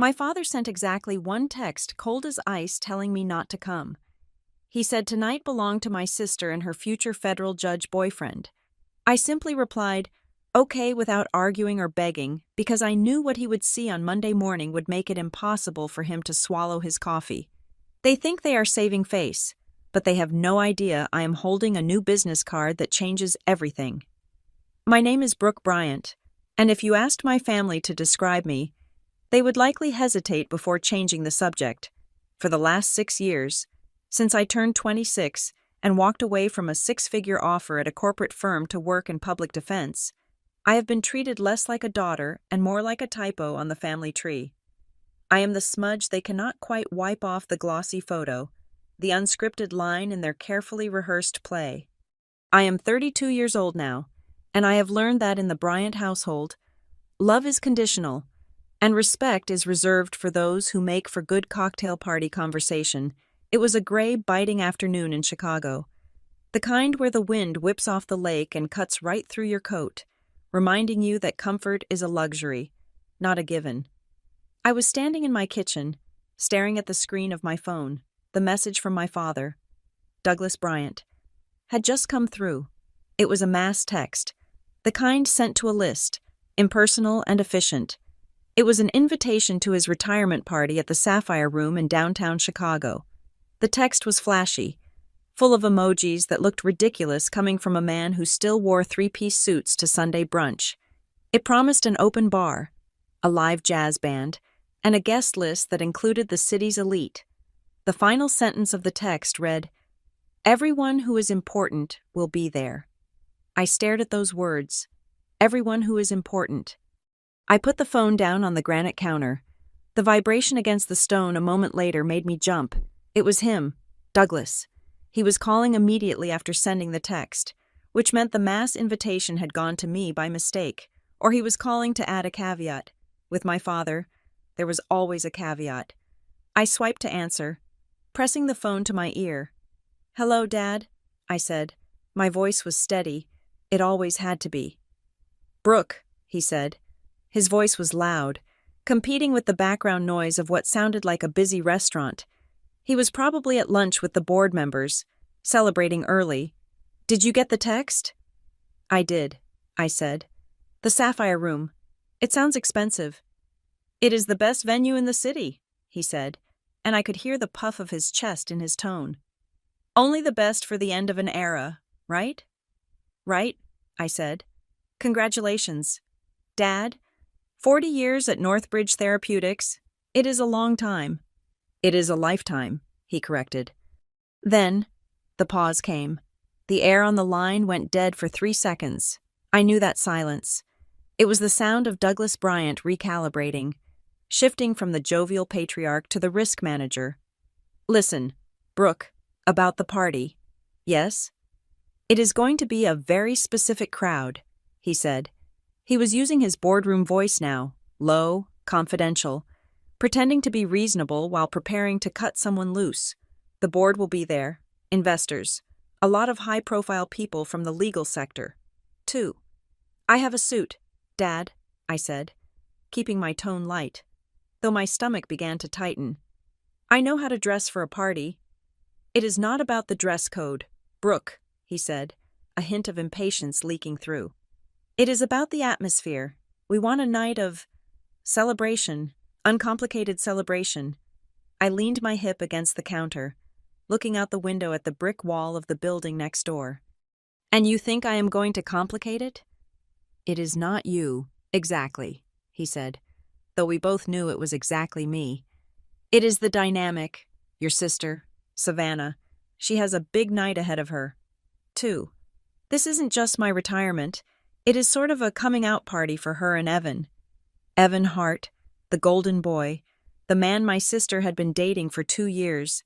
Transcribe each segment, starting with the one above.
My father sent exactly one text, cold as ice, telling me not to come. He said tonight belonged to my sister and her future federal judge boyfriend. I simply replied, okay, without arguing or begging, because I knew what he would see on Monday morning would make it impossible for him to swallow his coffee. They think they are saving face, but they have no idea I am holding a new business card that changes everything. My name is Brooke Bryant, and if you asked my family to describe me, they would likely hesitate before changing the subject. For the last 6 years, since I turned 26 and walked away from a 6-figure offer at a corporate firm to work in public defense, I have been treated less like a daughter and more like a typo on the family tree. I am the smudge they cannot quite wipe off the glossy photo, the unscripted line in their carefully rehearsed play. I am 32 years old now, and I have learned that in the Bryant household, love is conditional, and respect is reserved for those who make for good cocktail party conversation. It was a gray, biting afternoon in Chicago, the kind where the wind whips off the lake and cuts right through your coat, reminding you that comfort is a luxury, not a given. I was standing in my kitchen, staring at the screen of my phone. The message from my father, Douglas Bryant, had just come through. It was a mass text, the kind sent to a list, impersonal and efficient. It was an invitation to his retirement party at the Sapphire Room in downtown Chicago. The text was flashy, full of emojis that looked ridiculous coming from a man who still wore 3-piece suits to Sunday brunch. It promised an open bar, a live jazz band, and a guest list that included the city's elite. The final sentence of the text read, "Everyone who is important will be there." I stared at those words. Everyone who is important. I put the phone down on the granite counter. The vibration against the stone a moment later made me jump. It was him, Douglas. He was calling immediately after sending the text, which meant the mass invitation had gone to me by mistake, or he was calling to add a caveat. With my father, there was always a caveat. I swiped to answer, pressing the phone to my ear. "Hello, Dad," I said. My voice was steady. It always had to be. "Brooke," he said. His voice was loud, competing with the background noise of what sounded like a busy restaurant. He was probably at lunch with the board members, celebrating early. "Did you get the text?" "I did," I said. "The Sapphire Room. It sounds expensive." "It is the best venue in the city," he said, and I could hear the puff of his chest in his tone. "Only the best for the end of an era, right?" "Right," I said. "Congratulations. Dad, 40 years at Northbridge Therapeutics. It is a long time." "It is a lifetime," he corrected. Then, the pause came. The air on the line went dead for 3 seconds. I knew that silence. It was the sound of Douglas Bryant recalibrating, shifting from the jovial patriarch to the risk manager. "Listen, Brooke, about the party." "Yes?" "It is going to be a very specific crowd," he said. He was using his boardroom voice now, low, confidential, pretending to be reasonable while preparing to cut someone loose. "The board will be there, investors, a lot of high-profile people from the legal sector, too." "I have a suit, Dad," I said, keeping my tone light, though my stomach began to tighten. "I know how to dress for a party." "It is not about the dress code, Brooke," he said, a hint of impatience leaking through. "It is about the atmosphere. We want a night of celebration, uncomplicated celebration." I leaned my hip against the counter, looking out the window at the brick wall of the building next door. "And you think I am going to complicate it?" "It is not you, exactly," he said, though we both knew it was exactly me. "It is the dynamic. Your sister, Savannah, she has a big night ahead of her, too. This isn't just my retirement. It is sort of a coming-out party for her and Evan. Evan Hart, the golden boy, the man my sister had been dating for 2 years.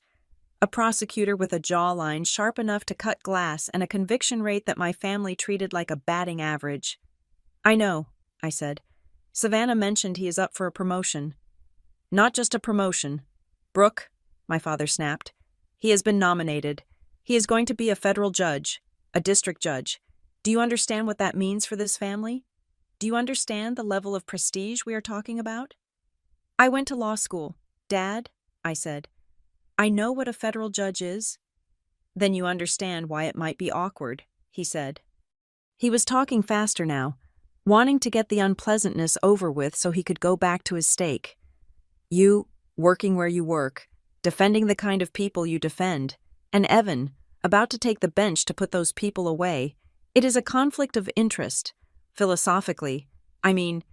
A prosecutor with a jawline sharp enough to cut glass and a conviction rate that my family treated like a batting average." "I know," I said. "Savannah mentioned he is up for a promotion." "Not just a promotion. Brooke," my father snapped. "He has been nominated. He is going to be a federal judge, a district judge. Do you understand what that means for this family? Do you understand the level of prestige we are talking about?" I went to law school. Dad, I said, I know what a federal judge is. Then you understand why it might be awkward, he said. He was talking faster now, wanting to get the unpleasantness over with so he could go back to his stake. You, working where you work, defending the kind of people you defend, and Evan, about to take the bench to put those people away. It is a conflict of interest. Philosophically, I mean,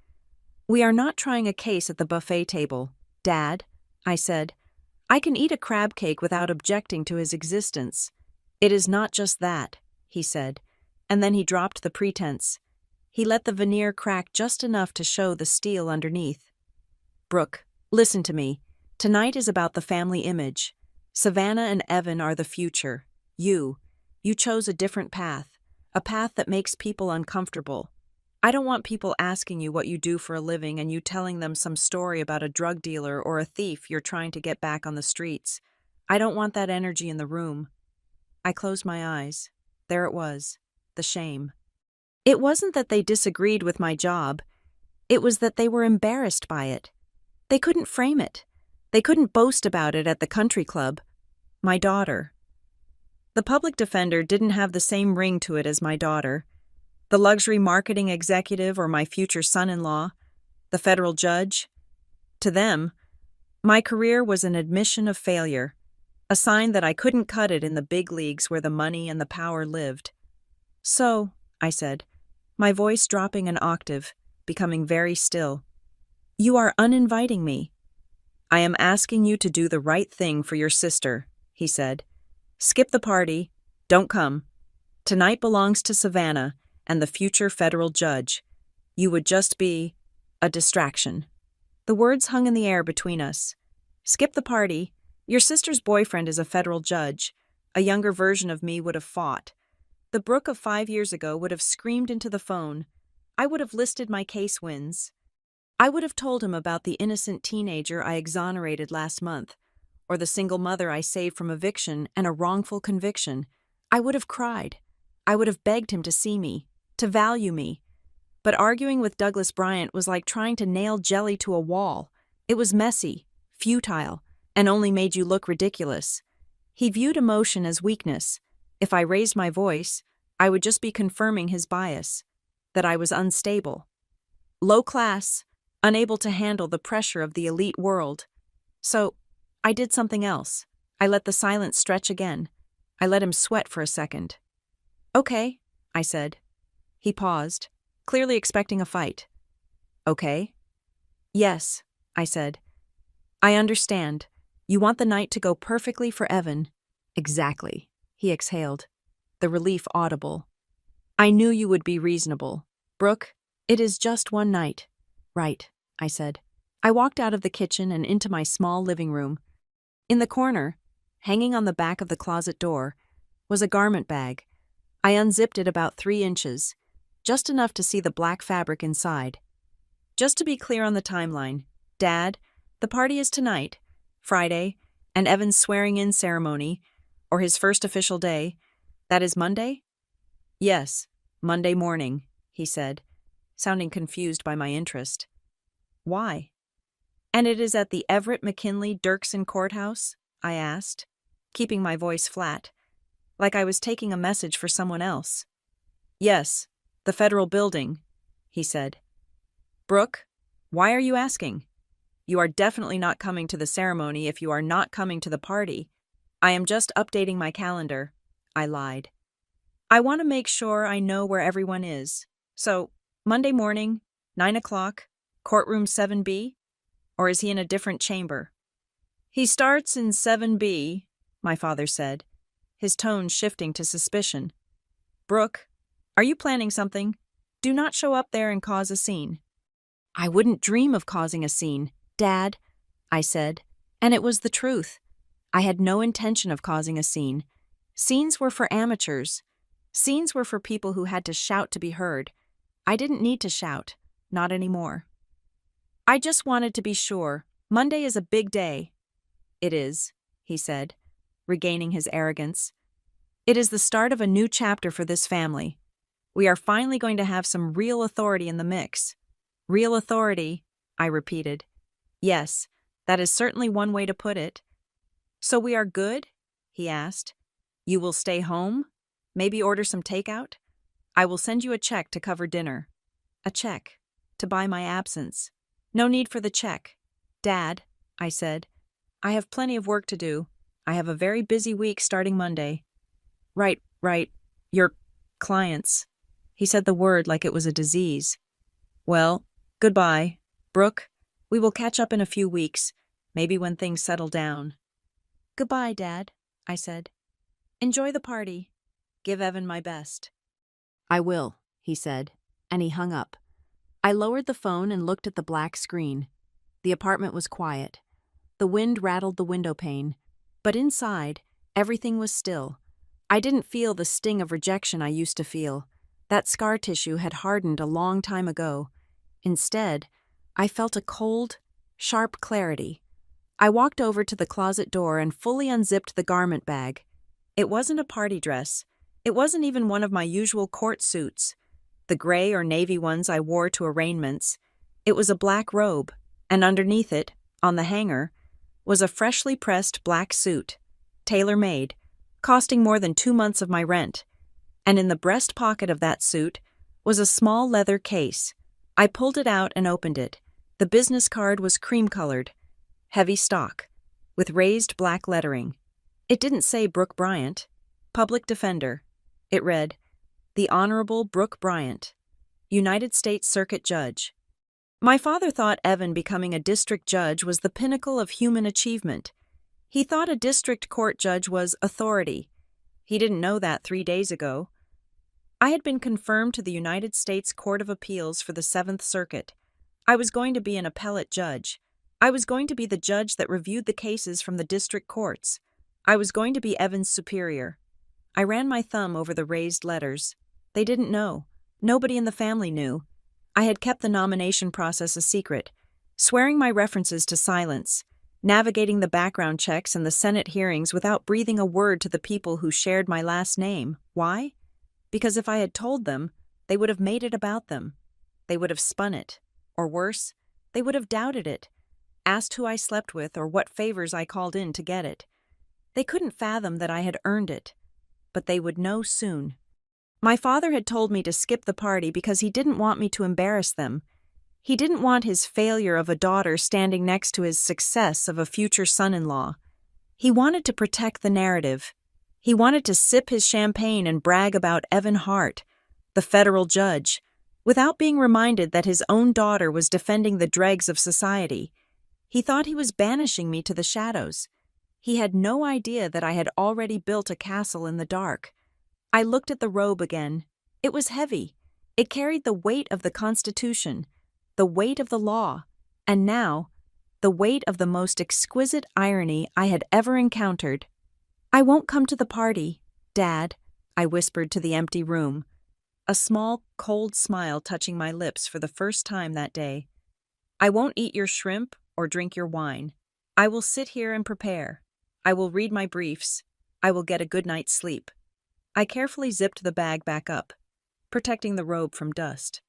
we are not trying a case at the buffet table. Dad, I said, I can eat a crab cake without objecting to his existence. It is not just that, he said, and then he dropped the pretense. He let the veneer crack just enough to show the steel underneath. Brooke, listen to me. Tonight is about the family image. Savannah and Evan are the future. You chose a different path, a path that makes people uncomfortable. I don't want people asking you what you do for a living and you telling them some story about a drug dealer or a thief you're trying to get back on the streets. I don't want that energy in the room. I closed my eyes. There it was, the shame. It wasn't that they disagreed with my job. It was that they were embarrassed by it. They couldn't frame it. They couldn't boast about it at the country club. My daughter. The public defender didn't have the same ring to it as my daughter. The luxury marketing executive or my future son-in-law, the federal judge. To them, my career was an admission of failure, a sign that I couldn't cut it in the big leagues where the money and the power lived. So, I said, my voice dropping an octave, becoming very still, you are uninviting me. I am asking you to do the right thing for your sister, he said. Skip the party, don't come. Tonight belongs to Savannah and the future federal judge. You would just be a distraction. The words hung in the air between us. Skip the party. Your sister's boyfriend is a federal judge. A younger version of me would have fought. The Brooke of 5 years ago would have screamed into the phone. I would have listed my case wins. I would have told him about the innocent teenager I exonerated last month, or the single mother I saved from eviction and a wrongful conviction. I would have cried. I would have begged him to see me, to value me. But arguing with Douglas Bryant was like trying to nail jelly to a wall. It was messy, futile, and only made you look ridiculous. He viewed emotion as weakness. If I raised my voice, I would just be confirming his bias, that I was unstable, low class, unable to handle the pressure of the elite world. So, I did something else. I let the silence stretch again. I let him sweat for a second. Okay, I said. He paused, clearly expecting a fight. Okay? Yes, I said. I understand. You want the night to go perfectly for Evan. Exactly, he exhaled, the relief audible. I knew you would be reasonable. Brooke, it is just one night. Right, I said. I walked out of the kitchen and into my small living room. In the corner, hanging on the back of the closet door, was a garment bag. I unzipped it about 3 inches, just enough to see the black fabric inside. Just to be clear on the timeline, Dad, the party is tonight, Friday, and Evan's swearing-in ceremony, or his first official day, that is Monday? Yes, Monday morning, he said, sounding confused by my interest. Why? And it is at the Everett McKinley Dirksen Courthouse? I asked, keeping my voice flat, like I was taking a message for someone else. Yes, the federal building, he said. Brooke, why are you asking? You are definitely not coming to the ceremony if you are not coming to the party. I am just updating my calendar, I lied. I want to make sure I know where everyone is. So, Monday morning, 9 o'clock, courtroom 7B? Or is he in a different chamber? He starts in 7B, my father said, his tone shifting to suspicion. Brooke, are you planning something? Do not show up there and cause a scene. I wouldn't dream of causing a scene, Dad, I said, and it was the truth. I had no intention of causing a scene. Scenes were for amateurs. Scenes were for people who had to shout to be heard. I didn't need to shout, not anymore. I just wanted to be sure. Monday is a big day. It is, he said, regaining his arrogance. It is the start of a new chapter for this family. We are finally going to have some real authority in the mix. Real authority, I repeated. Yes, that is certainly one way to put it. So we are good? He asked. You will stay home? Maybe order some takeout? I will send you a check to cover dinner. A check. To buy my absence. No need for the check. Dad, I said, I have plenty of work to do. I have a very busy week starting Monday. Right. Your clients. He said the word like it was a disease. Well, goodbye, Brooke. We will catch up in a few weeks, maybe when things settle down. Goodbye, Dad, I said. Enjoy the party. Give Evan my best. I will, he said, and he hung up. I lowered the phone and looked at the black screen. The apartment was quiet. The wind rattled the window pane, but inside, everything was still. I didn't feel the sting of rejection I used to feel. That scar tissue had hardened a long time ago. Instead, I felt a cold, sharp clarity. I walked over to the closet door and fully unzipped the garment bag. It wasn't a party dress. It wasn't even one of my usual court suits, the gray or navy ones I wore to arraignments. It was a black robe, and underneath it, on the hanger, was a freshly pressed black suit, tailor-made, costing more than 2 months of my rent. And in the breast pocket of that suit was a small leather case. I pulled it out and opened it. The business card was cream-colored, heavy stock, with raised black lettering. It didn't say Brooke Bryant, Public Defender. It read, The Honorable Brooke Bryant, United States Circuit Judge. My father thought Evan becoming a district judge was the pinnacle of human achievement. He thought a district court judge was authority. He didn't know that 3 days ago. I had been confirmed to the United States Court of Appeals for the 7th Circuit. I was going to be an appellate judge. I was going to be the judge that reviewed the cases from the district courts. I was going to be Evan's superior. I ran my thumb over the raised letters. They didn't know. Nobody in the family knew. I had kept the nomination process a secret, swearing my references to silence, navigating the background checks and the Senate hearings without breathing a word to the people who shared my last name. Why? Because if I had told them, they would have made it about them. They would have spun it. Or worse, they would have doubted it, asked who I slept with or what favors I called in to get it. They couldn't fathom that I had earned it, but they would know soon. My father had told me to skip the party because he didn't want me to embarrass them. He didn't want his failure of a daughter standing next to his success of a future son-in-law. He wanted to protect the narrative. He wanted to sip his champagne and brag about Evan Hart, the federal judge, without being reminded that his own daughter was defending the dregs of society. He thought he was banishing me to the shadows. He had no idea that I had already built a castle in the dark. I looked at the robe again. It was heavy. It carried the weight of the Constitution, the weight of the law, and now, the weight of the most exquisite irony I had ever encountered. I won't come to the party, Dad, I whispered to the empty room, a small, cold smile touching my lips for the first time that day. I won't eat your shrimp or drink your wine. I will sit here and prepare. I will read my briefs. I will get a good night's sleep. I carefully zipped the bag back up, protecting the robe from dust.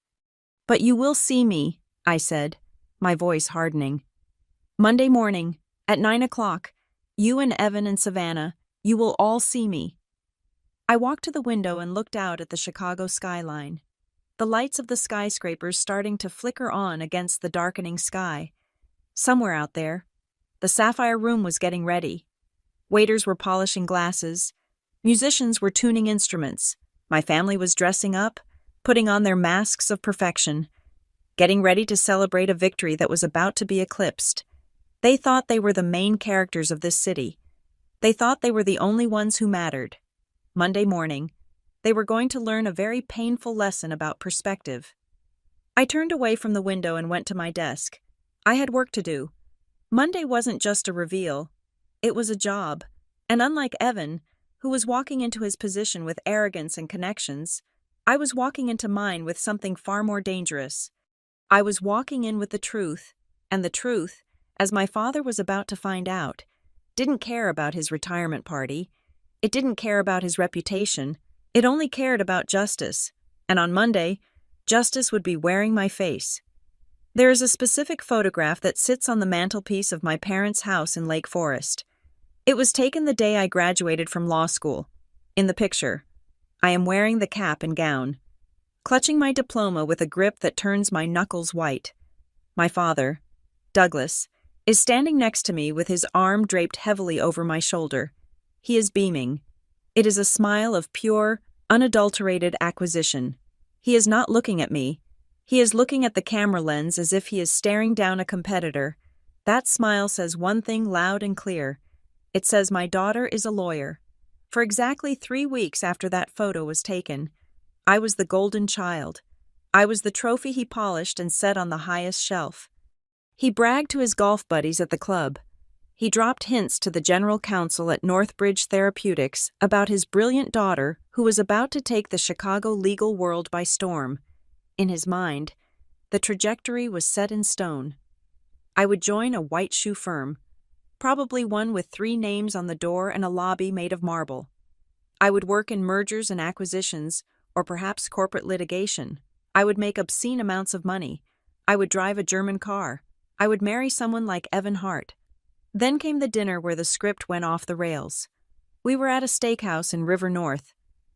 But you will see me, I said, my voice hardening. Monday morning, at 9 o'clock, you and Evan and Savannah, you will all see me. I walked to the window and looked out at the Chicago skyline, the lights of the skyscrapers starting to flicker on against the darkening sky. Somewhere out there, the Sapphire Room was getting ready. Waiters were polishing glasses. Musicians were tuning instruments. My family was dressing up, putting on their masks of perfection, getting ready to celebrate a victory that was about to be eclipsed. They thought they were the main characters of this city. They thought they were the only ones who mattered. Monday morning, they were going to learn a very painful lesson about perspective. I turned away from the window and went to my desk. I had work to do. Monday wasn't just a reveal. It was a job. And unlike Evan, who was walking into his position with arrogance and connections, I was walking into mine with something far more dangerous. I was walking in with the truth, and the truth, as my father was about to find out, didn't care about his retirement party. It didn't care about his reputation. It only cared about justice. And on Monday, justice would be wearing my face. There is a specific photograph that sits on the mantelpiece of my parents' house in Lake Forest. It was taken the day I graduated from law school. In the picture, I am wearing the cap and gown, clutching my diploma with a grip that turns my knuckles white. My father, Douglas, is standing next to me with his arm draped heavily over my shoulder. He is beaming. It is a smile of pure, unadulterated acquisition. He is not looking at me. He is looking at the camera lens as if he is staring down a competitor. That smile says one thing loud and clear. It says my daughter is a lawyer. For exactly 3 weeks after that photo was taken, I was the golden child. I was the trophy he polished and set on the highest shelf. He bragged to his golf buddies at the club. He dropped hints to the general counsel at Northbridge Therapeutics about his brilliant daughter who was about to take the Chicago legal world by storm. In his mind, the trajectory was set in stone. I would join a white shoe firm, probably one with 3 names on the door and a lobby made of marble. I would work in mergers and acquisitions, or perhaps corporate litigation. I would make obscene amounts of money. I would drive a German car. I would marry someone like Evan Hart. Then came the dinner where the script went off the rails. We were at a steakhouse in River North,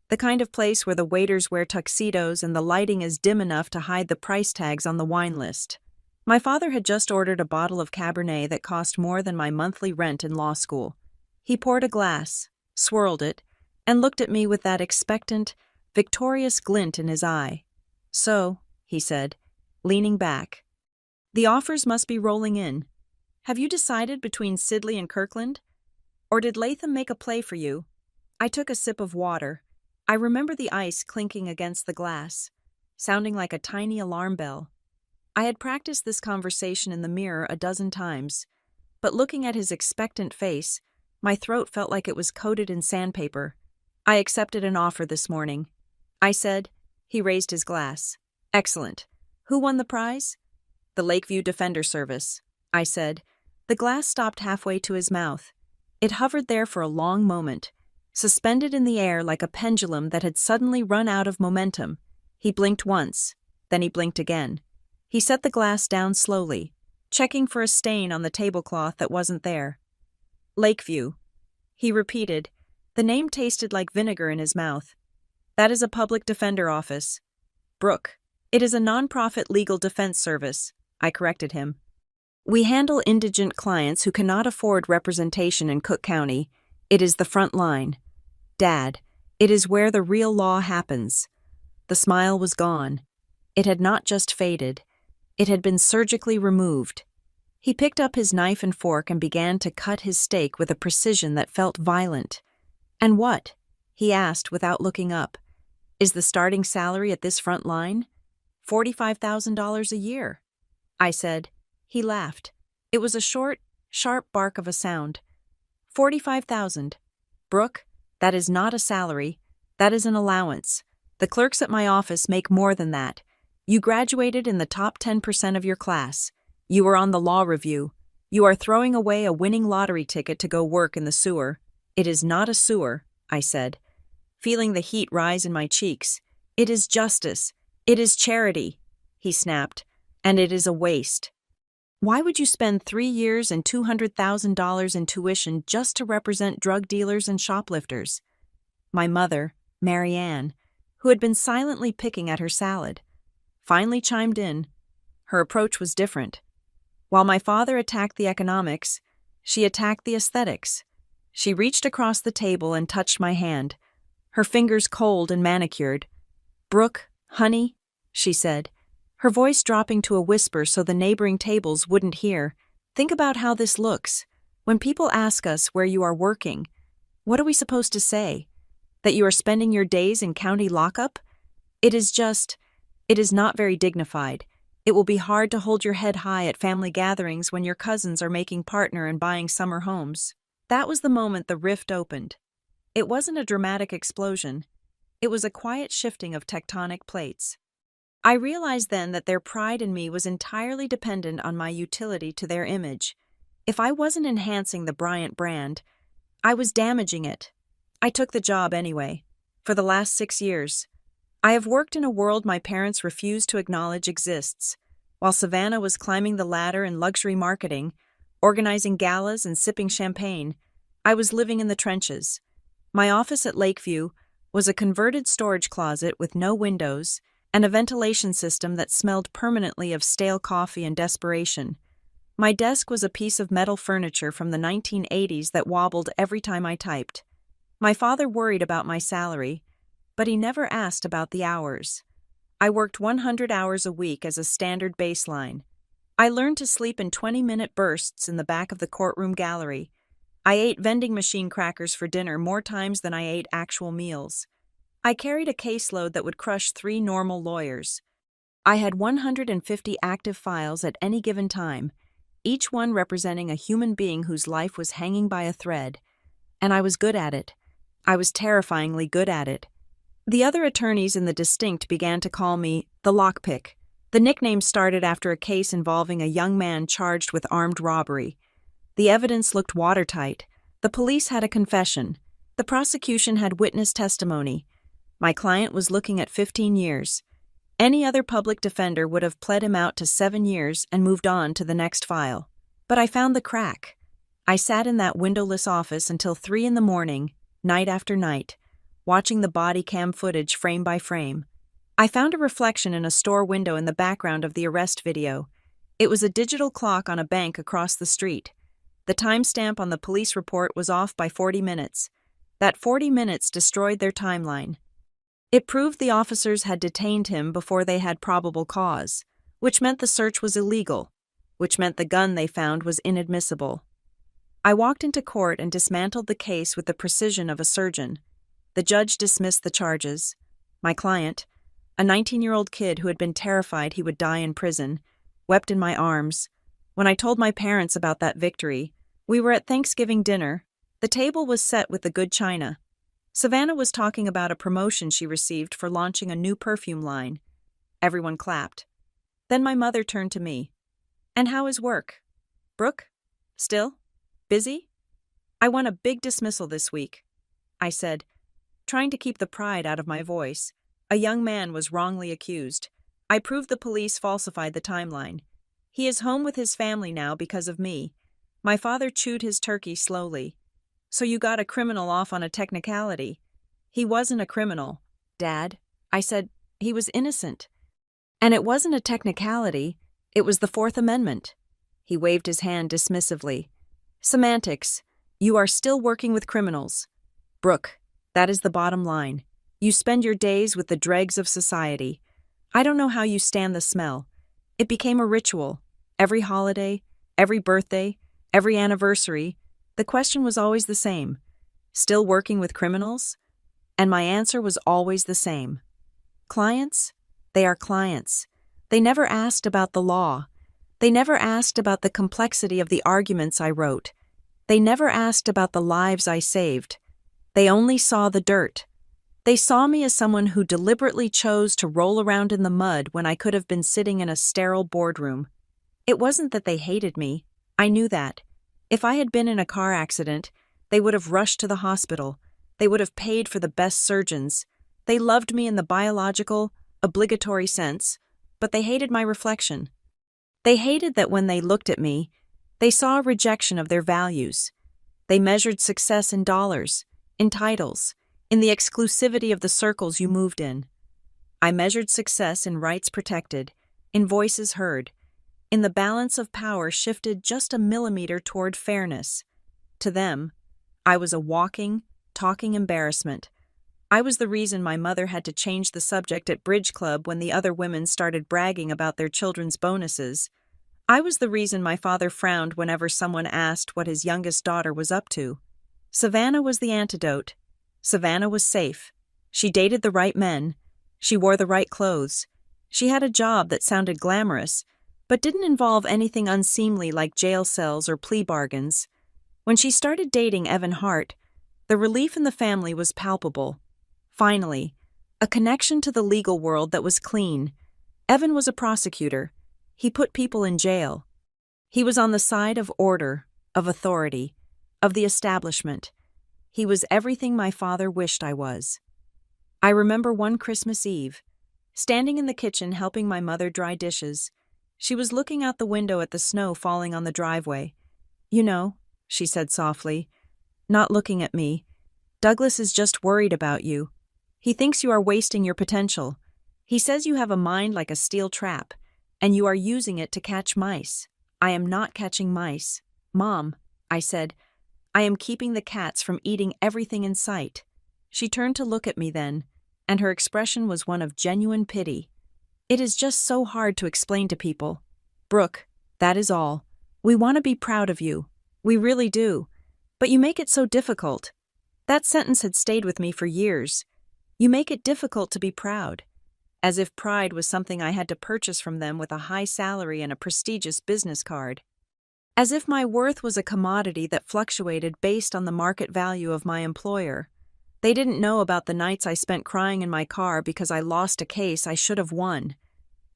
the kind of place where the waiters wear tuxedos and the lighting is dim enough to hide the price tags on the wine list. My father had just ordered a bottle of Cabernet that cost more than my monthly rent in law school. He poured a glass, swirled it, and looked at me with that expectant, victorious glint in his eye. "So," he said, leaning back, "the offers must be rolling in. Have you decided between Sidley and Kirkland? Or did Latham make a play for you?" I took a sip of water. I remember the ice clinking against the glass, sounding like a tiny alarm bell. I had practiced this conversation in the mirror a dozen times, but looking at his expectant face, my throat felt like it was coated in sandpaper. "I accepted an offer this morning," I said. He raised his glass. "Excellent. Who won the prize?" "The Lakeview Defender Service," I said. The glass stopped halfway to his mouth. It hovered there for a long moment, suspended in the air like a pendulum that had suddenly run out of momentum. He blinked once, then he blinked again. He set the glass down slowly, checking for a stain on the tablecloth that wasn't there. "Lakeview," he repeated. The name tasted like vinegar in his mouth. "That is a public defender office." "Brooke, it is a non-profit legal defense service," I corrected him. "We handle indigent clients who cannot afford representation in Cook County. It is the front line. Dad, it is where the real law happens." The smile was gone. It had not just faded. It had been surgically removed. He picked up his knife and fork and began to cut his steak with a precision that felt violent. "And what?" he asked without looking up. "Is the starting salary at this front line?" $45,000 a year, I said. He laughed. It was a short, sharp bark of a sound. 45,000. "Brooke, that is not a salary. That is an allowance. The clerks at my office make more than that. You graduated in the top 10% of your class. You were on the law review. You are throwing away a winning lottery ticket to go work in the sewer." "It is not a sewer," I said, feeling the heat rise in my cheeks. "It is justice. It is charity," he snapped, "and it is a waste. Why would you spend 3 years and $200,000 in tuition just to represent drug dealers and shoplifters?" My mother, Mary Ann, who had been silently picking at her salad, finally chimed in. Her approach was different. While my father attacked the economics, she attacked the aesthetics. She reached across the table and touched my hand, her fingers cold and manicured. "Brooke, honey," she said, her voice dropping to a whisper so the neighboring tables wouldn't hear. "Think about how this looks. When people ask us where you are working, what are we supposed to say? That you are spending your days in county lockup? It is not very dignified. It will be hard to hold your head high at family gatherings when your cousins are making partner and buying summer homes." That was the moment the rift opened. It wasn't a dramatic explosion. It was a quiet shifting of tectonic plates. I realized then that their pride in me was entirely dependent on my utility to their image. If I wasn't enhancing the Bryant brand, I was damaging it. I took the job anyway. For the last 6 years, I have worked in a world my parents refuse to acknowledge exists. While Savannah was climbing the ladder in luxury marketing, organizing galas and sipping champagne, I was living in the trenches. My office at Lakeview was a converted storage closet with no windows and a ventilation system that smelled permanently of stale coffee and desperation. My desk was a piece of metal furniture from the 1980s that wobbled every time I typed. My father worried about my salary, but he never asked about the hours. I worked 100 hours a week as a standard baseline. I learned to sleep in 20-minute bursts in the back of the courtroom gallery. I ate vending machine crackers for dinner more times than I ate actual meals. I carried a caseload that would crush 3 normal lawyers. I had 150 active files at any given time, each one representing a human being whose life was hanging by a thread. And I was good at it. I was terrifyingly good at it. The other attorneys in the distinct began to call me the lockpick. The nickname started after a case involving a young man charged with armed robbery. The evidence looked watertight. The police had a confession. The prosecution had witness testimony. My client was looking at 15 years. Any other public defender would have pled him out to 7 years and moved on to the next file. But I found the crack. I sat in that windowless office until 3 in the morning, night after night, watching the body cam footage frame by frame. I found a reflection in a store window in the background of the arrest video. It was a digital clock on a bank across the street. The timestamp on the police report was off by 40 minutes. That 40 minutes destroyed their timeline. It proved the officers had detained him before they had probable cause, which meant the search was illegal, which meant the gun they found was inadmissible. I walked into court and dismantled the case with the precision of a surgeon. The judge dismissed the charges. My client, a 19-year-old kid who had been terrified he would die in prison, wept in my arms. When I told my parents about that victory, we were at Thanksgiving dinner. The table was set with the good china. Savannah was talking about a promotion she received for launching a new perfume line. Everyone clapped. Then my mother turned to me. "And how is work? Brooke? Still? Busy?" "I won a big dismissal this week," I said, trying to keep the pride out of my voice. A young man was wrongly accused. I proved the police falsified the timeline. He is home with his family now because of me. My father chewed his turkey slowly. "So you got a criminal off on a technicality." "He wasn't a criminal, Dad." I said. "He was innocent." "And it wasn't a technicality, it was the Fourth Amendment." He waved his hand dismissively. "Semantics. You are still working with criminals. Brooke, that is the bottom line. You spend your days with the dregs of society. I don't know how you stand the smell. It became a ritual. Every holiday, every birthday, every anniversary, the question was always the same. Still working with criminals? And my answer was always the same. Clients? They are clients. They never asked about the law. They never asked about the complexity of the arguments I wrote. They never asked about the lives I saved. They only saw the dirt. They saw me as someone who deliberately chose to roll around in the mud when I could have been sitting in a sterile boardroom. It wasn't that they hated me. I knew that. If I had been in a car accident, they would have rushed to the hospital. They would have paid for the best surgeons. They loved me in the biological, obligatory sense, but they hated my reflection. They hated that when they looked at me, they saw a rejection of their values. They measured success in dollars, in titles, in the exclusivity of the circles you moved in. I measured success in rights protected, in voices heard, in the balance of power shifted just a millimeter toward fairness. To them, I was a walking, talking embarrassment. I was the reason my mother had to change the subject at Bridge Club when the other women started bragging about their children's bonuses. I was the reason my father frowned whenever someone asked what his youngest daughter was up to. Savannah was the antidote. Savannah was safe. She dated the right men. She wore the right clothes. She had a job that sounded glamorous, but didn't involve anything unseemly like jail cells or plea bargains. When she started dating Evan Hart, the relief in the family was palpable. Finally, a connection to the legal world that was clean. Evan was a prosecutor. He put people in jail. He was on the side of order, of authority, of the establishment. He was everything my father wished I was. I remember one Christmas Eve, standing in the kitchen helping my mother dry dishes. She was looking out the window at the snow falling on the driveway. "You know," she said softly, not looking at me, "Douglas is just worried about you. He thinks you are wasting your potential. He says you have a mind like a steel trap, and you are using it to catch mice." "I am not catching mice, Mom," I said. "I am keeping the cats from eating everything in sight." She turned to look at me then, and her expression was one of genuine pity. "It is just so hard to explain to people. Brooke, that is all. We want to be proud of you. We really do. But you make it so difficult." That sentence had stayed with me for years. You make it difficult to be proud. As if pride was something I had to purchase from them with a high salary and a prestigious business card. As if my worth was a commodity that fluctuated based on the market value of my employer. They didn't know about the nights I spent crying in my car because I lost a case I should have won.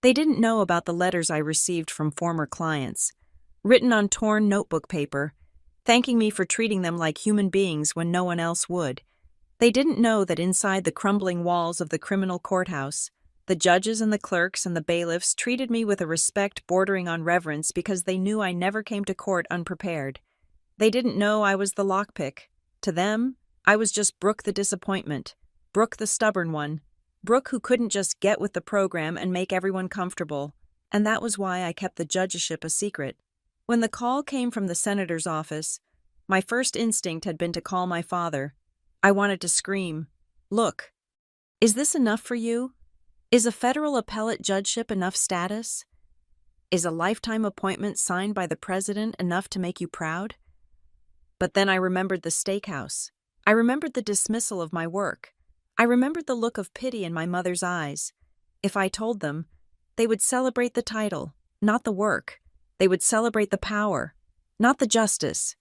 They didn't know about the letters I received from former clients, written on torn notebook paper, thanking me for treating them like human beings when no one else would. They didn't know that inside the crumbling walls of the criminal courthouse, the judges and the clerks and the bailiffs treated me with a respect bordering on reverence because they knew I never came to court unprepared. They didn't know I was the lockpick. To them, I was just Brooke the disappointment, Brooke the stubborn one, Brooke who couldn't just get with the program and make everyone comfortable. And that was why I kept the judgeship a secret. When the call came from the senator's office, my first instinct had been to call my father. I wanted to scream, "Look, is this enough for you? Is a federal appellate judgeship enough status? Is a lifetime appointment signed by the president enough to make you proud?" But then I remembered the steakhouse. I remembered the dismissal of my work. I remembered the look of pity in my mother's eyes. If I told them, they would celebrate the title, not the work. They would celebrate the power, not the justice.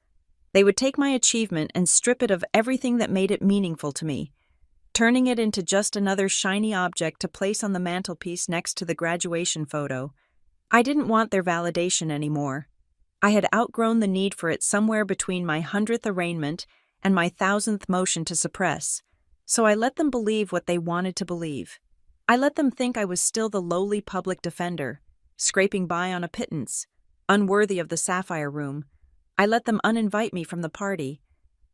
They would take my achievement and strip it of everything that made it meaningful to me, turning it into just another shiny object to place on the mantelpiece next to the graduation photo. I didn't want their validation anymore. I had outgrown the need for it somewhere between my 100th arraignment and my 1,000th motion to suppress, so I let them believe what they wanted to believe. I let them think I was still the lowly public defender, scraping by on a pittance, unworthy of the Sapphire Room. I let them uninvite me from the party.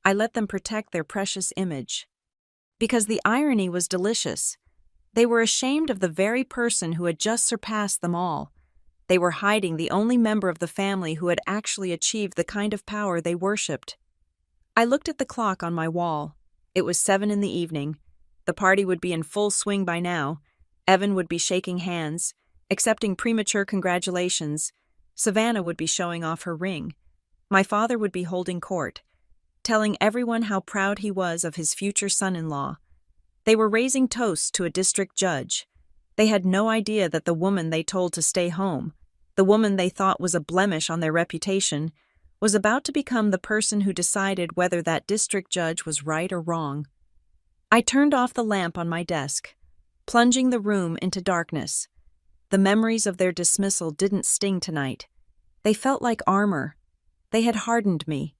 I let them protect their precious image. Because the irony was delicious. They were ashamed of the very person who had just surpassed them all. They were hiding the only member of the family who had actually achieved the kind of power they worshipped. I looked at the clock on my wall. It was 7 in the evening. The party would be in full swing by now. Evan would be shaking hands, accepting premature congratulations. Savannah would be showing off her ring. My father would be holding court, telling everyone how proud he was of his future son-in-law. They were raising toasts to a district judge. They had no idea that the woman they told to stay home, the woman they thought was a blemish on their reputation, was about to become the person who decided whether that district judge was right or wrong. I turned off the lamp on my desk, plunging the room into darkness. The memories of their dismissal didn't sting tonight. They felt like armor. They had hardened me.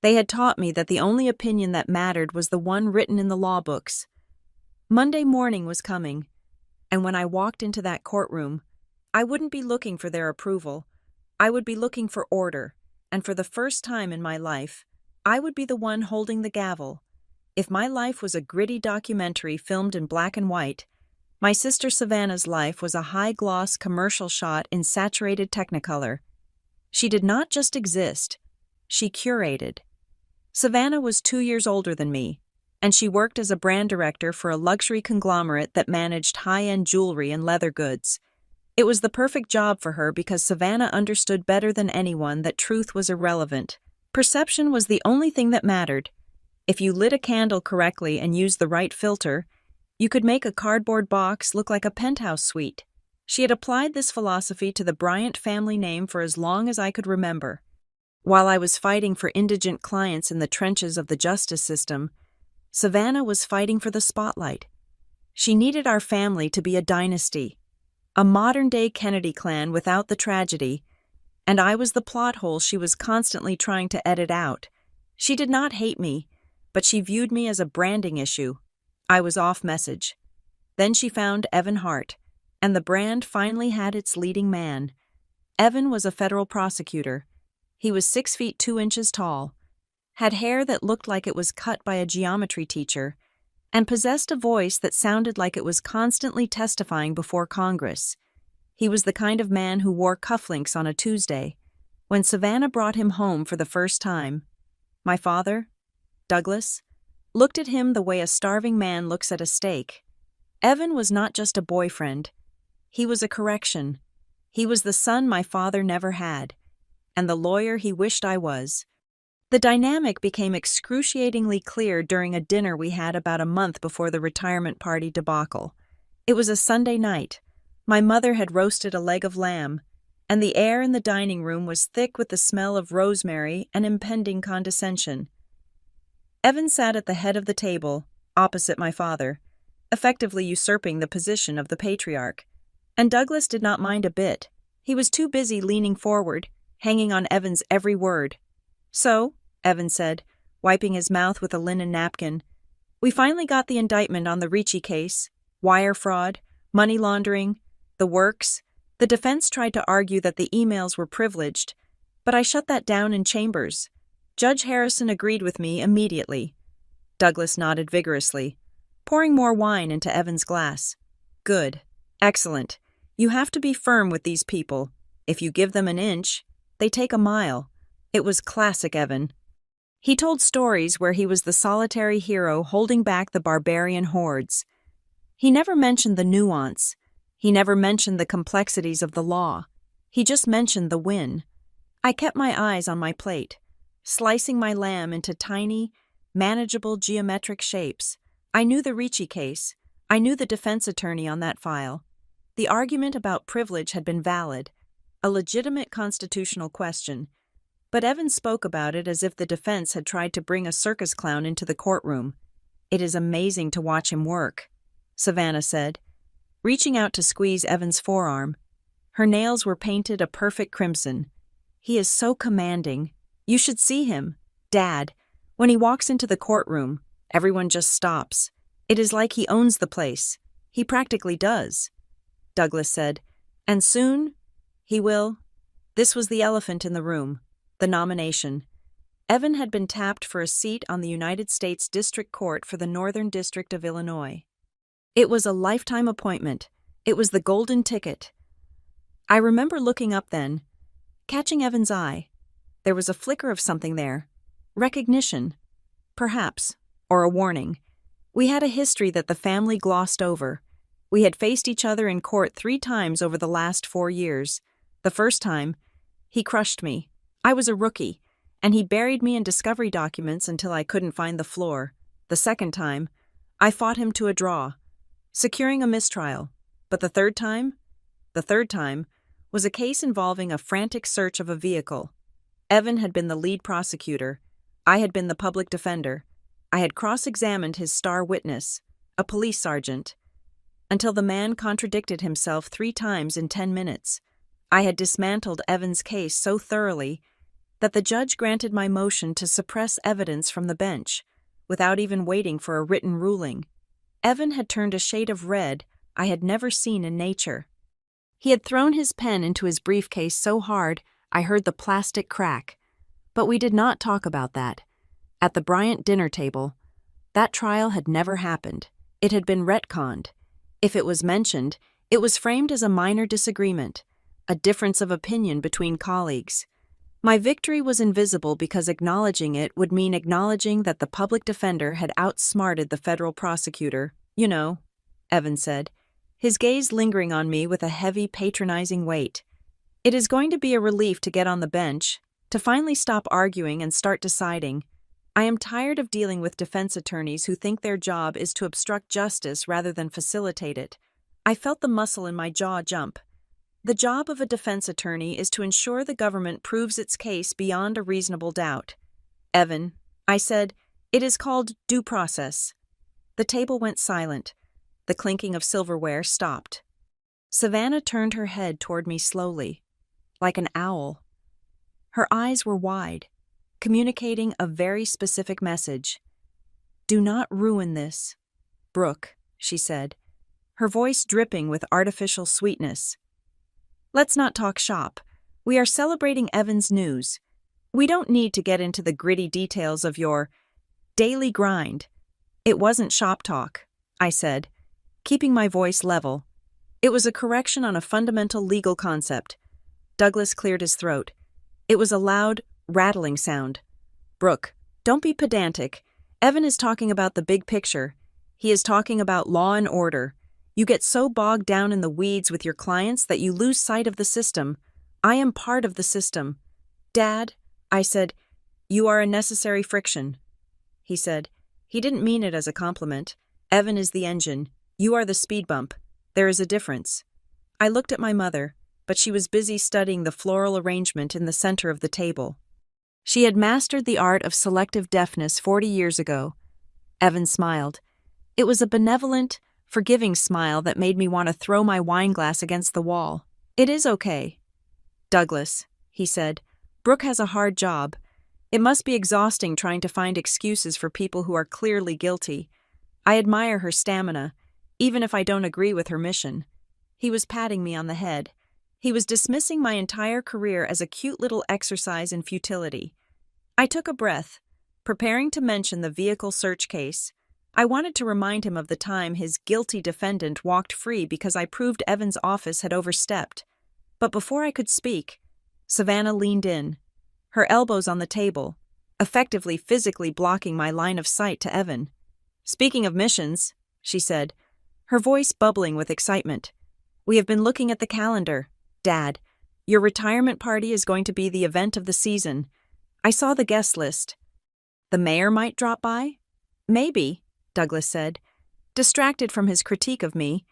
They had taught me that the only opinion that mattered was the one written in the law books. Monday morning was coming, and when I walked into that courtroom, I wouldn't be looking for their approval. I would be looking for order, and for the first time in my life, I would be the one holding the gavel. If my life was a gritty documentary filmed in black and white, my sister Savannah's life was a high-gloss commercial shot in saturated Technicolor. She did not just exist, she curated. Savannah was 2 years older than me, and she worked as a brand director for a luxury conglomerate that managed high-end jewelry and leather goods. It was the perfect job for her because Savannah understood better than anyone that truth was irrelevant. Perception was the only thing that mattered. If you lit a candle correctly and used the right filter, you could make a cardboard box look like a penthouse suite. She had applied this philosophy to the Bryant family name for as long as I could remember. While I was fighting for indigent clients in the trenches of the justice system, Savannah was fighting for the spotlight. She needed our family to be a dynasty, a modern-day Kennedy clan without the tragedy, and I was the plot hole she was constantly trying to edit out. She did not hate me, but she viewed me as a branding issue. I was off message. Then she found Evan Hart, and the brand finally had its leading man. Evan was a federal prosecutor. He was 6 feet 2 inches tall, had hair that looked like it was cut by a geometry teacher, and possessed a voice that sounded like it was constantly testifying before Congress. He was the kind of man who wore cufflinks on a Tuesday. When Savannah brought him home for the first time, my father, Douglas, looked at him the way a starving man looks at a steak. Evan was not just a boyfriend. He was a correction. He was the son my father never had, and the lawyer he wished I was. The dynamic became excruciatingly clear during a dinner we had about a month before the retirement party debacle. It was a Sunday night. My mother had roasted a leg of lamb, and the air in the dining room was thick with the smell of rosemary and impending condescension. Evan sat at the head of the table, opposite my father, effectively usurping the position of the patriarch. And Douglas did not mind a bit. He was too busy leaning forward, hanging on Evan's every word. "So," Evan said, wiping his mouth with a linen napkin, "we finally got the indictment on the Ricci case, wire fraud, money laundering, the works. The defense tried to argue that the emails were privileged, but I shut that down in chambers. Judge Harrison agreed with me immediately." Douglas nodded vigorously, pouring more wine into Evan's glass. "Good. Excellent. You have to be firm with these people. If you give them an inch, they take a mile." It was classic Evan. He told stories where he was the solitary hero holding back the barbarian hordes. He never mentioned the nuance. He never mentioned the complexities of the law. He just mentioned the win. I kept my eyes on my plate, slicing my lamb into tiny, manageable geometric shapes. I knew the Ricci case. I knew the defense attorney on that file. The argument about privilege had been valid, a legitimate constitutional question, but Evan spoke about it as if the defense had tried to bring a circus clown into the courtroom. "It is amazing to watch him work," Savannah said, reaching out to squeeze Evan's forearm. Her nails were painted a perfect crimson. "He is so commanding. You should see him, Dad. When he walks into the courtroom, everyone just stops. It is like he owns the place. He practically does," Douglas said. "And soon, he will." This was the elephant in the room, the nomination. Evan had been tapped for a seat on the United States District Court for the Northern District of Illinois. It was a lifetime appointment. It was the golden ticket. I remember looking up then, catching Evan's eye. There was a flicker of something there. Recognition, perhaps, or a warning. We had a history that the family glossed over. We had faced each other in court 3 times over the last 4 years. The first time, he crushed me. I was a rookie, and he buried me in discovery documents until I couldn't find the floor. The second time, I fought him to a draw, securing a mistrial. But the third time was a case involving a frantic search of a vehicle. Evan had been the lead prosecutor. I had been the public defender. I had cross-examined his star witness, a police sergeant, until the man contradicted himself 3 times in 10 minutes. I had dismantled Evan's case so thoroughly that the judge granted my motion to suppress evidence from the bench, without even waiting for a written ruling. Evan had turned a shade of red I had never seen in nature. He had thrown his pen into his briefcase so hard I heard the plastic crack. But we did not talk about that. At the Bryant dinner table, that trial had never happened. It had been retconned. If it was mentioned, it was framed as a minor disagreement, a difference of opinion between colleagues. My victory was invisible because acknowledging it would mean acknowledging that the public defender had outsmarted the federal prosecutor. "You know," Evan said, his gaze lingering on me with a heavy, patronizing weight. "It is going to be a relief to get on the bench, to finally stop arguing and start deciding. I am tired of dealing with defense attorneys who think their job is to obstruct justice rather than facilitate it." I felt the muscle in my jaw jump. The job of a defense attorney is to ensure the government proves its case beyond a reasonable doubt. "Evan," I said, "it is called due process." The table went silent. The clinking of silverware stopped. Savannah turned her head toward me slowly, like an owl. Her eyes were wide, communicating a very specific message. "Do not ruin this, Brooke," she said, her voice dripping with artificial sweetness. "Let's not talk shop. We are celebrating Evan's news. We don't need to get into the gritty details of your daily grind. It wasn't shop talk, I said, keeping my voice level. It was a correction on a fundamental legal concept. Douglas cleared his throat. It was a loud, rattling sound. Brooke, don't be pedantic. Evan is talking about the big picture. He is talking about law and order. You get so bogged down in the weeds with your clients that you lose sight of the system. I am part of the system. Dad, I said, you are a necessary friction. He said, he didn't mean it as a compliment. Evan is the engine. You are the speed bump. There is a difference. I looked at my mother, but she was busy studying the floral arrangement in the center of the table. She had mastered the art of selective deafness 40 years ago. Evan smiled. It was a benevolent, forgiving smile that made me want to throw my wine glass against the wall. It is okay. Douglas, he said, Brooke has a hard job. It must be exhausting trying to find excuses for people who are clearly guilty. I admire her stamina, even if I don't agree with her mission. He was patting me on the head. He was dismissing my entire career as a cute little exercise in futility. I took a breath, preparing to mention the vehicle search case. I wanted to remind him of the time his guilty defendant walked free because I proved Evan's office had overstepped. But before I could speak, Savannah leaned in, her elbows on the table, effectively physically blocking my line of sight to Evan. Speaking of missions, she said, her voice bubbling with excitement, we have been looking at the calendar. Dad, your retirement party is going to be the event of the season. I saw the guest list. The mayor might drop by? Maybe, Douglas said, distracted from his critique of me.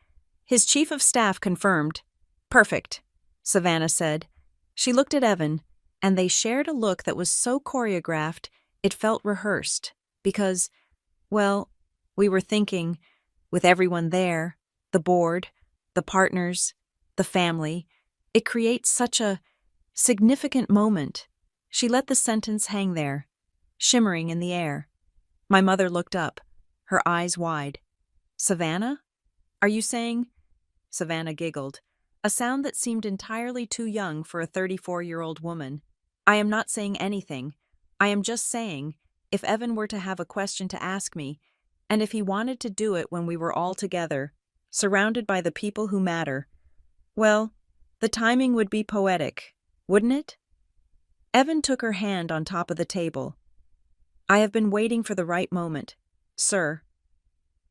His chief of staff confirmed. Perfect, Savannah said. She looked at Evan, and they shared a look that was so choreographed it felt rehearsed, because, well, we were thinking, with everyone there, the board, the partners, the family, it creates such a significant moment. She let the sentence hang there, shimmering in the air. My mother looked up, her eyes wide. Savannah? Are you saying? Savannah giggled, a sound that seemed entirely too young for a 34-year-old woman. I am not saying anything. I am just saying, if Evan were to have a question to ask me, and if he wanted to do it when we were all together, surrounded by the people who matter, well, the timing would be poetic, wouldn't it? Evan took her hand on top of the table. I have been waiting for the right moment, sir.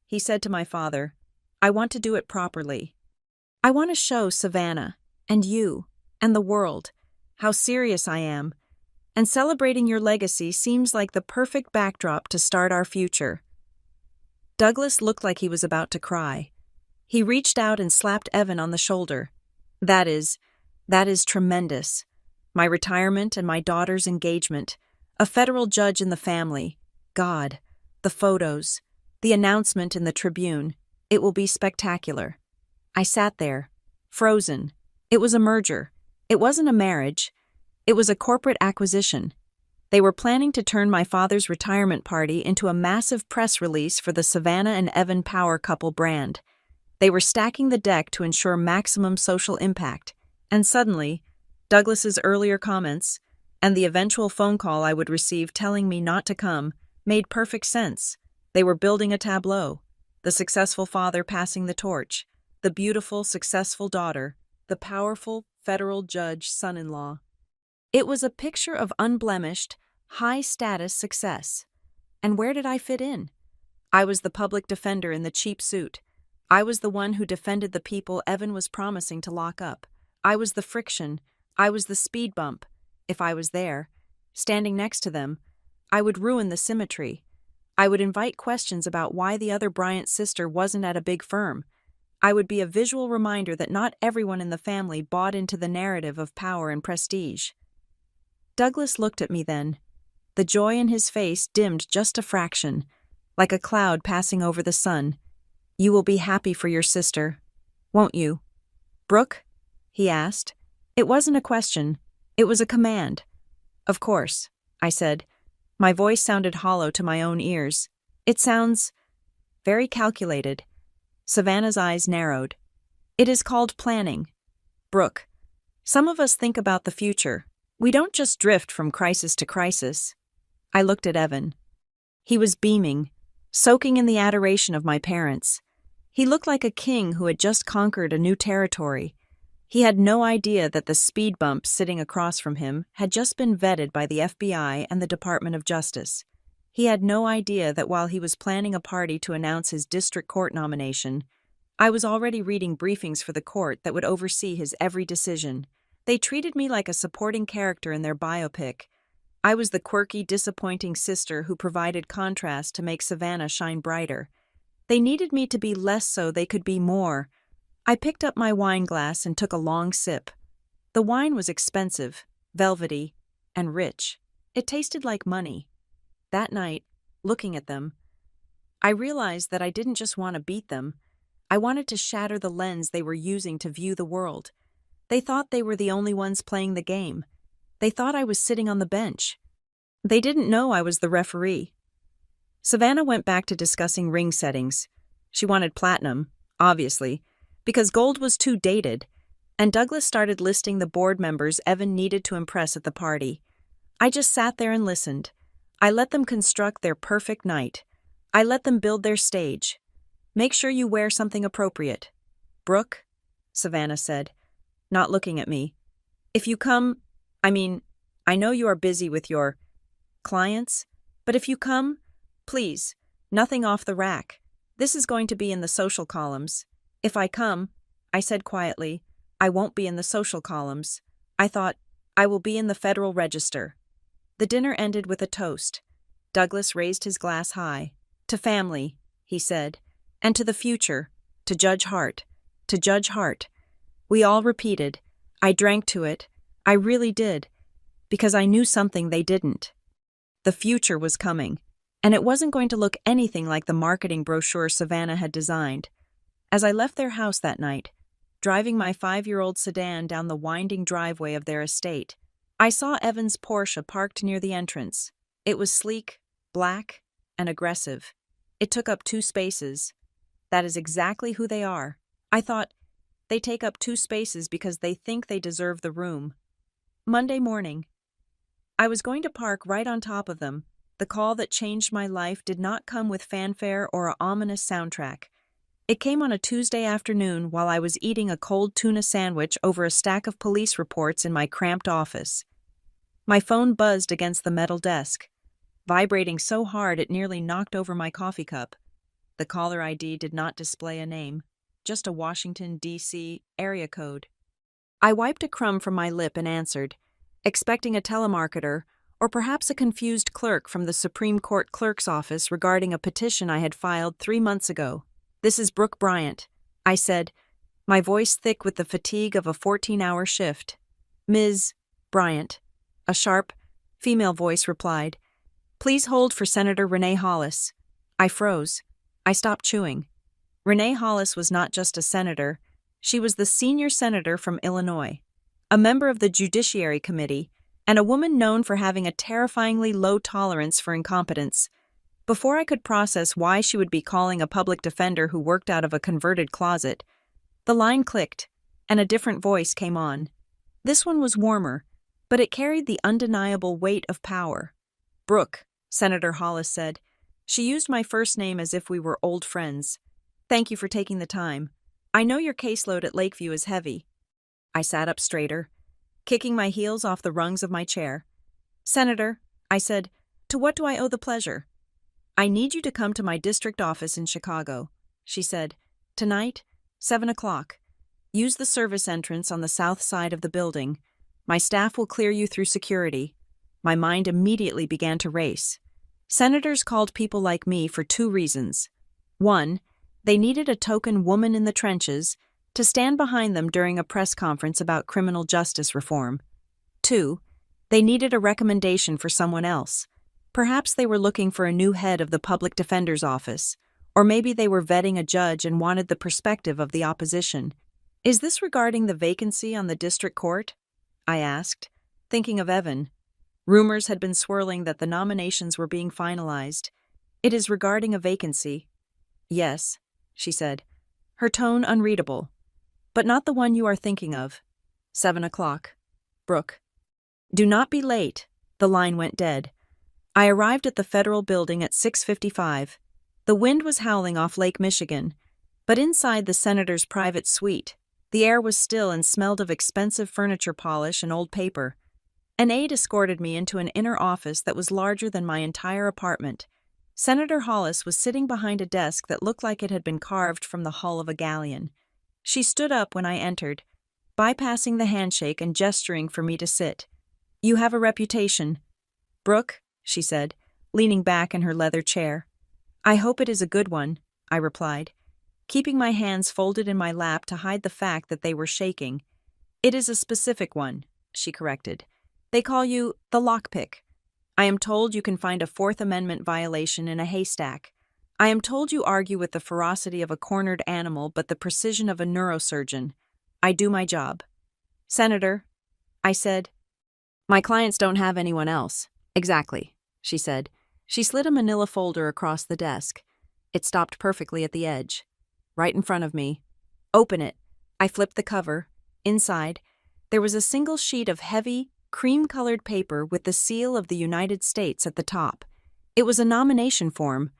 He said to my father, I want to do it properly. I want to show Savannah, and you, and the world, how serious I am, and celebrating your legacy seems like the perfect backdrop to start our future. Douglas looked like he was about to cry. He reached out and slapped Evan on the shoulder. That is tremendous. My retirement and my daughter's engagement, a federal judge in the family, God, the photos, the announcement in the Tribune. It will be spectacular. I sat there, frozen. It was a merger. It wasn't a marriage. It was a corporate acquisition. They were planning to turn my father's retirement party into a massive press release for the Savannah and Evan power couple brand. They were stacking the deck to ensure maximum social impact. And suddenly, Douglas's earlier comments, and the eventual phone call I would receive telling me not to come, made perfect sense. They were building a tableau. The successful father passing the torch, the beautiful, successful daughter, the powerful federal judge son-in-law. It was a picture of unblemished, high-status success. And where did I fit in? I was the public defender in the cheap suit. I was the one who defended the people Evan was promising to lock up. I was the friction. I was the speed bump. If I was there, standing next to them, I would ruin the symmetry. I would invite questions about why the other Bryant sister wasn't at a big firm. I would be a visual reminder that not everyone in the family bought into the narrative of power and prestige. Douglas looked at me then. The joy in his face dimmed just a fraction, like a cloud passing over the sun. You will be happy for your sister, won't you? Brooke? He asked. It wasn't a question. It was a command. Of course, I said. My voice sounded hollow to my own ears. It sounds very calculated. Savannah's eyes narrowed. It is called planning. Brooke, Some of us think about the future. We don't just drift from crisis to crisis. I looked at Evan. He was beaming, soaking in the adoration of my parents. He looked like a king who had just conquered a new territory. He had no idea that the speed bump sitting across from him had just been vetted by the FBI and the Department of Justice. He had no idea that while he was planning a party to announce his district court nomination, I was already reading briefings for the court that would oversee his every decision. They treated me like a supporting character in their biopic. I was the quirky, disappointing sister who provided contrast to make Savannah shine brighter. They needed me to be less so they could be more. I picked up my wine glass and took a long sip. The wine was expensive, velvety, and rich. It tasted like money. That night, looking at them, I realized that I didn't just want to beat them. I wanted to shatter the lens they were using to view the world. They thought they were the only ones playing the game. They thought I was sitting on the bench. They didn't know I was the referee. Savannah went back to discussing ring settings. She wanted platinum, obviously, because gold was too dated, and Douglas started listing the board members Evan needed to impress at the party. I just sat there and listened. I let them construct their perfect night. I let them build their stage. Make sure you wear something appropriate. Brooke, Savannah said, not looking at me. If you come, I know you are busy with your clients, but if you come, please, nothing off the rack. This is going to be in the social columns. If I come, I said quietly, I won't be in the social columns. I thought, I will be in the Federal Register. The dinner ended with a toast. Douglas raised his glass high. To family, he said, and to the future, to Judge Hart, to Judge Hart. We all repeated. I drank to it. I really did. Because I knew something they didn't. The future was coming, and it wasn't going to look anything like the marketing brochure Savannah had designed. As I left their house that night, driving my 5-year-old sedan down the winding driveway of their estate, I saw Evan's Porsche parked near the entrance. It was sleek, black, and aggressive. It took up 2 spaces. That is exactly who they are. I thought, they take up 2 spaces because they think they deserve the room. Monday morning. I was going to park right on top of them. The call that changed my life did not come with fanfare or an ominous soundtrack. It came on a Tuesday afternoon while I was eating a cold tuna sandwich over a stack of police reports in my cramped office. My phone buzzed against the metal desk, vibrating so hard it nearly knocked over my coffee cup. The caller ID did not display a name, just a Washington, D.C. area code. I wiped a crumb from my lip and answered, expecting a telemarketer or perhaps a confused clerk from the Supreme Court clerk's office regarding a petition I had filed 3 months ago. This is Brooke Bryant, I said, my voice thick with the fatigue of a 14-hour shift. Ms. Bryant, a sharp, female voice replied. Please hold for Senator Renee Hollis. I froze. I stopped chewing. Renee Hollis was not just a senator. She was the senior senator from Illinois, a member of the Judiciary Committee, and a woman known for having a terrifyingly low tolerance for incompetence. Before I could process why she would be calling a public defender who worked out of a converted closet, the line clicked, and a different voice came on. This one was warmer, but it carried the undeniable weight of power. Brooke, Senator Hollis said. She used my first name as if we were old friends. Thank you for taking the time. I know your caseload at Lakeview is heavy. I sat up straighter, kicking my heels off the rungs of my chair. Senator, I said, to what do I owe the pleasure? I need you to come to my district office in Chicago, she said. Tonight, 7 o'clock. Use the service entrance on the south side of the building. My staff will clear you through security. My mind immediately began to race. Senators called people like me for 2 reasons. 1, they needed a token woman in the trenches to stand behind them during a press conference about criminal justice reform. 2, they needed a recommendation for someone else. Perhaps they were looking for a new head of the public defender's office, or maybe they were vetting a judge and wanted the perspective of the opposition. Is this regarding the vacancy on the district court? I asked, thinking of Evan. Rumors had been swirling that the nominations were being finalized. It is regarding a vacancy. Yes, she said, her tone unreadable. But not the one you are thinking of. 7 o'clock. Brooke. Do not be late. The line went dead. I arrived at the federal building at 6:55. The wind was howling off Lake Michigan, but inside the senator's private suite, the air was still and smelled of expensive furniture polish and old paper. An aide escorted me into an inner office that was larger than my entire apartment. Senator Hollis was sitting behind a desk that looked like it had been carved from the hull of a galleon. She stood up when I entered, bypassing the handshake and gesturing for me to sit. You have a reputation. Brooke, she said, leaning back in her leather chair. I hope it is a good one, I replied, keeping my hands folded in my lap to hide the fact that they were shaking. It is a specific one, she corrected. They call you the lockpick. I am told you can find a Fourth Amendment violation in a haystack. I am told you argue with the ferocity of a cornered animal but the precision of a neurosurgeon. I do my job. Senator, I said. My clients don't have anyone else. Exactly, she said. She slid a manila folder across the desk. It stopped perfectly at the edge, right in front of me. Open it. I flipped the cover. Inside, there was a single sheet of heavy, cream-colored paper with the seal of the United States at the top. It was a nomination form,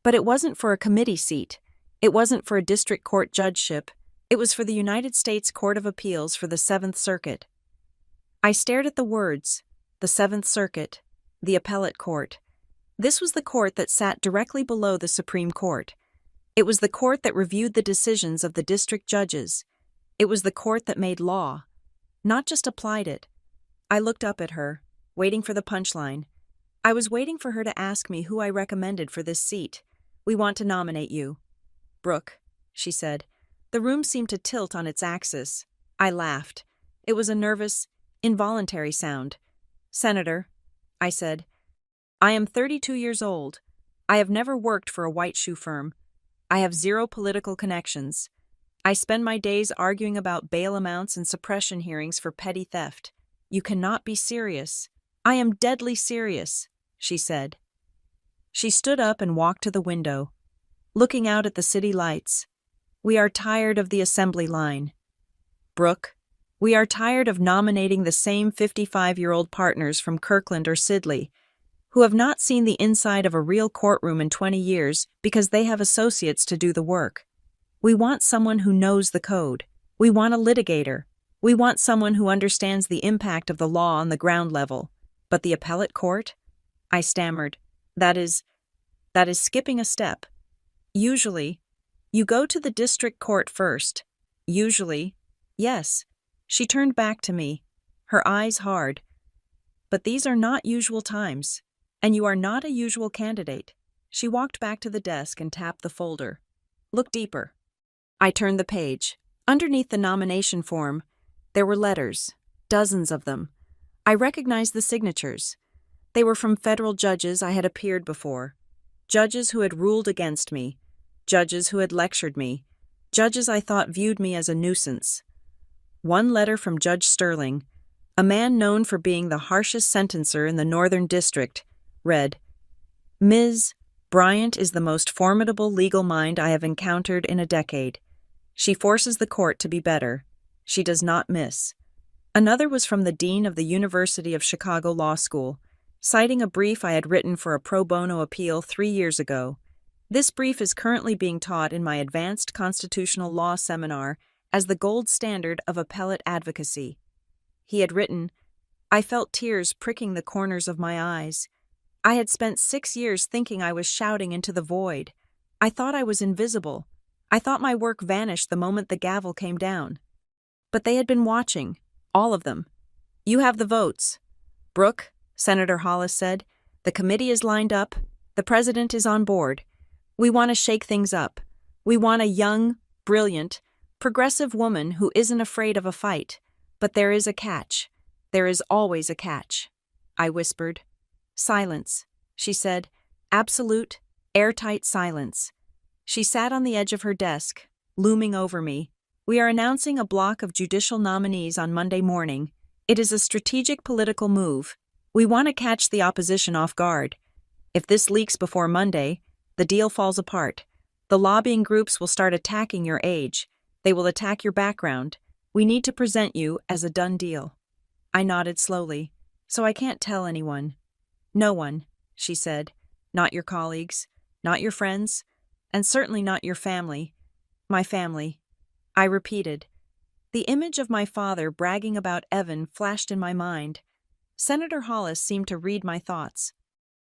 but it wasn't for a committee seat. It wasn't for a district court judgeship. It was for the United States Court of Appeals for the Seventh Circuit. I stared at the words, the Seventh Circuit, the appellate court. This was the court that sat directly below the Supreme Court. It was the court that reviewed the decisions of the district judges. It was the court that made law, not just applied it. I looked up at her, waiting for the punchline. I was waiting for her to ask me who I recommended for this seat. We want to nominate you. Brooke, she said. The room seemed to tilt on its axis. I laughed. It was a nervous, involuntary sound. Senator, I said. I am 32 years old. I have never worked for a white shoe firm. I have zero political connections. I spend my days arguing about bail amounts and suppression hearings for petty theft. You cannot be serious. I am deadly serious, she said. She stood up and walked to the window, looking out at the city lights. We are tired of the assembly line. Brooke, we are tired of nominating the same 55-year-old partners from Kirkland or Sidley, who have not seen the inside of a real courtroom in 20 years because they have associates to do the work. We want someone who knows the code. We want a litigator. We want someone who understands the impact of the law on the ground level. But the appellate court? I stammered. That is skipping a step. Usually, you go to the district court first. Usually, yes. She turned back to me, her eyes hard. But these are not usual times, and you are not a usual candidate. She walked back to the desk and tapped the folder. Look deeper. I turned the page. Underneath the nomination form, there were letters, dozens of them. I recognized the signatures. They were from federal judges I had appeared before, judges who had ruled against me, judges who had lectured me, judges I thought viewed me as a nuisance. One letter from Judge Sterling, a man known for being the harshest sentencer in the Northern District, read, Ms. Bryant is the most formidable legal mind I have encountered in a decade. She forces the court to be better. She does not miss. Another was from the Dean of the University of Chicago Law School, citing a brief I had written for a pro bono appeal 3 years ago. This brief is currently being taught in my advanced constitutional law seminar as the gold standard of appellate advocacy. He had written, I felt tears pricking the corners of my eyes. I had spent 6 years thinking I was shouting into the void. I thought I was invisible. I thought my work vanished the moment the gavel came down. But they had been watching, all of them. You have the votes. Brooke, Senator Hollis said, the committee is lined up. The president is on board. We want to shake things up. We want a young, brilliant, progressive woman who isn't afraid of a fight. But there is a catch. There is always a catch. I whispered. Silence, she said. Absolute, airtight silence. She sat on the edge of her desk, looming over me. We are announcing a block of judicial nominees on Monday morning. It is a strategic political move. We want to catch the opposition off guard. If this leaks before Monday, the deal falls apart. The lobbying groups will start attacking your age. They will attack your background. We need to present you as a done deal. I nodded slowly. So I can't tell anyone. No one, she said. Not your colleagues, not your friends, and certainly not your family. My family. I repeated. The image of my father bragging about Evan flashed in my mind. Senator Hollis seemed to read my thoughts.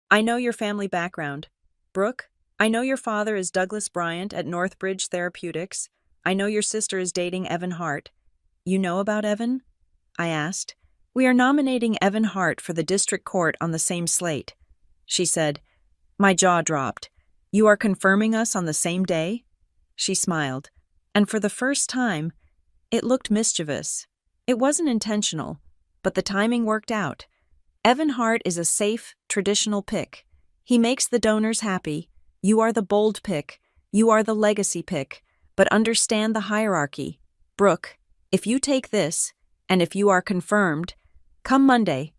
I know your family background. Brooke, I know your father is Douglas Bryant at Northbridge Therapeutics. I know your sister is dating Evan Hart. You know about Evan? I asked. We are nominating Evan Hart for the district court on the same slate. She said. My jaw dropped. You are confirming us on the same day? She smiled. And for the first time, it looked mischievous. It wasn't intentional, but the timing worked out. Evan Hart is a safe, traditional pick. He makes the donors happy. You are the bold pick. You are the legacy pick. But understand the hierarchy. Brooke, if you take this, and if you are confirmed, come Monday,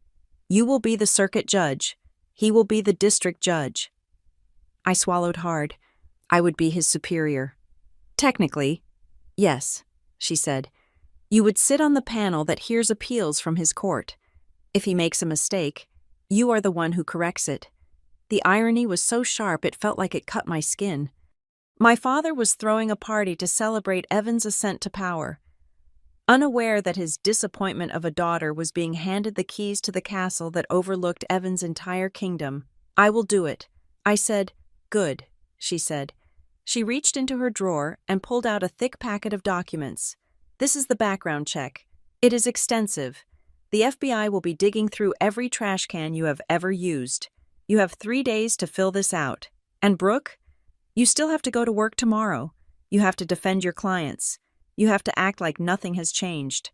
you will be the circuit judge. He will be the district judge. I swallowed hard. I would be his superior. Technically, yes, she said. You would sit on the panel that hears appeals from his court. If he makes a mistake, you are the one who corrects it. The irony was so sharp it felt like it cut my skin. My father was throwing a party to celebrate Evan's ascent to power. Unaware that his disappointment of a daughter was being handed the keys to the castle that overlooked Evan's entire kingdom. I will do it. I said, good, she said. She reached into her drawer and pulled out a thick packet of documents. This is the background check. It is extensive. The FBI will be digging through every trash can you have ever used. You have 3 days to fill this out. And Brooke, you still have to go to work tomorrow. You have to defend your clients. You have to act like nothing has changed.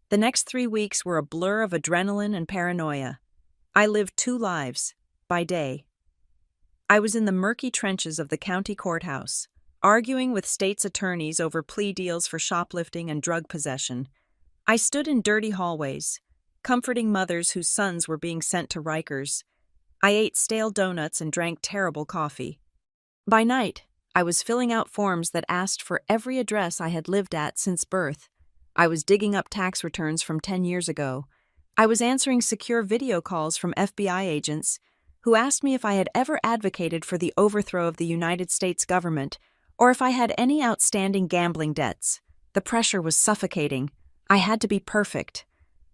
The next 3 weeks were a blur of adrenaline and paranoia. I lived 2 lives, by day. I was in the murky trenches of the county courthouse, arguing with state's attorneys over plea deals for shoplifting and drug possession. I stood in dirty hallways, comforting mothers whose sons were being sent to Rikers. I ate stale donuts and drank terrible coffee. By night, I was filling out forms that asked for every address I had lived at since birth. I was digging up tax returns from 10 years ago. I was answering secure video calls from FBI agents who asked me if I had ever advocated for the overthrow of the United States government or if I had any outstanding gambling debts. The pressure was suffocating. I had to be perfect.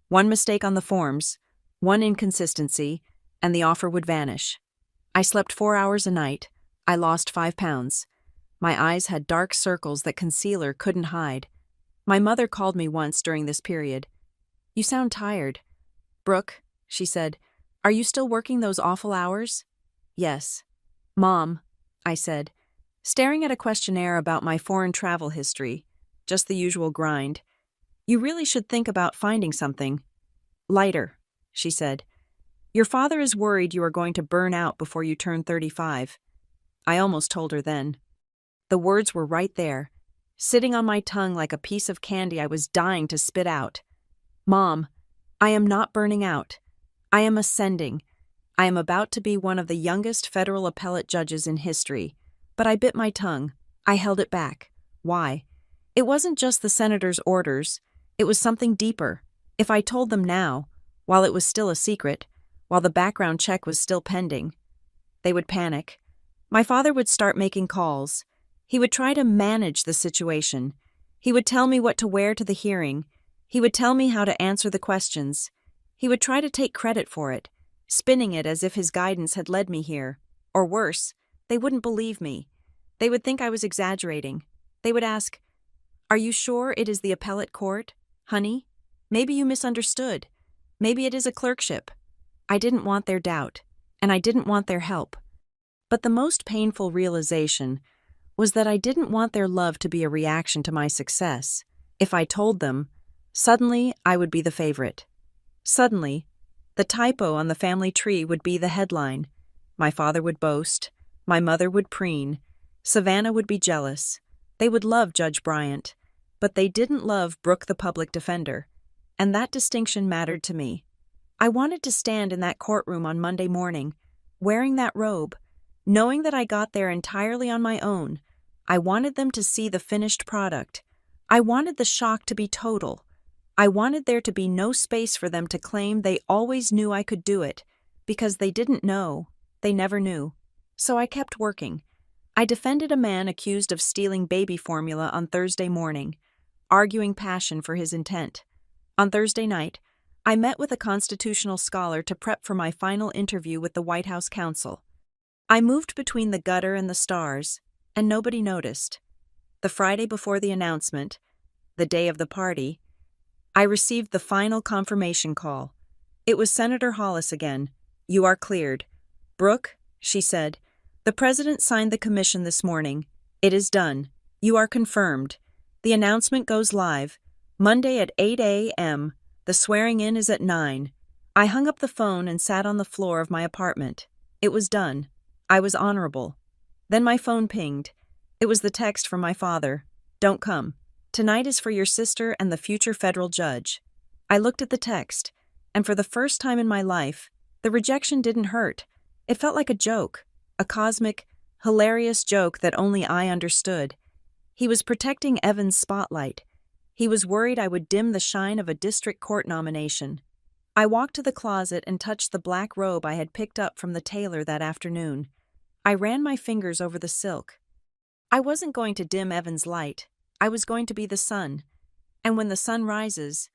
One mistake on the forms, one inconsistency, and the offer would vanish. I slept 4 hours a night. I lost 5 pounds. My eyes had dark circles that concealer couldn't hide. My mother called me once during this period. You sound tired. Brooke, she said, are you still working those awful hours? Yes. Mom, I said, staring at a questionnaire about my foreign travel history. Just the usual grind. You really should think about finding something. Lighter, she said. Your father is worried you are going to burn out before you turn 35. I almost told her then. The words were right there, sitting on my tongue like a piece of candy I was dying to spit out. Mom, I am not burning out. I am ascending. I am about to be one of the youngest federal appellate judges in history. But I bit my tongue. I held it back. Why? It wasn't just the senator's orders. It was something deeper. If I told them now, while it was still a secret, while the background check was still pending, they would panic. My father would start making calls. He would try to manage the situation. He would tell me what to wear to the hearing. He would tell me how to answer the questions. He would try to take credit for it, spinning it as if his guidance had led me here. Or worse, they wouldn't believe me. They would think I was exaggerating. They would ask, "Are you sure it is the appellate court, honey? Maybe you misunderstood. Maybe it is a clerkship." I didn't want their doubt, and I didn't want their help. But the most painful realization was that I didn't want their love to be a reaction to my success. If I told them, suddenly I would be the favorite. Suddenly, the typo on the family tree would be the headline. My father would boast. My mother would preen. Savannah would be jealous. They would love Judge Bryant, but they didn't love Brooke the public defender. And that distinction mattered to me. I wanted to stand in that courtroom on Monday morning, wearing that robe, knowing that I got there entirely on my own. I wanted them to see the finished product, I wanted the shock to be total. I wanted there to be no space for them to claim they always knew I could do it, because they didn't know, they never knew. So I kept working. I defended a man accused of stealing baby formula on Thursday morning, arguing passion for his intent. On Thursday night, I met with a constitutional scholar to prep for my final interview with the White House counsel. I moved between the gutter and the stars, and nobody noticed. The Friday before the announcement, the day of the party, I received the final confirmation call. It was Senator Hollis again. "You are cleared." "Brooke," she said, "the president signed the commission this morning. It is done. You are confirmed. The announcement goes live Monday at 8 a.m. The swearing-in is at 9. I hung up the phone and sat on the floor of my apartment. It was done. I was honorable. Then my phone pinged. It was the text from my father. "Don't come. Tonight is for your sister and the future federal judge." I looked at the text, and for the first time in my life, the rejection didn't hurt. It felt like a joke, a cosmic, hilarious joke that only I understood. He was protecting Evan's spotlight. He was worried I would dim the shine of a district court nomination. I walked to the closet and touched the black robe I had picked up from the tailor that afternoon. I ran my fingers over the silk. I wasn't going to dim Evan's light. I was going to be the sun. And when the sun rises,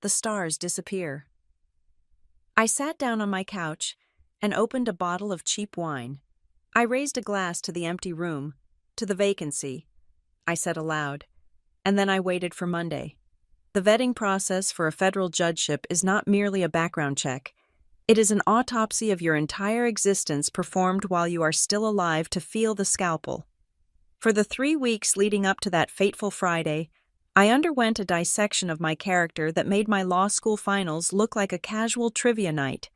the stars disappear. I sat down on my couch and opened a bottle of cheap wine. I raised a glass to the empty room, to the vacancy. I said aloud. And then I waited for Monday. The vetting process for a federal judgeship is not merely a background check. It is an autopsy of your entire existence performed while you are still alive to feel the scalpel. For the 3 weeks leading up to that fateful Friday, I underwent a dissection of my character that made my law school finals look like a casual trivia night.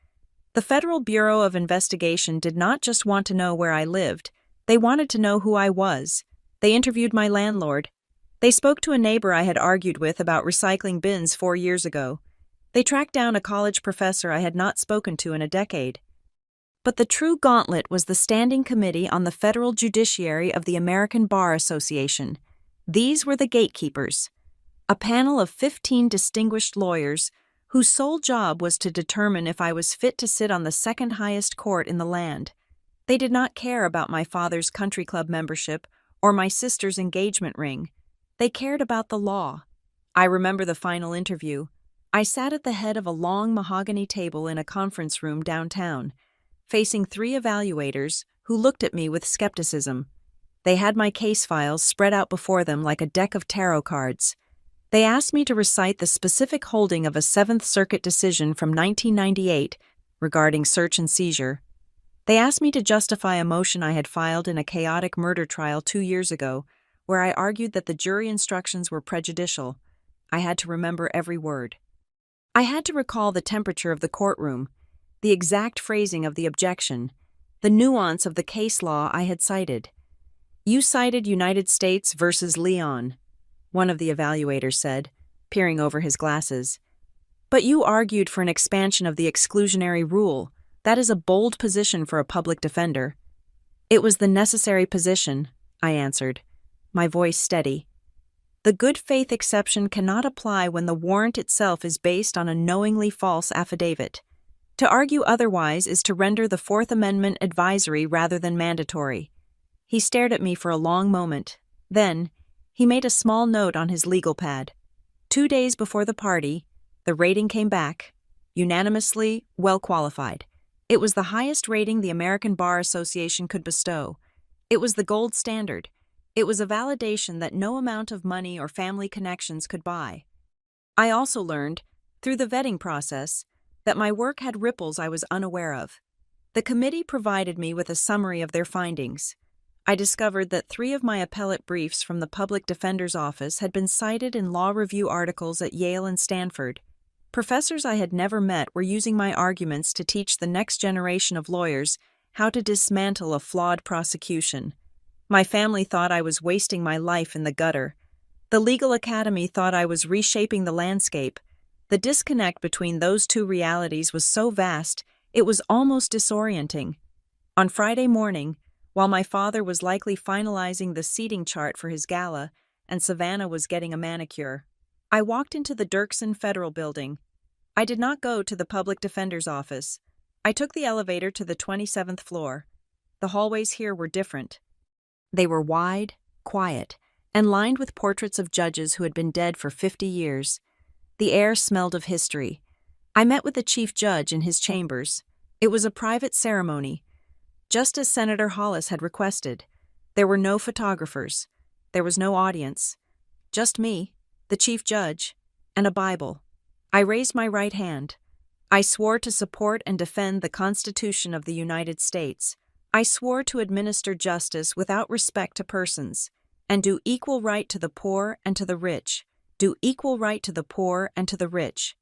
The Federal Bureau of Investigation did not just want to know where I lived, they wanted to know who I was. They interviewed my landlord. They spoke to a neighbor I had argued with about recycling bins 4 years ago. They tracked down a college professor I had not spoken to in a decade. But the true gauntlet was the Standing Committee on the Federal Judiciary of the American Bar Association. These were the gatekeepers, a panel of 15 distinguished lawyers whose sole job was to determine if I was fit to sit on the second highest court in the land. They did not care about my father's country club membership or my sister's engagement ring. They cared about the law. I remember the final interview. I sat at the head of a long mahogany table in a conference room downtown, facing 3 evaluators who looked at me with skepticism. They had my case files spread out before them like a deck of tarot cards. They asked me to recite the specific holding of a Seventh Circuit decision from 1998 regarding search and seizure. They asked me to justify a motion I had filed in a chaotic murder trial 2 years ago, where I argued that the jury instructions were prejudicial. I had to remember every word. I had to recall the temperature of the courtroom, the exact phrasing of the objection, the nuance of the case law I had cited. "You cited United States versus Leon," one of the evaluators said, peering over his glasses. "But you argued for an expansion of the exclusionary rule. That is a bold position for a public defender." "It was the necessary position," I answered, my voice steady. The good faith exception cannot apply when the warrant itself is based on a knowingly false affidavit. To argue otherwise is to render the Fourth Amendment advisory rather than mandatory. He stared at me for a long moment. Then, he made a small note on his legal pad. 2 days before the party, the rating came back. Unanimously, well qualified. It was the highest rating the American Bar Association could bestow. It was the gold standard. It was a validation that no amount of money or family connections could buy. I also learned, through the vetting process, that my work had ripples I was unaware of. The committee provided me with a summary of their findings. I discovered that 3 of my appellate briefs from the Public Defender's Office had been cited in law review articles at Yale and Stanford. Professors I had never met were using my arguments to teach the next generation of lawyers how to dismantle a flawed prosecution. My family thought I was wasting my life in the gutter. The legal academy thought I was reshaping the landscape. The disconnect between those 2 realities was so vast, it was almost disorienting. On Friday morning, while my father was likely finalizing the seating chart for his gala, and Savannah was getting a manicure. I walked into the Dirksen Federal Building. I did not go to the public defender's office. I took the elevator to the 27th floor. The hallways here were different. They were wide, quiet, and lined with portraits of judges who had been dead for 50 years. The air smelled of history. I met with the chief judge in his chambers. It was a private ceremony, just as Senator Hollis had requested. There were no photographers. There was no audience. Just me, the chief judge, and a Bible. I raised my right hand. I swore to support and defend the Constitution of the United States. I swore to administer justice without respect to persons, and do equal right to the poor and to the rich. Do equal right to the poor and to the rich.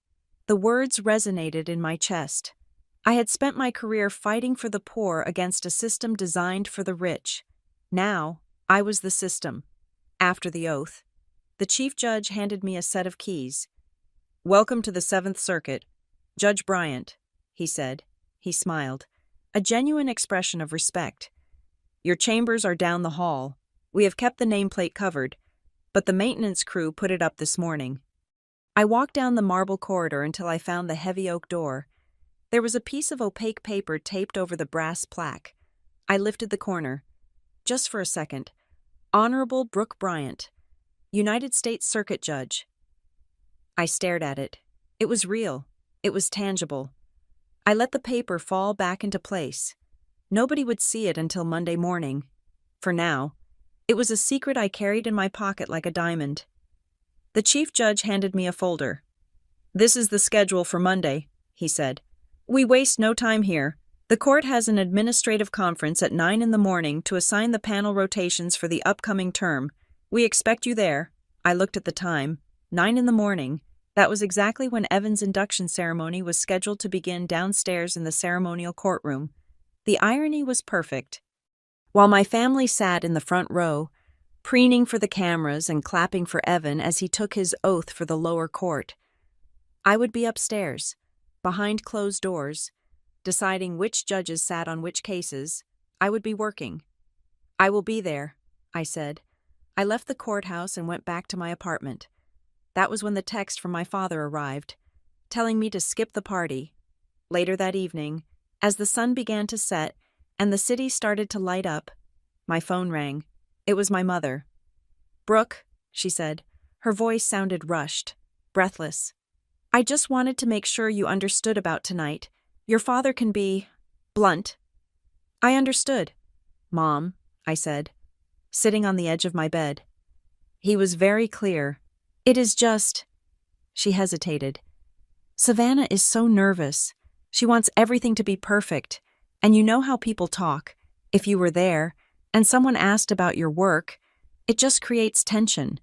The words resonated in my chest. I had spent my career fighting for the poor against a system designed for the rich. Now, I was the system. After the oath, the chief judge handed me a set of keys. "Welcome to the 7th Circuit, Judge Bryant," he said. He smiled, a genuine expression of respect. "Your chambers are down the hall. We have kept the nameplate covered, but the maintenance crew put it up this morning." I walked down the marble corridor until I found the heavy oak door. There was a piece of opaque paper taped over the brass plaque. I lifted the corner. Just for a second. Honorable Brooke Bryant, United States Circuit Judge. I stared at it. It was real. It was tangible. I let the paper fall back into place. Nobody would see it until Monday morning. For now, it was a secret I carried in my pocket like a diamond. The chief judge handed me a folder. "This is the schedule for Monday," he said. "We waste no time here. The court has an administrative conference at 9 in the morning to assign the panel rotations for the upcoming term. We expect you there." I looked at the time. 9 in the morning. That was exactly when Evan's induction ceremony was scheduled to begin downstairs in the ceremonial courtroom. The irony was perfect. While my family sat in the front row, preening for the cameras and clapping for Evan as he took his oath for the lower court, I would be upstairs, behind closed doors, deciding which judges sat on which cases. I would be working. "I will be there," I said. I left the courthouse and went back to my apartment. That was when the text from my father arrived, telling me to skip the party. Later that evening, as the sun began to set and the city started to light up, my phone rang. It was my mother. "Brooke," she said. Her voice sounded rushed, breathless. "I just wanted to make sure you understood about tonight. Your father can be blunt." "I understood, Mom," I said, sitting on the edge of my bed. He was very clear. "It is just—" She hesitated. "Savannah is so nervous. She wants everything to be perfect. And you know how people talk. If you were there, and someone asked about your work, it just creates tension.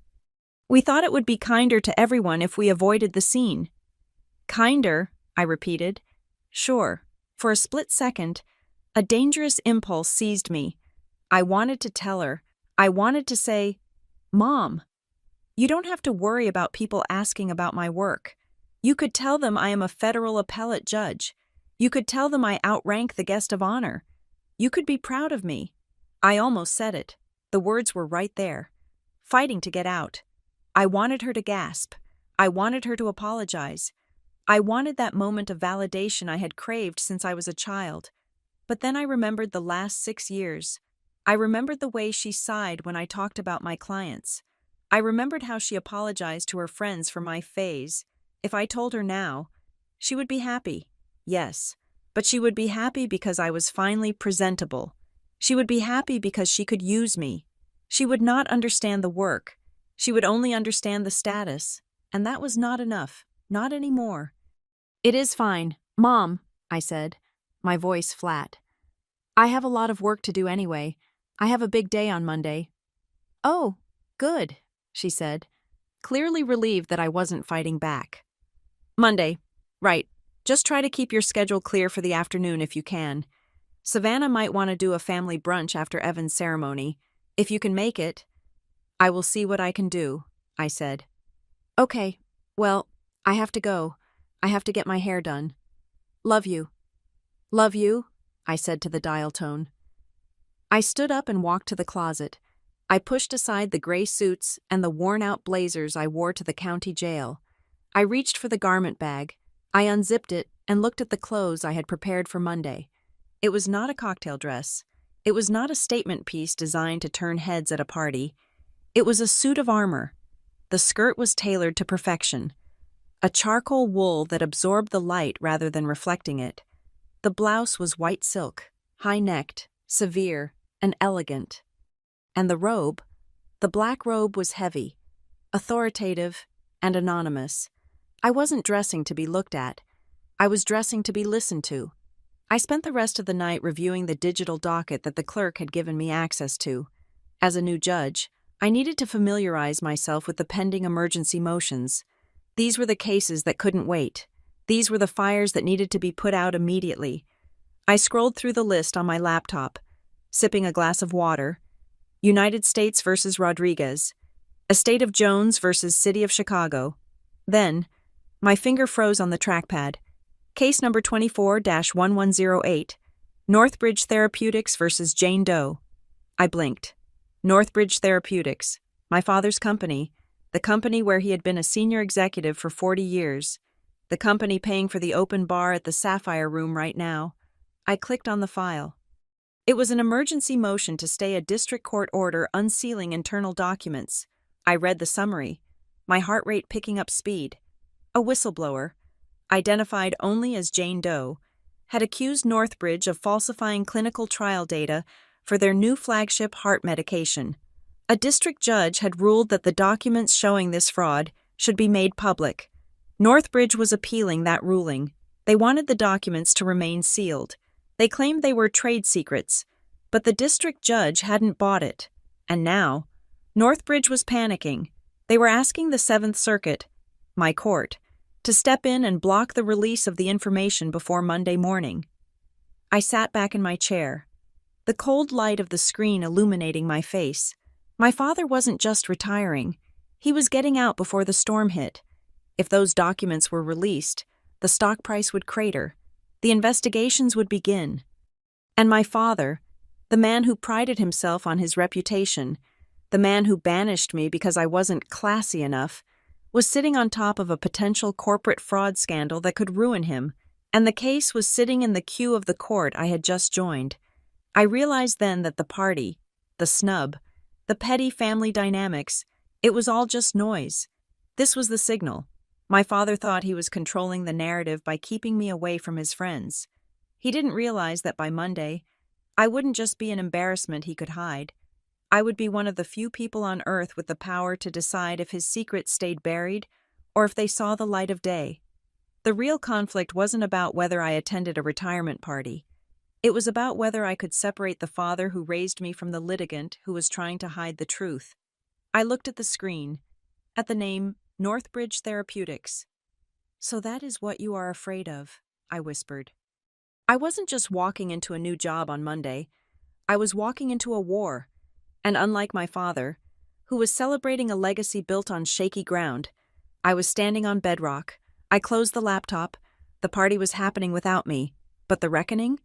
We thought it would be kinder to everyone if we avoided the scene." "Kinder," I repeated. Sure. For a split second, a dangerous impulse seized me. I wanted to tell her. I wanted to say, "Mom, you don't have to worry about people asking about my work. You could tell them I am a federal appellate judge. You could tell them I outrank the guest of honor. You could be proud of me." I almost said it. The words were right there, fighting to get out. I wanted her to gasp. I wanted her to apologize. I wanted that moment of validation I had craved since I was a child. But then I remembered the last 6 years. I remembered the way she sighed when I talked about my clients. I remembered how she apologized to her friends for my phase. If I told her now, she would be happy. Yes, but she would be happy because I was finally presentable. She would be happy because she could use me. She would not understand the work. She would only understand the status. And that was not enough. Not anymore. "It is fine, Mom," I said, my voice flat. "I have a lot of work to do anyway. I have a big day on Monday." "Oh, good," she said, clearly relieved that I wasn't fighting back. "Monday. Right. Just try to keep your schedule clear for the afternoon if you can. Savannah might want to do a family brunch after Evan's ceremony. If you can make it." "I will see what I can do," I said. "Okay. Well, I have to go. I have to get my hair done. Love you." "Love you," I said to the dial tone. I stood up and walked to the closet. I pushed aside the gray suits and the worn-out blazers I wore to the county jail. I reached for the garment bag. I unzipped it and looked at the clothes I had prepared for Monday. It was not a cocktail dress. It was not a statement piece designed to turn heads at a party. It was a suit of armor. The skirt was tailored to perfection. A charcoal wool that absorbed the light rather than reflecting it. The blouse was white silk, high-necked, severe, and elegant. And the robe, the black robe was heavy, authoritative, and anonymous. I wasn't dressing to be looked at. I was dressing to be listened to. I spent the rest of the night reviewing the digital docket that the clerk had given me access to. As a new judge, I needed to familiarize myself with the pending emergency motions. These were the cases that couldn't wait. These were the fires that needed to be put out immediately. I scrolled through the list on my laptop, sipping a glass of water. United States versus Rodriguez. Estate of Jones versus City of Chicago. Then, my finger froze on the trackpad. Case number 24-1108. Northbridge Therapeutics versus Jane Doe. I blinked. Northbridge Therapeutics, my father's company, the company where he had been a senior executive for 40 years, the company paying for the open bar at the Sapphire Room right now. I clicked on the file. It was an emergency motion to stay a district court order unsealing internal documents. I read the summary, my heart rate picking up speed. A whistleblower, identified only as Jane Doe, had accused Northbridge of falsifying clinical trial data for their new flagship heart medication. A district judge had ruled that the documents showing this fraud should be made public. Northbridge was appealing that ruling. They wanted the documents to remain sealed. They claimed they were trade secrets, but the district judge hadn't bought it. And now, Northbridge was panicking. They were asking the Seventh Circuit, my court, to step in and block the release of the information before Monday morning. I sat back in my chair, the cold light of the screen illuminating my face. My father wasn't just retiring. He was getting out before the storm hit. If those documents were released, the stock price would crater. The investigations would begin. And my father, the man who prided himself on his reputation, the man who banished me because I wasn't classy enough, was sitting on top of a potential corporate fraud scandal that could ruin him, and the case was sitting in the queue of the court I had just joined. I realized then that the party, the snub, the petty family dynamics, it was all just noise. This was the signal. My father thought he was controlling the narrative by keeping me away from his friends. He didn't realize that by Monday, I wouldn't just be an embarrassment he could hide. I would be one of the few people on earth with the power to decide if his secrets stayed buried or if they saw the light of day. The real conflict wasn't about whether I attended a retirement party. It was about whether I could separate the father who raised me from the litigant who was trying to hide the truth. I looked at the screen, at the name Northbridge Therapeutics. So that is what you are afraid of, I whispered. I wasn't just walking into a new job on Monday. I was walking into a war. And unlike my father, who was celebrating a legacy built on shaky ground, I was standing on bedrock. I closed the laptop. The party was happening without me. But the reckoning?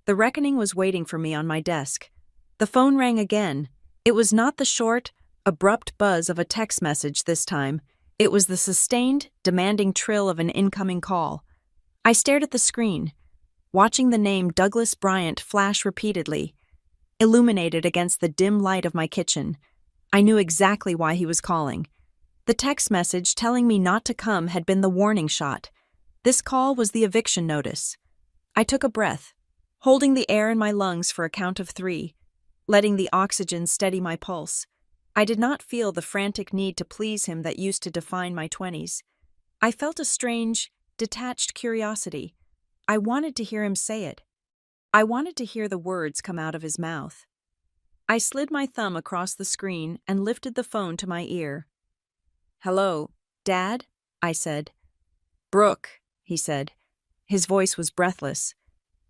The reckoning was waiting for me on my desk. The phone rang again. It was not the short, abrupt buzz of a text message this time. It was the sustained, demanding trill of an incoming call. I stared at the screen, watching the name Douglas Bryant flash repeatedly, illuminated against the dim light of my kitchen. I knew exactly why he was calling. The text message telling me not to come had been the warning shot. This call was the eviction notice. I took a breath, holding the air in my lungs for a count of 3, letting the oxygen steady my pulse. I did not feel the frantic need to please him that used to define my 20s. I felt a strange, detached curiosity. I wanted to hear him say it. I wanted to hear the words come out of his mouth. I slid my thumb across the screen and lifted the phone to my ear. "Hello, Dad?" I said. "Brooke," he said. His voice was breathless,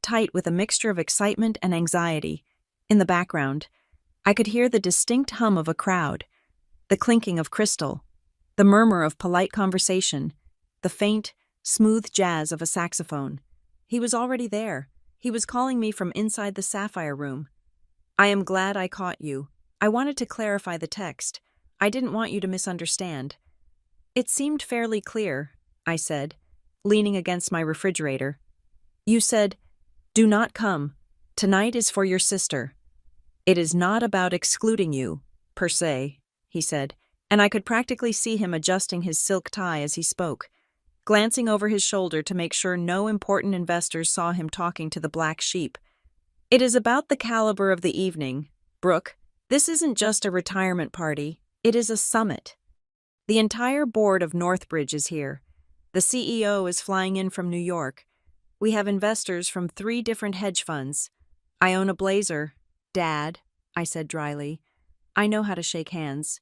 tight with a mixture of excitement and anxiety. In the background, I could hear the distinct hum of a crowd, the clinking of crystal, the murmur of polite conversation, the faint, smooth jazz of a saxophone. He was already there. He was calling me from inside the Sapphire Room. "I am glad I caught you," I wanted to clarify the text. I didn't want you to misunderstand. It seemed fairly clear, I said, leaning against my refrigerator. You said, "Do not come. Tonight is for your sister." It is not about excluding you, per se, he said, and I could practically see him adjusting his silk tie as he spoke, glancing over his shoulder to make sure no important investors saw him talking to the black sheep. It is about the caliber of the evening, Brooke. This isn't just a retirement party, it is a summit. The entire board of Northbridge is here. The CEO is flying in from New York. We have investors from 3 different hedge funds. I own a blazer. Dad, I said dryly. I know how to shake hands.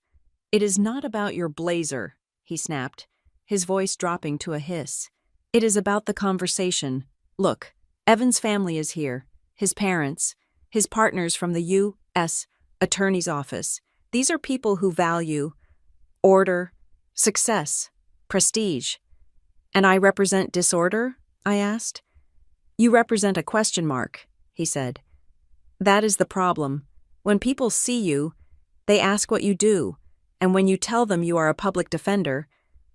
It is not about your blazer, he snapped, his voice dropping to a hiss. It is about the conversation. Look, Evan's family is here. His parents, his partners from the U.S. Attorney's Office. These are people who value order, success, prestige. And I represent disorder? I asked. You represent a question mark, he said. That is the problem. When people see you, they ask what you do, and when you tell them you are a public defender,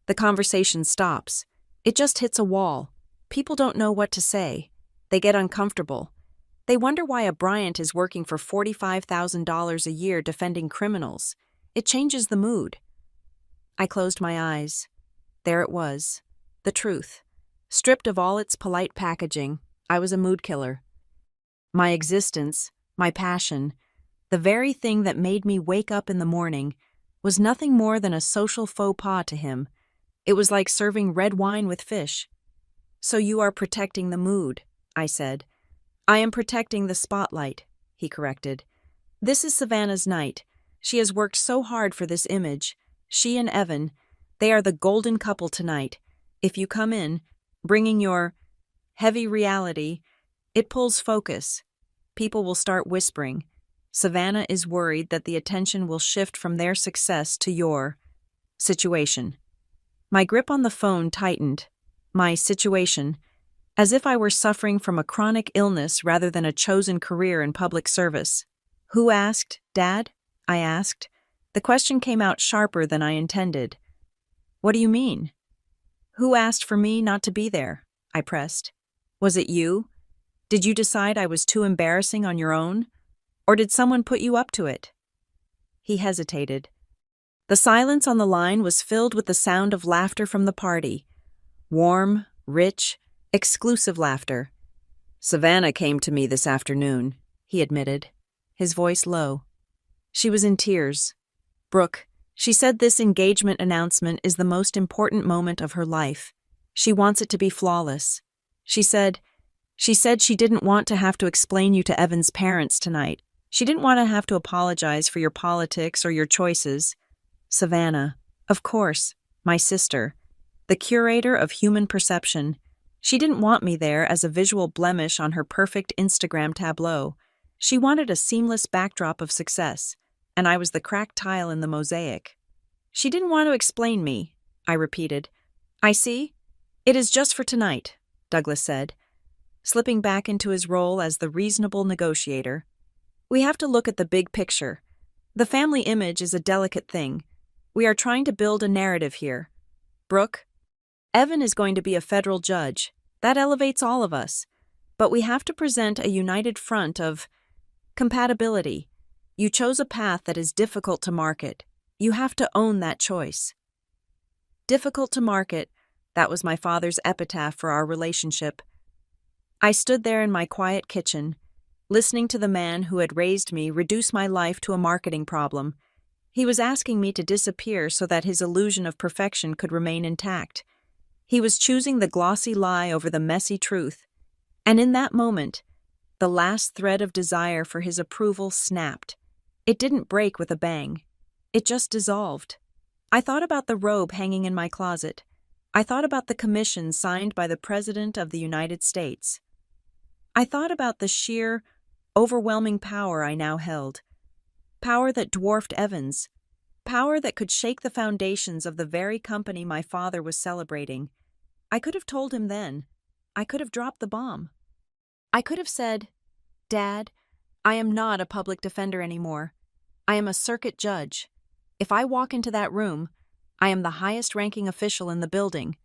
the conversation stops. It just hits a wall. People don't know what to say. They get uncomfortable. They wonder why a Bryant is working for $45,000 a year defending criminals. It changes the mood. I closed my eyes. There it was. The truth. Stripped of all its polite packaging, I was a mood killer. My existence, my passion, the very thing that made me wake up in the morning, was nothing more than a social faux pas to him. It was like serving red wine with fish. So you are protecting the mood, I said. I am protecting the spotlight, he corrected. This is Savannah's night. She has worked so hard for this image. She and Evan, they are the golden couple tonight. If you come in, bringing your heavy reality, it pulls focus. People will start whispering. Savannah is worried that the attention will shift from their success to your situation. My grip on the phone tightened. My situation, as if I were suffering from a chronic illness rather than a chosen career in public service. Who asked, Dad? I asked. The question came out sharper than I intended. What do you mean? Who asked for me not to be there? I pressed. Was it you? Did you decide I was too embarrassing on your own? Or did someone put you up to it? He hesitated. The silence on the line was filled with the sound of laughter from the party. Warm, rich, exclusive laughter. Savannah came to me this afternoon, he admitted, his voice low. She was in tears. Brooke, she said this engagement announcement is the most important moment of her life. She wants it to be flawless. She said she didn't want to have to explain you to Evan's parents tonight. She didn't want to have to apologize for your politics or your choices. Savannah, of course, my sister, the curator of human perception. She didn't want me there as a visual blemish on her perfect Instagram tableau. She wanted a seamless backdrop of success, and I was the cracked tile in the mosaic. She didn't want to explain me, I repeated. I see. It is just for tonight, Douglas said, slipping back into his role as the reasonable negotiator. We have to look at the big picture. The family image is a delicate thing. We are trying to build a narrative here. Brooke, Evan is going to be a federal judge. That elevates all of us. But we have to present a united front of compatibility. You chose a path that is difficult to market. You have to own that choice. Difficult to market, that was my father's epitaph for our relationship. I stood there in my quiet kitchen, listening to the man who had raised me reduce my life to a marketing problem. He was asking me to disappear so that his illusion of perfection could remain intact. He was choosing the glossy lie over the messy truth. And in that moment, the last thread of desire for his approval snapped. It didn't break with a bang. It just dissolved. I thought about the robe hanging in my closet. I thought about the commission signed by the President of the United States. I thought about the sheer, overwhelming power I now held. Power that dwarfed Evans. Power that could shake the foundations of the very company my father was celebrating. I could have told him then. I could have dropped the bomb. I could have said, Dad, I am not a public defender anymore. I am a circuit judge. If I walk into that room, I am the highest-ranking official in the building.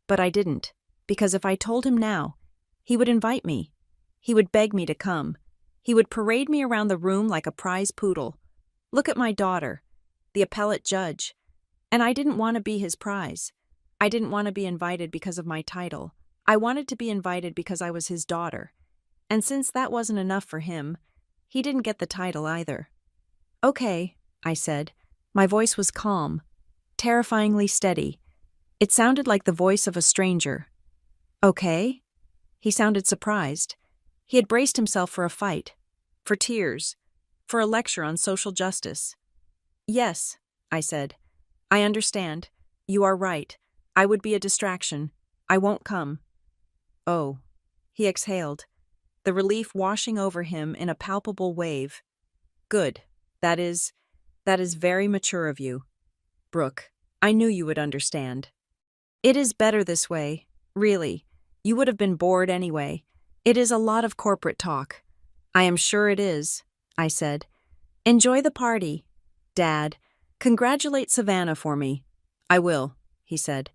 But I didn't, because if I told him now, he would invite me. He would beg me to come. He would parade me around the room like a prize poodle. Look at my daughter, the appellate judge. And I didn't want to be his prize. I didn't want to be invited because of my title. I wanted to be invited because I was his daughter. And since that wasn't enough for him, he didn't get the title either. Okay, I said. My voice was calm, terrifyingly steady. It sounded like the voice of a stranger. Okay? He sounded surprised. He had braced himself for a fight, for tears, for a lecture on social justice. Yes, I said. I understand. You are right. I would be a distraction. I won't come. Oh. He exhaled, the relief washing over him in a palpable wave. Good. That is very mature of you. Brooke, I knew you would understand. It is better this way, really. You would have been bored anyway. It is a lot of corporate talk. I am sure it is, I said. Enjoy the party, Dad. Congratulate Savannah for me. I will, he said.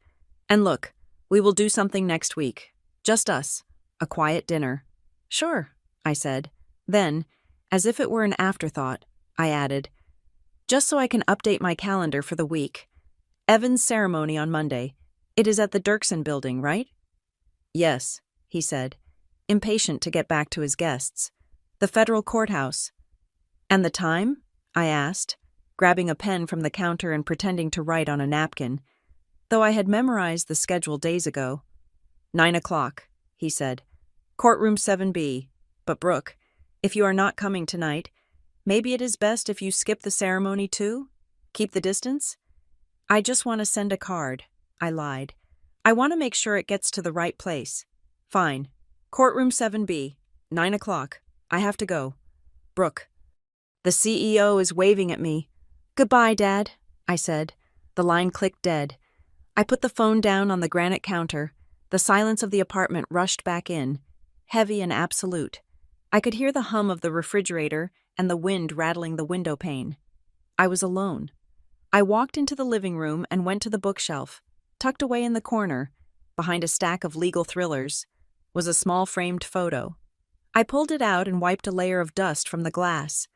And look, we will do something next week. Just us. A quiet dinner. Sure, I said. Then, as if it were an afterthought, I added, just so I can update my calendar for the week. Evan's ceremony on Monday. It is at the Dirksen building, right? Yes, he said, impatient to get back to his guests. The federal courthouse. And the time? I asked, grabbing a pen from the counter and pretending to write on a napkin, though I had memorized the schedule days ago. 9 o'clock, he said. Courtroom 7B. But Brooke, if you are not coming tonight, maybe it is best if you skip the ceremony too? Keep the distance? I just want to send a card, I lied. I want to make sure it gets to the right place. Fine. Courtroom 7B. 9 o'clock. I have to go. Brooke. The CEO is waving at me. Goodbye, Dad, I said. The line clicked dead. I put the phone down on the granite counter. The silence of the apartment rushed back in, heavy and absolute. I could hear the hum of the refrigerator and the wind rattling the window pane. I was alone. I walked into the living room and went to the bookshelf. Tucked away in the corner, behind a stack of legal thrillers, was a small framed photo. I pulled it out and wiped a layer of dust from the glass.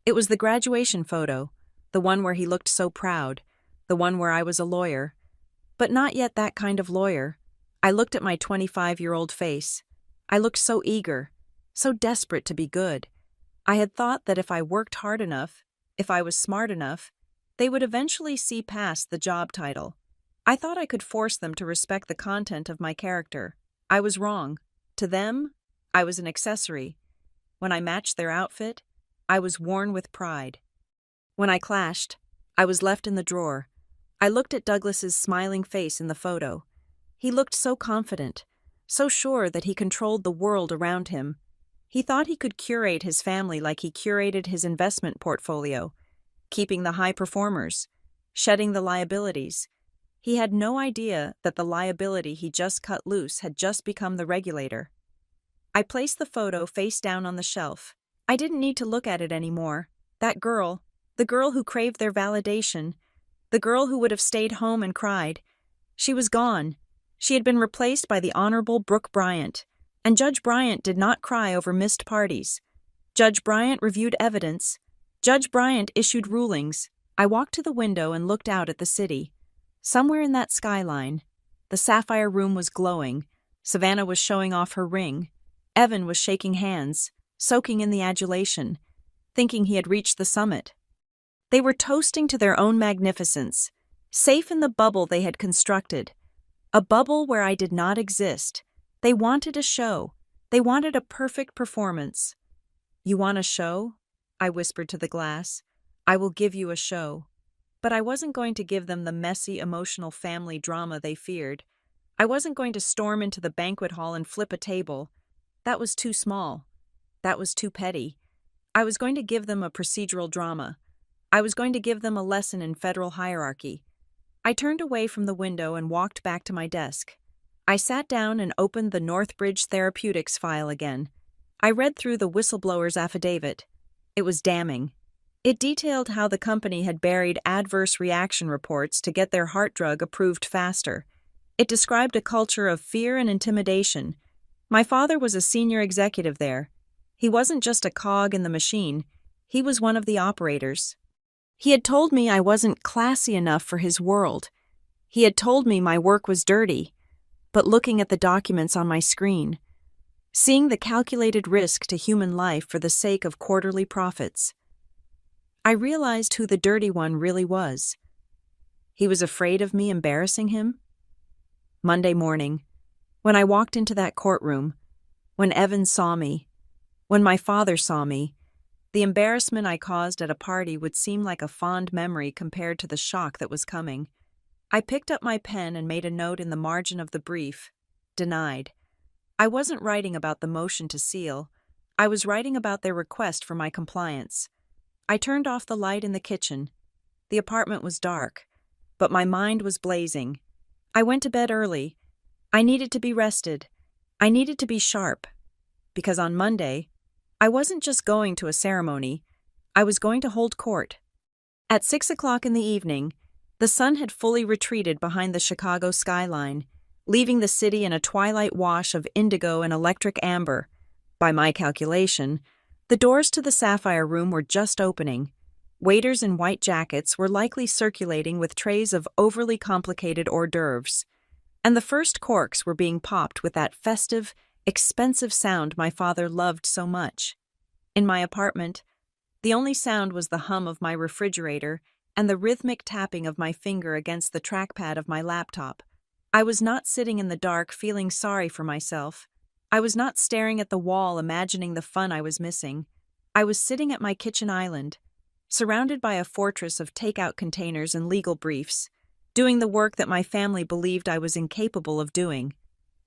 It was the graduation photo, the one where he looked so proud, the one where I was a lawyer. But not yet that kind of lawyer. I looked at my 25-year-old face. I looked so eager, so desperate to be good. I had thought that if I worked hard enough, if I was smart enough, they would eventually see past the job title. I thought I could force them to respect the content of my character. I was wrong. To them, I was an accessory. When I matched their outfit, I was worn with pride. When I clashed, I was left in the drawer. I looked at Douglas's smiling face in the photo. He looked so confident, so sure that he controlled the world around him. He thought he could curate his family like he curated his investment portfolio, keeping the high performers, shedding the liabilities. He had no idea that the liability he just cut loose had just become the regulator. I placed the photo face down on the shelf. I didn't need to look at it anymore. That girl, the girl who craved their validation, the girl who would have stayed home and cried, she was gone. She had been replaced by the Honorable Brooke Bryant, and Judge Bryant did not cry over missed parties. Judge Bryant reviewed evidence. Judge Bryant issued rulings. I walked to the window and looked out at the city. Somewhere in that skyline, the sapphire room was glowing. Savannah was showing off her ring. Evan was shaking hands, soaking in the adulation, thinking he had reached the summit. They were toasting to their own magnificence, safe in the bubble they had constructed, a bubble where I did not exist. They wanted a show. They wanted a perfect performance. You want a show? I whispered to the glass. I will give you a show. But I wasn't going to give them the messy, emotional family drama they feared. I wasn't going to storm into the banquet hall and flip a table. That was too small. That was too petty. I was going to give them a procedural drama. I was going to give them a lesson in federal hierarchy. I turned away from the window and walked back to my desk. I sat down and opened the Northbridge Therapeutics file again. I read through the whistleblower's affidavit. It was damning. It detailed how the company had buried adverse reaction reports to get their heart drug approved faster. It described a culture of fear and intimidation. My father was a senior executive there. He wasn't just a cog in the machine, he was one of the operators. He had told me I wasn't classy enough for his world. He had told me my work was dirty. But looking at the documents on my screen, seeing the calculated risk to human life for the sake of quarterly profits, I realized who the dirty one really was. He was afraid of me embarrassing him. Monday morning, when I walked into that courtroom, when Evan saw me, when my father saw me, the embarrassment I caused at a party would seem like a fond memory compared to the shock that was coming. I picked up my pen and made a note in the margin of the brief. Denied. I wasn't writing about the motion to seal. I was writing about their request for my compliance. I turned off the light in the kitchen. The apartment was dark, but my mind was blazing. I went to bed early. I needed to be rested. I needed to be sharp. Because on Monday, I wasn't just going to a ceremony. I was going to hold court. At 6 o'clock in the evening, the sun had fully retreated behind the Chicago skyline, leaving the city in a twilight wash of indigo and electric amber. By my calculation, the doors to the Sapphire Room were just opening. Waiters in white jackets were likely circulating with trays of overly complicated hors d'oeuvres, and the first corks were being popped with that festive, expensive sound my father loved so much. In my apartment, the only sound was the hum of my refrigerator and the rhythmic tapping of my finger against the trackpad of my laptop. I was not sitting in the dark feeling sorry for myself. I was not staring at the wall imagining the fun I was missing. I was sitting at my kitchen island, surrounded by a fortress of takeout containers and legal briefs, doing the work that my family believed I was incapable of doing.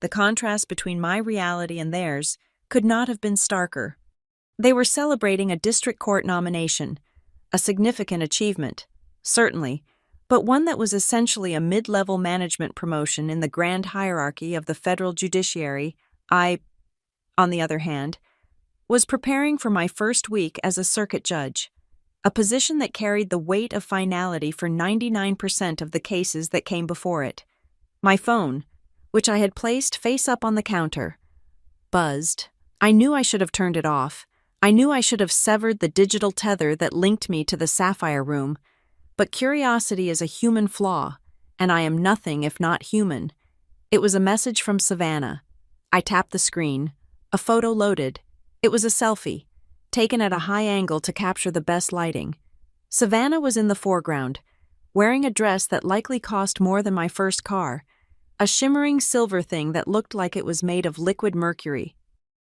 The contrast between my reality and theirs could not have been starker. They were celebrating a district court nomination, a significant achievement, certainly, but one that was essentially a mid-level management promotion in the grand hierarchy of the federal judiciary. I, on the other hand, was preparing for my first week as a circuit judge, a position that carried the weight of finality for 99% of the cases that came before it. My phone, which I had placed face up on the counter, buzzed. I knew I should have turned it off. I knew I should have severed the digital tether that linked me to the Sapphire Room. But curiosity is a human flaw, and I am nothing if not human. It was a message from Savannah. I tapped the screen. A photo loaded. It was a selfie, taken at a high angle to capture the best lighting. Savannah was in the foreground, wearing a dress that likely cost more than my first car, a shimmering silver thing that looked like it was made of liquid mercury.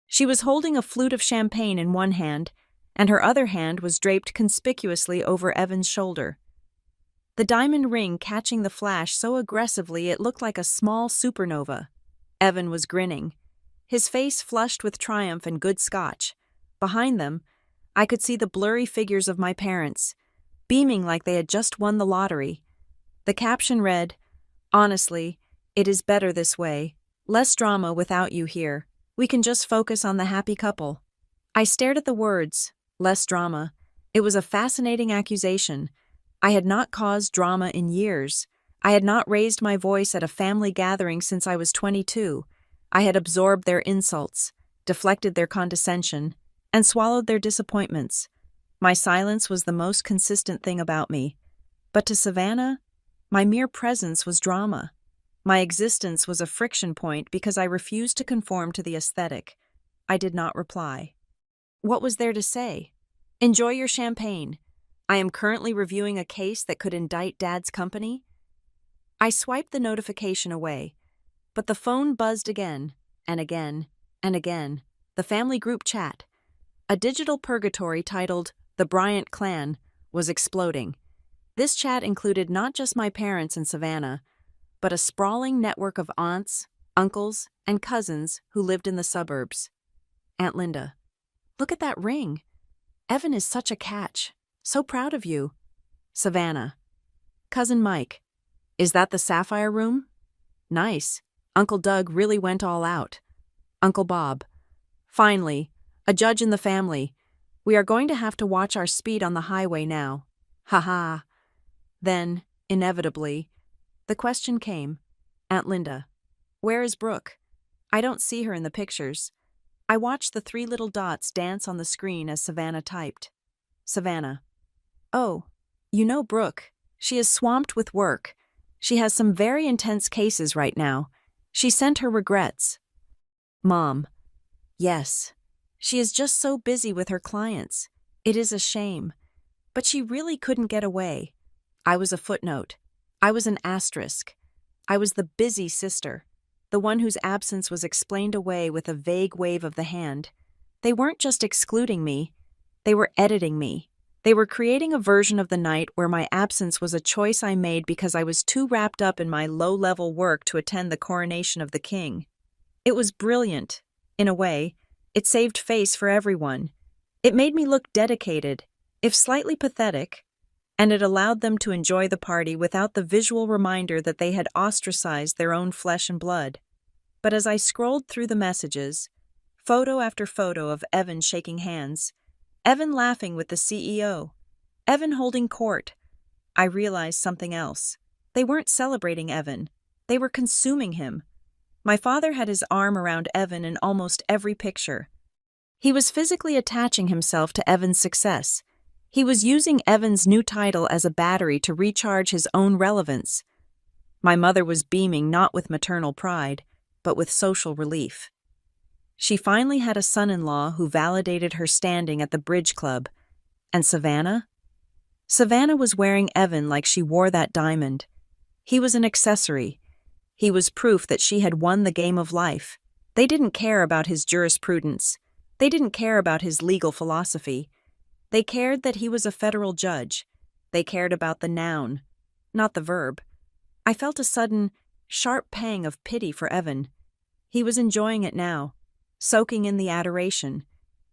She was holding a flute of champagne in one hand, and her other hand was draped conspicuously over Evan's shoulder. The diamond ring catching the flash so aggressively it looked like a small supernova. Evan was grinning, his face flushed with triumph and good scotch. Behind them, I could see the blurry figures of my parents, beaming like they had just won the lottery. The caption read, "Honestly, it is better this way. Less drama without you here. We can just focus on the happy couple." I stared at the words, less drama. It was a fascinating accusation. I had not caused drama in years. I had not raised my voice at a family gathering since I was 22. I had absorbed their insults, deflected their condescension, and swallowed their disappointments. My silence was the most consistent thing about me. But to Savannah, my mere presence was drama. My existence was a friction point because I refused to conform to the aesthetic. I did not reply. What was there to say? Enjoy your champagne. I am currently reviewing a case that could indict Dad's company. I swiped the notification away, but the phone buzzed again, and again, and again. The family group chat, a digital purgatory titled The Bryant Clan, was exploding. This chat included not just my parents and Savannah, but a sprawling network of aunts, uncles, and cousins who lived in the suburbs. Aunt Linda, look at that ring. Evan is such a catch. So proud of you. Savannah. Cousin Mike. Is that the Sapphire Room? Nice. Uncle Doug really went all out. Uncle Bob. Finally, a judge in the family. We are going to have to watch our speed on the highway now. Ha ha. Then, inevitably, the question came. Aunt Linda, where is Brooke? I don't see her in the pictures. I watched the 3 little dots dance on the screen as Savannah typed. Savannah. Oh, you know Brooke. She is swamped with work. She has some very intense cases right now. She sent her regrets. Mom. Yes. She is just so busy with her clients. It is a shame. But she really couldn't get away. I was a footnote. I was an asterisk. I was the busy sister, the one whose absence was explained away with a vague wave of the hand. They weren't just excluding me. They were editing me. They were creating a version of the night where my absence was a choice I made because I was too wrapped up in my low-level work to attend the coronation of the king. It was brilliant, in a way. It saved face for everyone. It made me look dedicated, if slightly pathetic, and it allowed them to enjoy the party without the visual reminder that they had ostracized their own flesh and blood. But as I scrolled through the messages, photo after photo of Evan shaking hands, Evan laughing with the CEO, Evan holding court, I realized something else. They weren't celebrating Evan. They were consuming him. My father had his arm around Evan in almost every picture. He was physically attaching himself to Evan's success. He was using Evan's new title as a battery to recharge his own relevance. My mother was beaming not with maternal pride, but with social relief. She finally had a son-in-law who validated her standing at the bridge club. And Savannah? Savannah was wearing Evan like she wore that diamond. He was an accessory. He was proof that she had won the game of life. They didn't care about his jurisprudence. They didn't care about his legal philosophy. They cared that he was a federal judge. They cared about the noun, not the verb. I felt a sudden, sharp pang of pity for Evan. He was enjoying it now, soaking in the adoration.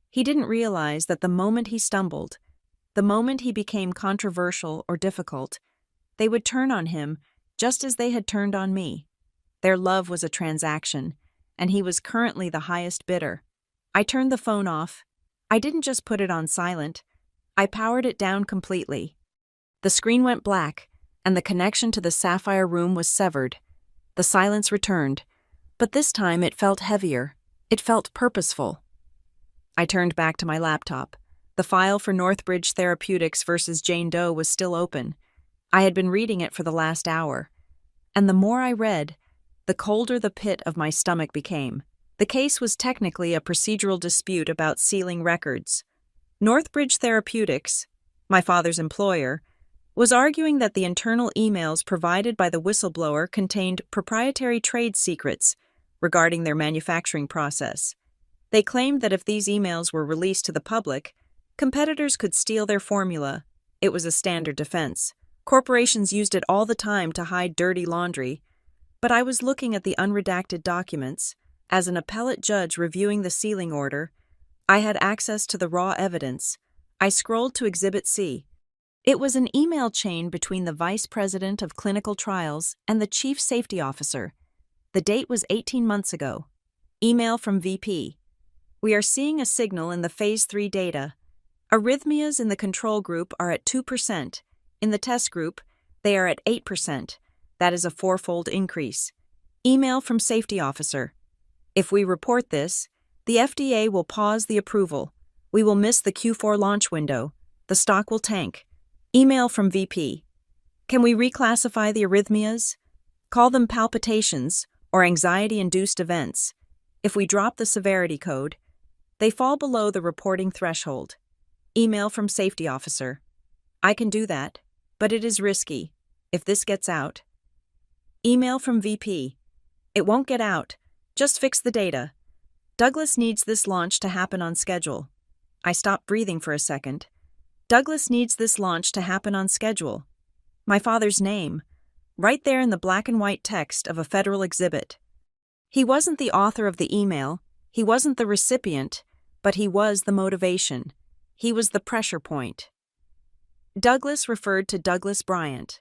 He didn't realize that the moment he stumbled, the moment he became controversial or difficult, they would turn on him just as they had turned on me. Their love was a transaction, and he was currently the highest bidder. I turned the phone off. I didn't just put it on silent. I powered it down completely. The screen went black, and the connection to the sapphire room was severed. The silence returned, but this time it felt heavier. It felt purposeful. I turned back to my laptop. The file for Northbridge Therapeutics versus Jane Doe was still open. I had been reading it for the last hour. And the more I read, the colder the pit of my stomach became. The case was technically a procedural dispute about sealing records. Northbridge Therapeutics, my father's employer, was arguing that the internal emails provided by the whistleblower contained proprietary trade secrets regarding their manufacturing process. They claimed that if these emails were released to the public, competitors could steal their formula. It was a standard defense. Corporations used it all the time to hide dirty laundry. But I was looking at the unredacted documents. As an appellate judge reviewing the sealing order, I had access to the raw evidence. I scrolled to Exhibit C. It was an email chain between the Vice President of Clinical Trials and the Chief Safety Officer. The date was 18 months ago. Email from VP. We are seeing a signal in the Phase 3 data. Arrhythmias in the control group are at 2%. In the test group, they are at 8%. That is a 4-fold increase. Email from Safety Officer. If we report this, the FDA will pause the approval. We will miss the Q4 launch window. The stock will tank. Email from VP. Can we reclassify the arrhythmias? Call them palpitations or anxiety-induced events. If we drop the severity code, they fall below the reporting threshold. Email from Safety Officer. I can do that, but it is risky. If this gets out. Email from VP. It won't get out. Just fix the data. Douglas needs this launch to happen on schedule. I stopped breathing for a second. Douglas needs this launch to happen on schedule. My father's name, right there in the black and white text of a federal exhibit. He wasn't the author of the email, he wasn't the recipient, but he was the motivation. He was the pressure point. Douglas referred to Douglas Bryant,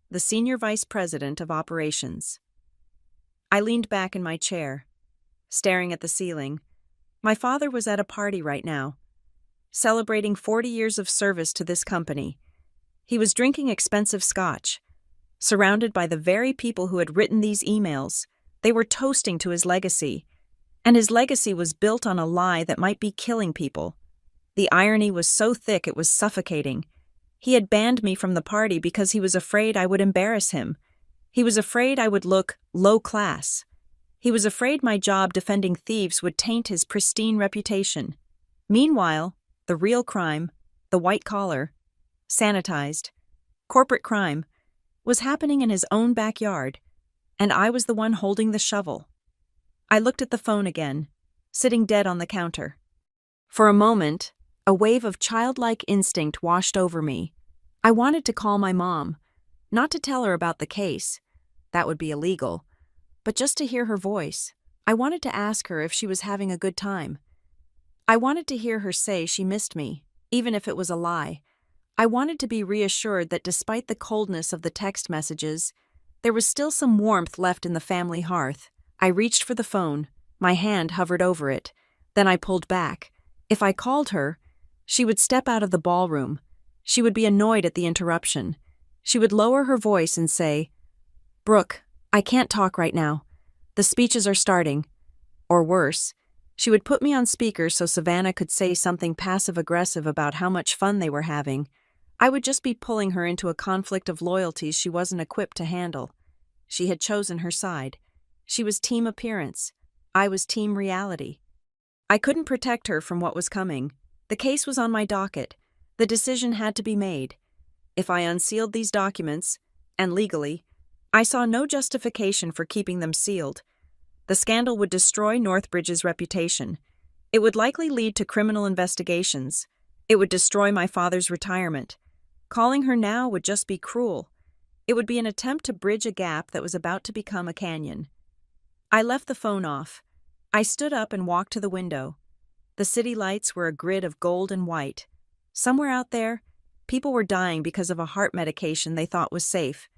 the Senior Vice President of Operations. I leaned back in my chair, staring at the ceiling. My father was at a party right now. celebrating 40 years of service to this company. He was drinking expensive scotch, surrounded by the very people who had written these emails. They were toasting to his legacy, and his legacy was built on a lie that might be killing people. The irony was so thick it was suffocating. He had banned me from the party because he was afraid I would embarrass him. He was afraid I would look low class. He was afraid my job defending thieves would taint his pristine reputation. Meanwhile, the real crime, the white collar, sanitized, corporate crime, was happening in his own backyard, and I was the one holding the shovel. I looked at the phone again, sitting dead on the counter. For a moment, a wave of childlike instinct washed over me. I wanted to call my mom, not to tell her about the case. That would be illegal. But just to hear her voice. I wanted to ask her if she was having a good time. I wanted to hear her say she missed me, even if it was a lie. I wanted to be reassured that despite the coldness of the text messages, there was still some warmth left in the family hearth. I reached for the phone. My hand hovered over it. Then I pulled back. If I called her, she would step out of the ballroom. She would be annoyed at the interruption. She would lower her voice and say, "Brooke, I can't talk right now. The speeches are starting." Or worse, she would put me on speaker so Savannah could say something passive-aggressive about how much fun they were having. I would just be pulling her into a conflict of loyalties she wasn't equipped to handle. She had chosen her side. She was team appearance. I was team reality. I couldn't protect her from what was coming. The case was on my docket. The decision had to be made. If I unsealed these documents, and legally, I saw no justification for keeping them sealed. The scandal would destroy Northbridge's reputation. It would likely lead to criminal investigations. It would destroy my father's retirement. Calling her now would just be cruel. It would be an attempt to bridge a gap that was about to become a canyon. I left the phone off. I stood up and walked to the window. The city lights were a grid of gold and white. Somewhere out there, people were dying because of a heart medication they thought was safe.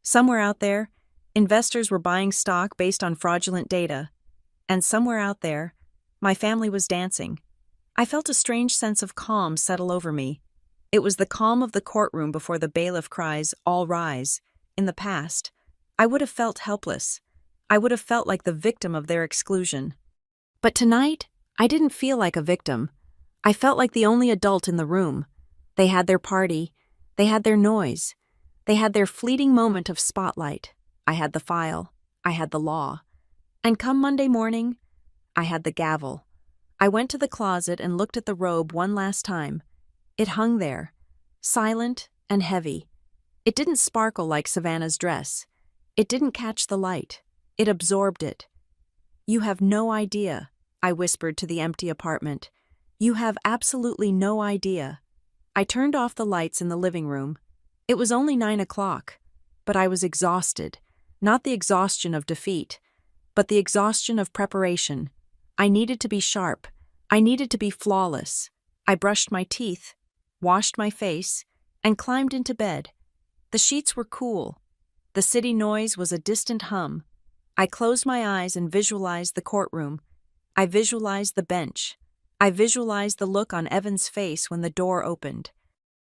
Somewhere out there, investors were buying stock based on fraudulent data. And somewhere out there, my family was dancing. I felt a strange sense of calm settle over me. It was the calm of the courtroom before the bailiff cries, "All rise." In the past, I would have felt helpless. I would have felt like the victim of their exclusion. But tonight, I didn't feel like a victim. I felt like the only adult in the room. They had their party. They had their noise. They had their fleeting moment of spotlight. I had the file. I had the law. And come Monday morning, I had the gavel. I went to the closet and looked at the robe one last time. It hung there, silent and heavy. It didn't sparkle like Savannah's dress. It didn't catch the light. It absorbed it. "You have no idea," I whispered to the empty apartment. "You have absolutely no idea." I turned off the lights in the living room. It was only 9 o'clock, but I was exhausted. Not the exhaustion of defeat, but the exhaustion of preparation. I needed to be sharp. I needed to be flawless. I brushed my teeth, washed my face, and climbed into bed. The sheets were cool. The city noise was a distant hum. I closed my eyes and visualized the courtroom. I visualized the bench. I visualized the look on Evan's face when the door opened.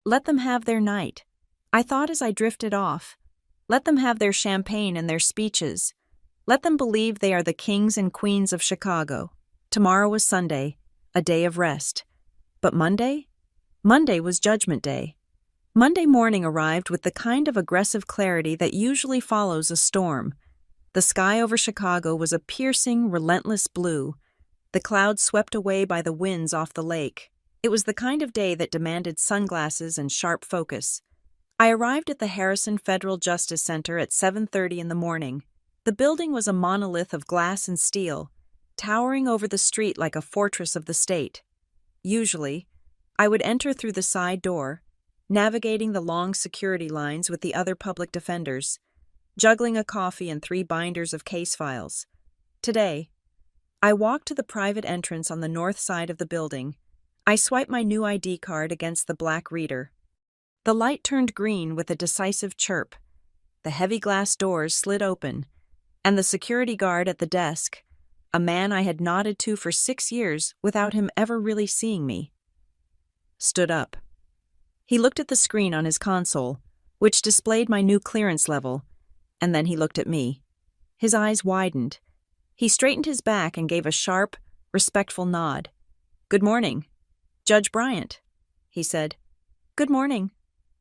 Let them have their night. I thought as I drifted off. Let them have their champagne and their speeches. Let them believe they are the kings and queens of Chicago. Tomorrow was Sunday, a day of rest. But Monday? Monday was Judgment Day. Monday morning arrived with the kind of aggressive clarity that usually follows a storm. The sky over Chicago was a piercing, relentless blue. The clouds swept away by the winds off the lake. It was the kind of day that demanded sunglasses and sharp focus. I arrived at the Harrison Federal Justice Center at 7:30 in the morning. The building was a monolith of glass and steel, towering over the street like a fortress of the state. Usually, I would enter through the side door, navigating the long security lines with the other public defenders, juggling a coffee and 3 binders of case files. Today, I walked to the private entrance on the north side of the building. I swiped my new ID card against the black reader. The light turned green with a decisive chirp. The heavy glass doors slid open, and the security guard at the desk, a man I had nodded to for 6 years without him ever really seeing me, stood up. He looked at the screen on his console, which displayed my new clearance level, and then he looked at me. His eyes widened. He straightened his back and gave a sharp, respectful nod. "Good morning, Judge Bryant," he said. "Good morning,"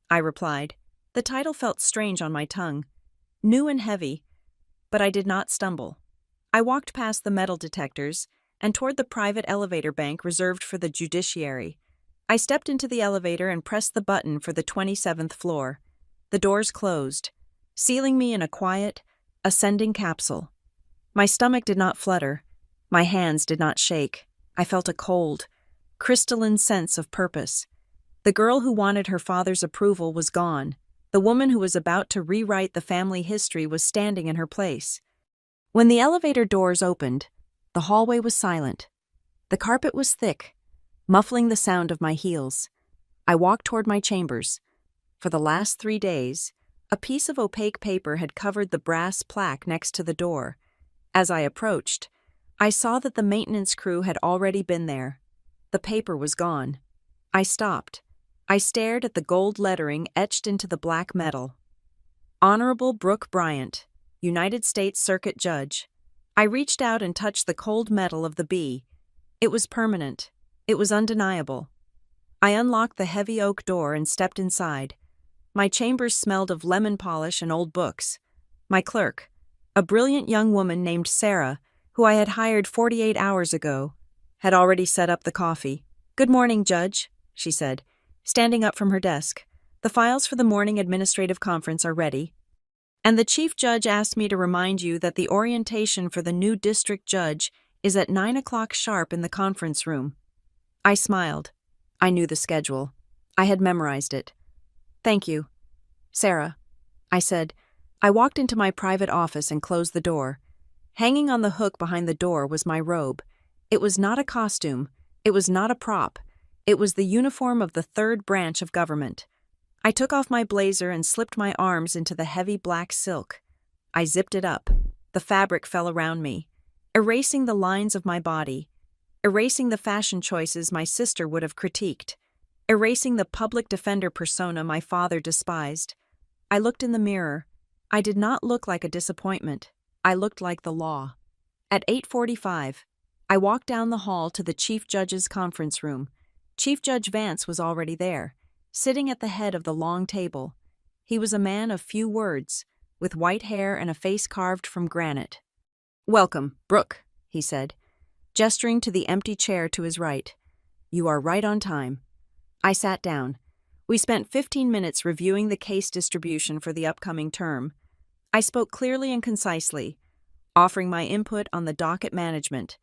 I replied. The title felt strange on my tongue, new and heavy, but I did not stumble. I walked past the metal detectors and toward the private elevator bank reserved for the judiciary. I stepped into the elevator and pressed the button for the 27th floor. The doors closed, sealing me in a quiet, ascending capsule. My stomach did not flutter. My hands did not shake. I felt a cold, crystalline sense of purpose. The girl who wanted her father's approval was gone. The woman who was about to rewrite the family history was standing in her place. When the elevator doors opened, the hallway was silent. The carpet was thick, muffling the sound of my heels. I walked toward my chambers. For the last 3 days, a piece of opaque paper had covered the brass plaque next to the door. As I approached, I saw that the maintenance crew had already been there. The paper was gone. I stopped. I stared at the gold lettering etched into the black metal. Honorable Brooke Bryant, United States Circuit Judge. I reached out and touched the cold metal of the B. It was permanent. It was undeniable. I unlocked the heavy oak door and stepped inside. My chambers smelled of lemon polish and old books. My clerk, a brilliant young woman named Sarah, who I had hired 48 hours ago, had already set up the coffee. "Good morning, Judge," she said, standing up from her desk. "The files for the morning administrative conference are ready. And the Chief Judge asked me to remind you that the orientation for the new district judge is at 9 o'clock sharp in the conference room." I smiled. I knew the schedule. I had memorized it. "Thank you, Sarah," I said. I walked into my private office and closed the door. Hanging on the hook behind the door was my robe. It was not a costume. It was not a prop. It was the uniform of the third branch of government. I took off my blazer and slipped my arms into the heavy black silk. I zipped it up. The fabric fell around me, erasing the lines of my body, erasing the fashion choices my sister would have critiqued, erasing the public defender persona my father despised. I looked in the mirror. I did not look like a disappointment. I looked like the law. At 8:45, I walked down the hall to the Chief Judge's conference room. Chief Judge Vance was already there, sitting at the head of the long table. He was a man of few words, with white hair and a face carved from granite. "Welcome, Brooke," he said, gesturing to the empty chair to his right. "You are right on time." I sat down. We spent 15 minutes reviewing the case distribution for the upcoming term. I spoke clearly and concisely, offering my input on the docket management.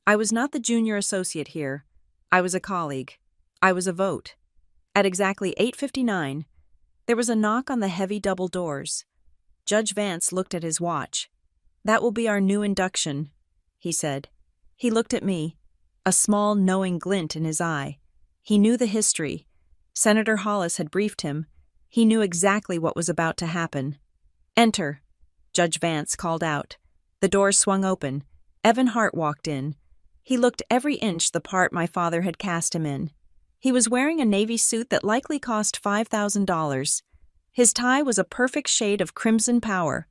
I was not the junior associate here. I was a colleague. I was a vote. At exactly 8:59, there was a knock on the heavy double doors. Judge Vance looked at his watch. "That will be our new induction," he said. He looked at me, a small, knowing glint in his eye. He knew the history. Senator Hollis had briefed him. He knew exactly what was about to happen. "Enter," Judge Vance called out. The door swung open. Evan Hart walked in. He looked every inch the part my father had cast him in. He was wearing a navy suit that likely cost $5,000. His tie was a perfect shade of crimson power.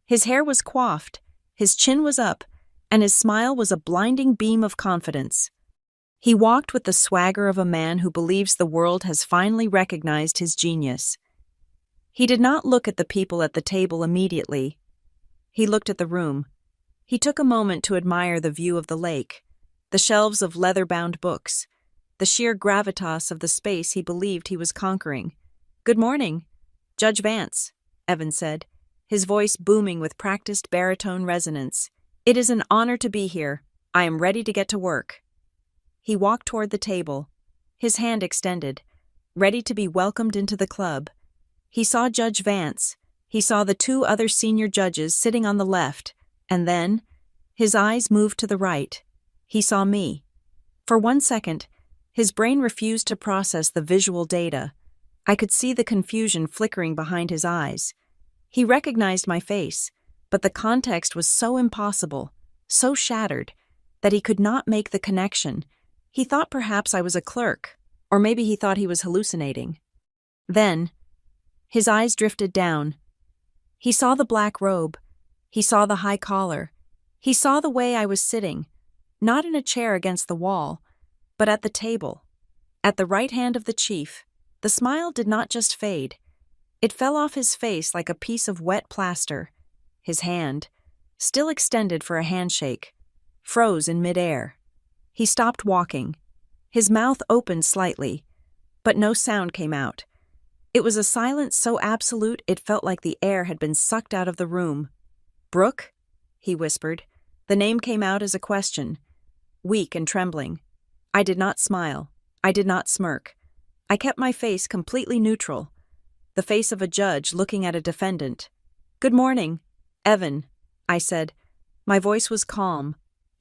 His hair was coiffed, his chin was up, and his smile was a blinding beam of confidence. He walked with the swagger of a man who believes the world has finally recognized his genius. He did not look at the people at the table immediately. He looked at the room. He took a moment to admire the view of the lake, the shelves of leather-bound books, the sheer gravitas of the space he believed he was conquering. "Good morning, Judge Vance," Evan said, his voice booming with practiced baritone resonance. "It is an honor to be here. I am ready to get to work." He walked toward the table, his hand extended, ready to be welcomed into the club. He saw Judge Vance. He saw the 2 other senior judges sitting on the left, and then, his eyes moved to the right. He saw me. For 1 second, his brain refused to process the visual data. I could see the confusion flickering behind his eyes. He recognized my face, but the context was so impossible, so shattered, that he could not make the connection. He thought perhaps I was a clerk, Or maybe he thought he was hallucinating. Then, his eyes drifted down. He saw the black robe. He saw the high collar. He saw the way I was sitting, not in a chair against the wall, but at the table. At the right hand of the chief, the smile did not just fade. It fell off his face like a piece of wet plaster. His hand, still extended for a handshake, froze in midair. He stopped walking. His mouth opened slightly, but no sound came out. It was a silence so absolute it felt like the air had been sucked out of the room. "Brooke?" he whispered. The name came out as a question, weak and trembling. I did not smile. I did not smirk. I kept my face completely neutral, the face of a judge looking at a defendant. "Good morning, Evan," I said. My voice was calm,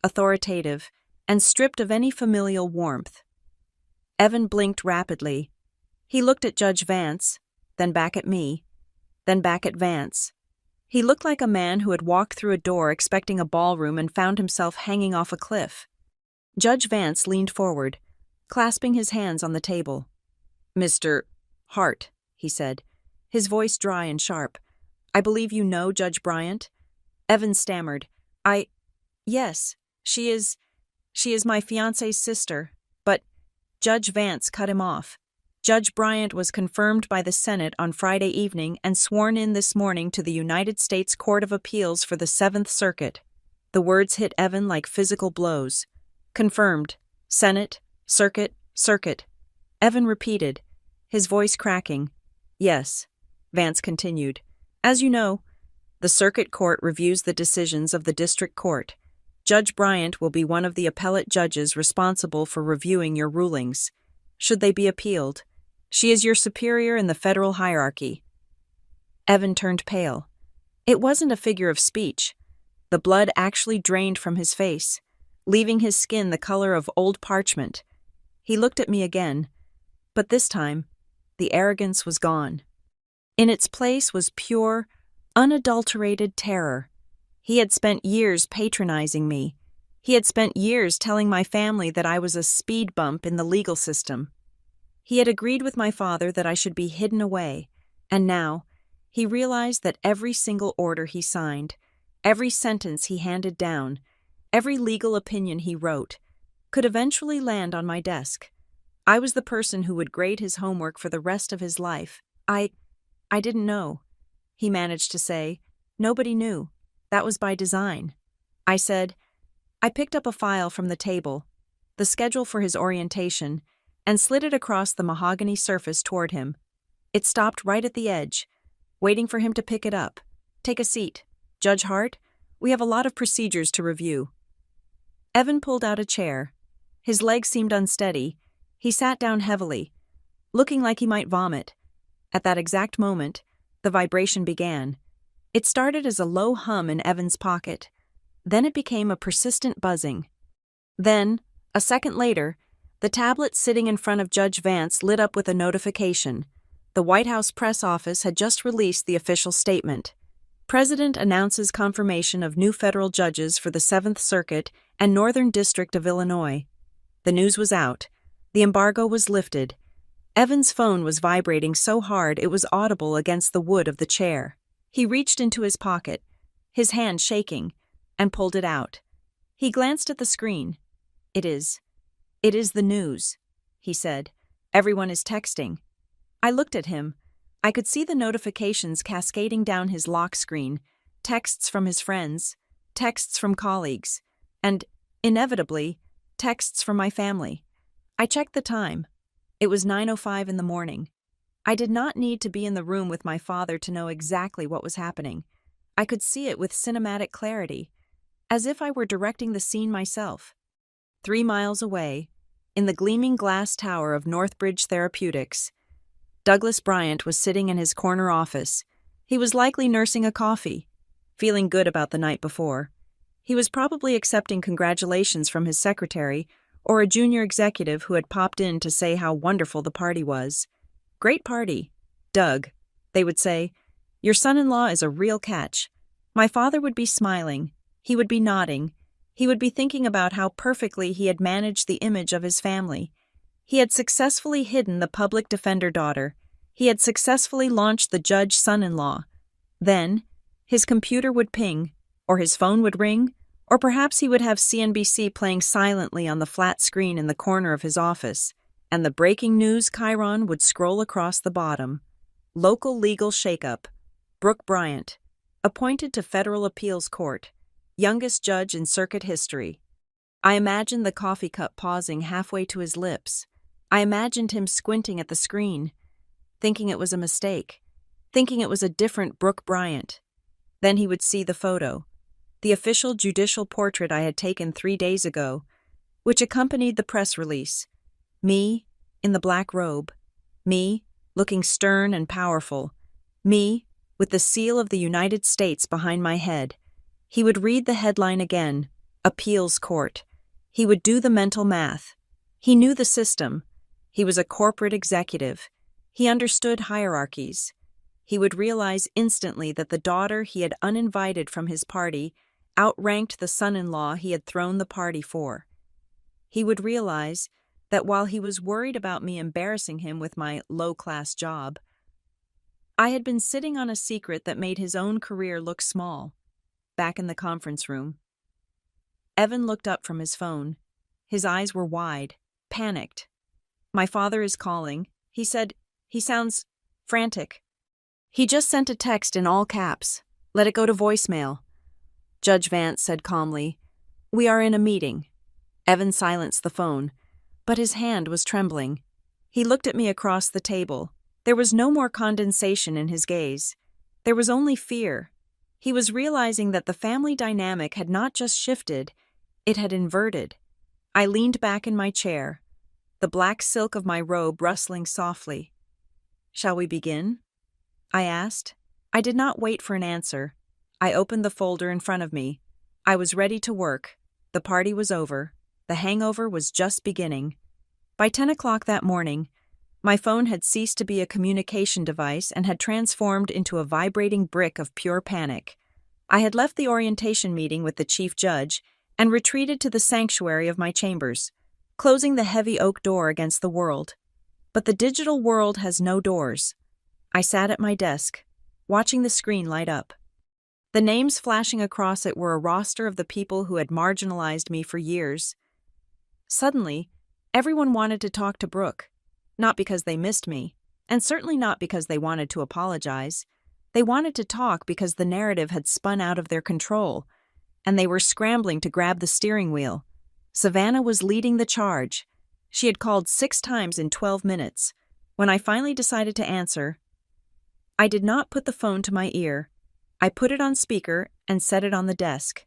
authoritative, and stripped of any familial warmth. Evan blinked rapidly. He looked at Judge Vance, then back at me, then back at Vance. He looked like a man who had walked through a door expecting a ballroom and found himself hanging off a cliff. Judge Vance leaned forward, clasping his hands on the table. "Mr. Hart," he said, his voice dry and sharp. "I believe you know Judge Bryant?" Evan stammered. Yes, she is my fiancé's sister, but..." Judge Vance cut him off. "Judge Bryant was confirmed by the Senate on Friday evening and sworn in this morning to the United States Court of Appeals for the 7th Circuit." The words hit Evan like physical blows. "Confirmed. Senate, Circuit, Circuit." Evan repeated, his voice cracking. "Yes," Vance continued. "As you know, the Circuit Court reviews the decisions of the District Court. Judge Bryant will be one of the appellate judges responsible for reviewing your rulings, should they be appealed. She is your superior in the federal hierarchy." Evan turned pale. It wasn't a figure of speech. The blood actually drained from his face, leaving his skin the color of old parchment. He looked at me again, but this time, the arrogance was gone. In its place was pure, unadulterated terror. He had spent years patronizing me. He had spent years telling my family that I was a speed bump in the legal system. He had agreed with my father that I should be hidden away, and now he realized that every single order he signed, every sentence he handed down, every legal opinion he wrote, could eventually land on my desk. I was the person who would grade his homework for the rest of his life. I didn't know," he managed to say. "Nobody knew. That was by design." I said. I picked up a file from the table, the schedule for his orientation, and slid it across the mahogany surface toward him. It stopped right at the edge, waiting for him to pick it up. "Take a seat. Judge Hart, we have a lot of procedures to review." Evan pulled out a chair. His legs seemed unsteady. He sat down heavily, looking like he might vomit. At that exact moment, the vibration began. It started as a low hum in Evan's pocket. Then it became a persistent buzzing. Then, a second later, the tablet sitting in front of Judge Vance lit up with a notification. The White House press office had just released the official statement. "President announces confirmation of new federal judges for the 7th Circuit and Northern District of Illinois." The news was out. The embargo was lifted. Evan's phone was vibrating so hard it was audible against the wood of the chair. He reached into his pocket, his hand shaking, and pulled it out. He glanced at the screen. It is the news," he said. "Everyone is texting." I looked at him. I could see the notifications cascading down his lock screen, texts from his friends, texts from colleagues, and, inevitably, texts from my family. I checked the time. It was 9:05 in the morning. I did not need to be in the room with my father to know exactly what was happening. I could see it with cinematic clarity, as if I were directing the scene myself. 3 miles away, in the gleaming glass tower of Northbridge Therapeutics, Douglas Bryant was sitting in his corner office. He was likely nursing a coffee, feeling good about the night before. He was probably accepting congratulations from his secretary or a junior executive who had popped in to say how wonderful the party was. "Great party, Doug," they would say. "Your son-in-law is a real catch." My father would be smiling. He would be nodding. He would be thinking about how perfectly he had managed the image of his family. He had successfully hidden the public defender daughter. He had successfully launched the judge son-in-law. Then, his computer would ping, or his phone would ring, or perhaps he would have CNBC playing silently on the flat screen in the corner of his office, and the breaking news chyron would scroll across the bottom. Local legal shakeup. Brooke Bryant, appointed to federal appeals court, youngest judge in circuit history. I imagined the coffee cup pausing halfway to his lips. I imagined him squinting at the screen, thinking it was a mistake, thinking it was a different Brooke Bryant. Then he would see the photo, the official judicial portrait I had taken 3 days ago, which accompanied the press release. Me, in the black robe. Me, looking stern and powerful. Me, with the seal of the United States behind my head. He would read the headline again, Appeals Court. He would do the mental math. He knew the system. He was a corporate executive. He understood hierarchies. He would realize instantly that the daughter he had uninvited from his party outranked the son-in-law he had thrown the party for. He would realize that while he was worried about me embarrassing him with my low-class job, I had been sitting on a secret that made his own career look small. Back in the conference room, Evan looked up from his phone. His eyes were wide, panicked. "My father is calling," he said. "He sounds frantic. He just sent a text in all caps. Let it go to voicemail." Judge Vance said calmly, "We are in a meeting." Evan silenced the phone, but his hand was trembling. He looked at me across the table. There was no more condensation in his gaze. There was only fear. He was realizing that the family dynamic had not just shifted, it had inverted. I leaned back in my chair, the black silk of my robe rustling softly. "Shall we begin?" I asked. I did not wait for an answer. I opened the folder in front of me. I was ready to work. The party was over. The hangover was just beginning. By 10 o'clock that morning, my phone had ceased to be a communication device and had transformed into a vibrating brick of pure panic. I had left the orientation meeting with the chief judge and retreated to the sanctuary of my chambers, closing the heavy oak door against the world. But the digital world has no doors. I sat at my desk, watching the screen light up. The names flashing across it were a roster of the people who had marginalized me for years. Suddenly, everyone wanted to talk to Brooke, not because they missed me, and certainly not because they wanted to apologize. They wanted to talk because the narrative had spun out of their control, and they were scrambling to grab the steering wheel. Savannah was leading the charge. She had called 6 times in 12 minutes. When I finally decided to answer, I did not put the phone to my ear. I put it on speaker and set it on the desk,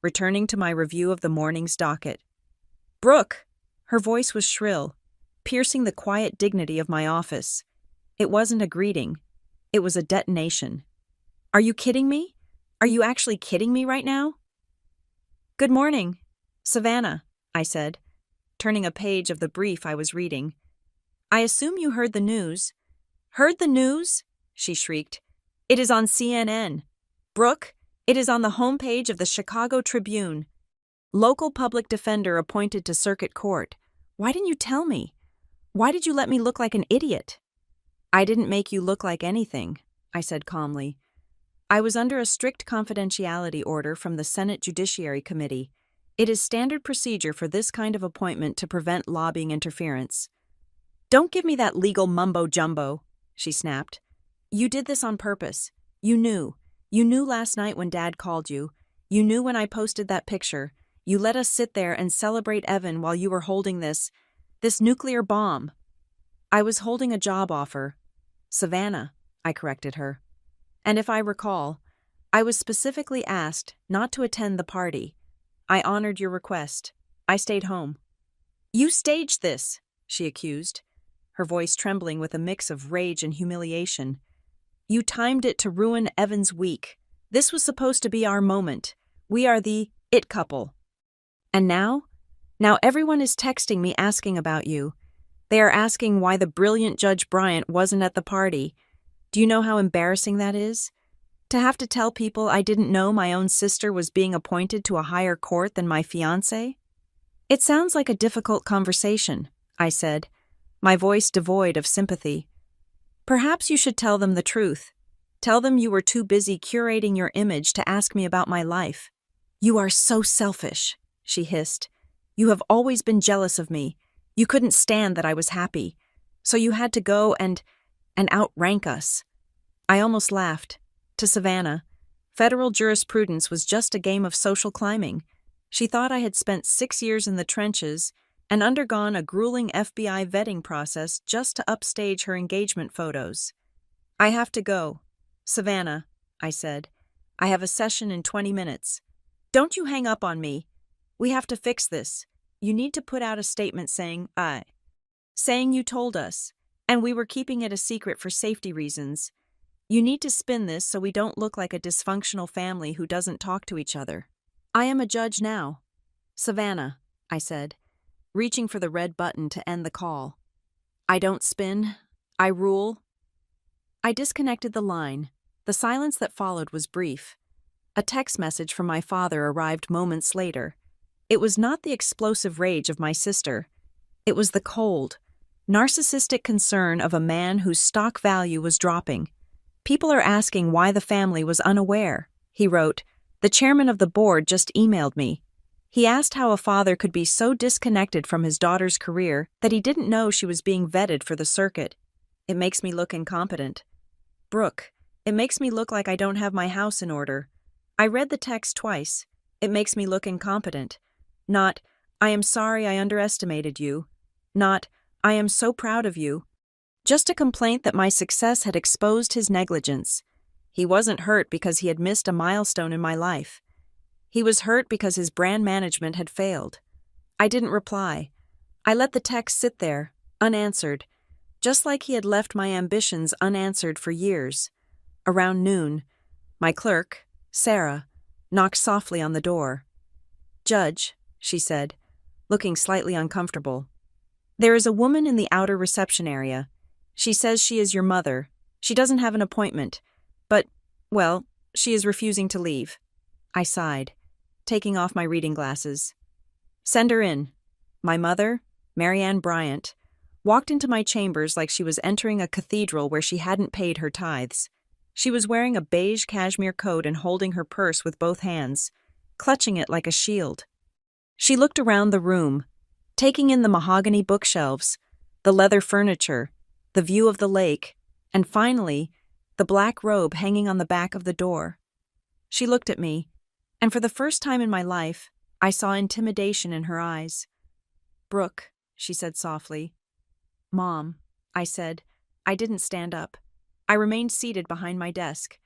returning to my review of the morning's docket. "Brooke!" Her voice was shrill, piercing the quiet dignity of my office. It wasn't a greeting. It was a detonation. "Are you kidding me? Are you actually kidding me right now?" "Good morning, Savannah," I said, turning a page of the brief I was reading. "I assume you heard the news." "Heard the news?" she shrieked. "It is on CNN. Brooke, it is on the homepage of the Chicago Tribune. Local public defender appointed to circuit court. Why didn't you tell me? Why did you let me look like an idiot?" "I didn't make you look like anything," I said calmly. "I was under a strict confidentiality order from the Senate Judiciary Committee. It is standard procedure for this kind of appointment to prevent lobbying interference." "Don't give me that legal mumbo-jumbo," she snapped. "You did this on purpose. You knew. You knew last night when Dad called you. You knew when I posted that picture. You let us sit there and celebrate Evan while you were holding this nuclear bomb." "I was holding a job offer. Savannah," I corrected her. "And if I recall, I was specifically asked not to attend the party. I honored your request. I stayed home." "You staged this," she accused, her voice trembling with a mix of rage and humiliation. "You timed it to ruin Evan's week. This was supposed to be our moment. We are the it couple. And now everyone is texting me asking about you. They are asking why the brilliant Judge Bryant wasn't at the party. Do you know how embarrassing that is? To have to tell people I didn't know my own sister was being appointed to a higher court than my fiancé?" "It sounds like a difficult conversation," I said, my voice devoid of sympathy. Perhaps you should tell them the truth. Tell them you were too busy curating your image to ask me about my life. You are so selfish, she hissed. You have always been jealous of me. You couldn't stand that I was happy. So you had to go and outrank us. I almost laughed. To Savannah, federal jurisprudence was just a game of social climbing. She thought I had spent 6 years in the trenches and undergone a grueling FBI vetting process just to upstage her engagement photos. I have to go. Savannah, I said. I have a session in 20 minutes. Don't you hang up on me. We have to fix this. You need to put out a statement saying you told us, and we were keeping it a secret for safety reasons. You need to spin this so we don't look like a dysfunctional family who doesn't talk to each other. I am a judge now. Savannah, I said, reaching for the red button to end the call. I don't spin. I rule. I disconnected the line. The silence that followed was brief. A text message from my father arrived moments later. It was not the explosive rage of my sister. It was the cold, narcissistic concern of a man whose stock value was dropping. People are asking why the family was unaware. He wrote, "The chairman of the board just emailed me. He asked how a father could be so disconnected from his daughter's career that he didn't know she was being vetted for the circuit. It makes me look incompetent. Brooke, it makes me look like I don't have my house in order. I read the text twice. It makes me look incompetent. Not, I am sorry I underestimated you. Not, I am so proud of you. Just a complaint that my success had exposed his negligence. He wasn't hurt because he had missed a milestone in my life. He was hurt because his brand management had failed. I didn't reply. I let the text sit there, unanswered, just like he had left my ambitions unanswered for years. Around noon, my clerk, Sarah, knocked softly on the door. "Judge," she said, looking slightly uncomfortable. "There is a woman in the outer reception area. She says she is your mother. She doesn't have an appointment, but, well, she is refusing to leave." I sighed, taking off my reading glasses. "Send her in." My mother, Marianne Bryant, walked into my chambers like she was entering a cathedral where she hadn't paid her tithes. She was wearing a beige cashmere coat and holding her purse with both hands, clutching it like a shield. She looked around the room, taking in the mahogany bookshelves, the leather furniture, the view of the lake, and finally, the black robe hanging on the back of the door. She looked at me, and for the first time in my life, I saw intimidation in her eyes. "Brooke," she said softly. "Mom," I said. I didn't stand up. I remained seated behind my desk,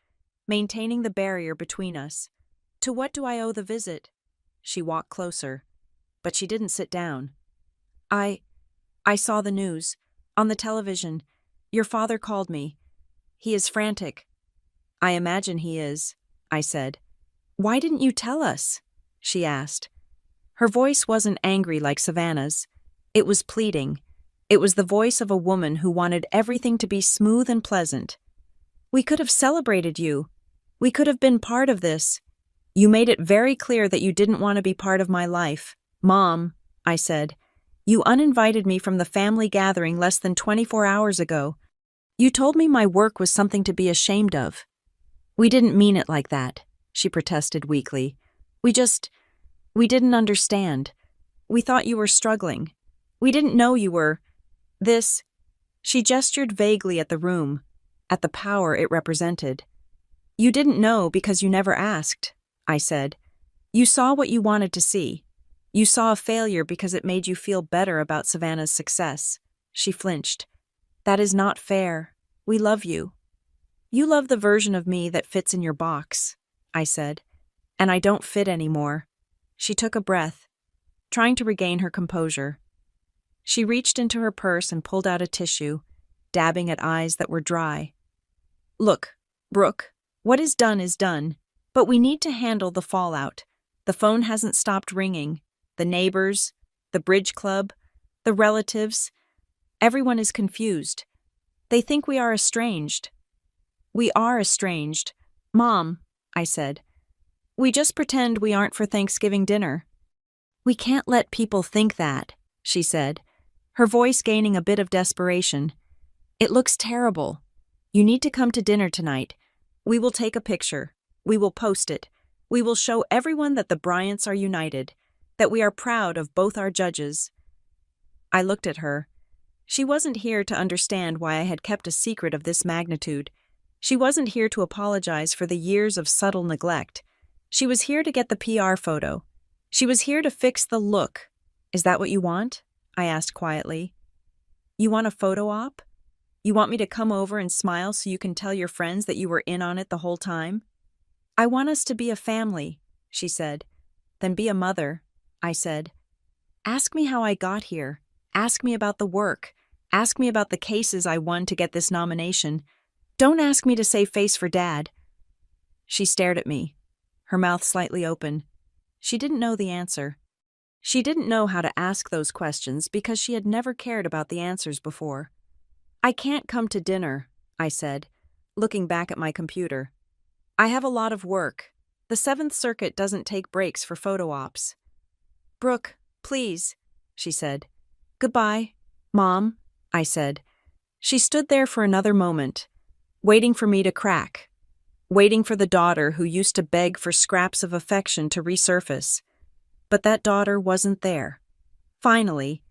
maintaining the barrier between us. "To what do I owe the visit?" She walked closer, but she didn't sit down. I saw the news. On the television. Your father called me. He is frantic." "I imagine he is," I said. "Why didn't you tell us?" she asked. Her voice wasn't angry like Savannah's. It was pleading. It was the voice of a woman who wanted everything to be smooth and pleasant. "We could have celebrated you. We could have been part of this. You made it very clear that you didn't want to be part of my life." "Mom," I said, "you uninvited me from the family gathering less than 24 hours ago. You told me my work was something to be ashamed of." "We didn't mean it like that," she protested weakly. We didn't understand. We thought you were struggling. We didn't know you were this." She gestured vaguely at the room, at the power it represented. "You didn't know because you never asked," I said. "You saw what you wanted to see. You saw a failure because it made you feel better about Savannah's success." She flinched. "That is not fair. We love you." "You love the version of me that fits in your box," I said. "And I don't fit anymore." She took a breath, trying to regain her composure. She reached into her purse and pulled out a tissue, dabbing at eyes that were dry. "Look, Brooke, what is done, but we need to handle the fallout. The phone hasn't stopped ringing. The neighbors, the bridge club, the relatives, everyone is confused. They think we are estranged." "We are estranged, Mom," I said. "We just pretend we aren't for Thanksgiving dinner." "We can't let people think that," she said. her voice gaining a bit of desperation. "It looks terrible. You need to come to dinner tonight. We will take a picture. We will post it. We will show everyone that the Bryants are united, that we are proud of both our judges." I looked at her. She wasn't here to understand why I had kept a secret of this magnitude. She wasn't here to apologize for the years of subtle neglect. She was here to get the PR photo. She was here to fix the look. "Is that what you want?" I asked quietly. "You want a photo op? You want me to come over and smile so you can tell your friends that you were in on it the whole time?" "I want us to be a family," she said. "Then be a mother," I said. "Ask me how I got here. Ask me about the work. Ask me about the cases I won to get this nomination. Don't ask me to save face for Dad." She stared at me, her mouth slightly open. She didn't know the answer. She didn't know how to ask those questions because she had never cared about the answers before. "I can't come to dinner," I said, looking back at my computer. "I have a lot of work. The Seventh Circuit doesn't take breaks for photo ops." "Brooke, please," she said. "Goodbye, Mom," I said. She stood there for another moment, waiting for me to crack, waiting for the daughter who used to beg for scraps of affection to resurface. But that daughter wasn't there. Finally,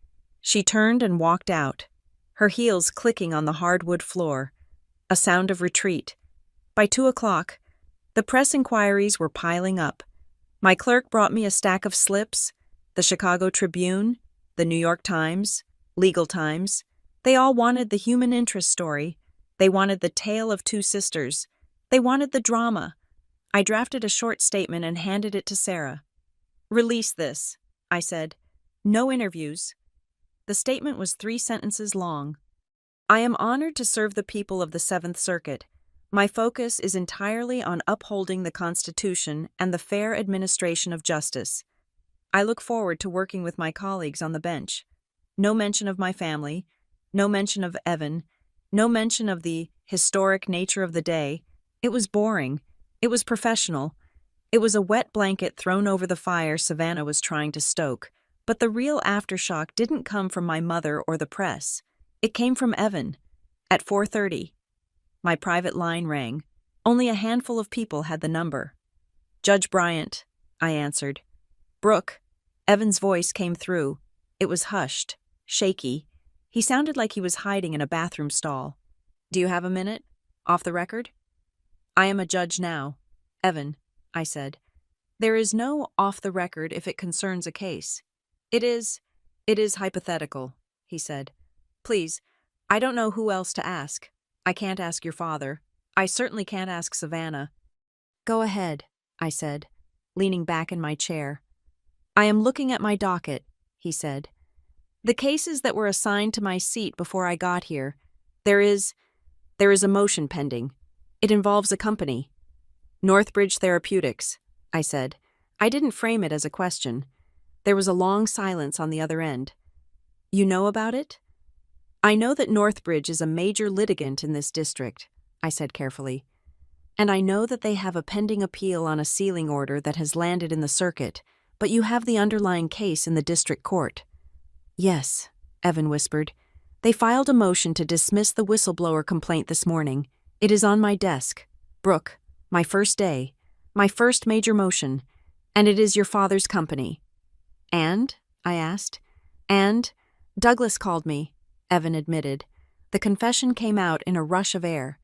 she turned and walked out, her heels clicking on the hardwood floor, a sound of retreat. By 2:00, the press inquiries were piling up. My clerk brought me a stack of slips, the Chicago Tribune, the New York Times, Legal Times. They all wanted the human interest story. They wanted the tale of two sisters. They wanted the drama. I drafted a short statement and handed it to Sarah. "Release this," I said. "No interviews." The statement was 3 sentences long. "I am honored to serve the people of the Seventh Circuit. My focus is entirely on upholding the Constitution and the fair administration of justice. I look forward to working with my colleagues on the bench." No mention of my family, no mention of Evan, no mention of the historic nature of the day. It was boring. It was professional. It was a wet blanket thrown over the fire Savannah was trying to stoke. But the real aftershock didn't come from my mother or the press. It came from Evan. At 4:30, my private line rang. Only a handful of people had the number. "Judge Bryant," I answered. "Brooke." Evan's voice came through. It was hushed, shaky. He sounded like he was hiding in a bathroom stall. "Do you have a minute? Off the record?" "I am a judge now, Evan," I said. "There is no off the record if it concerns a case." It is hypothetical," he said. "Please, I don't know who else to ask. I can't ask your father. I certainly can't ask Savannah." "Go ahead," I said, leaning back in my chair. "I am looking at my docket," he said. "The cases that were assigned to my seat before I got here, there is a motion pending. It involves a company." "Northbridge Therapeutics," I said. I didn't frame it as a question. There was a long silence on the other end. "You know about it?" "I know that Northbridge is a major litigant in this district," I said carefully. "And I know that they have a pending appeal on a sealing order that has landed in the circuit, but you have the underlying case in the district court." "Yes," Evan whispered. "They filed a motion to dismiss the whistleblower complaint this morning. It is on my desk. Brooke, my first day, my first major motion, and it is your father's company." "And?" I asked. "And Douglas called me," Evan admitted. The confession came out in a rush of air.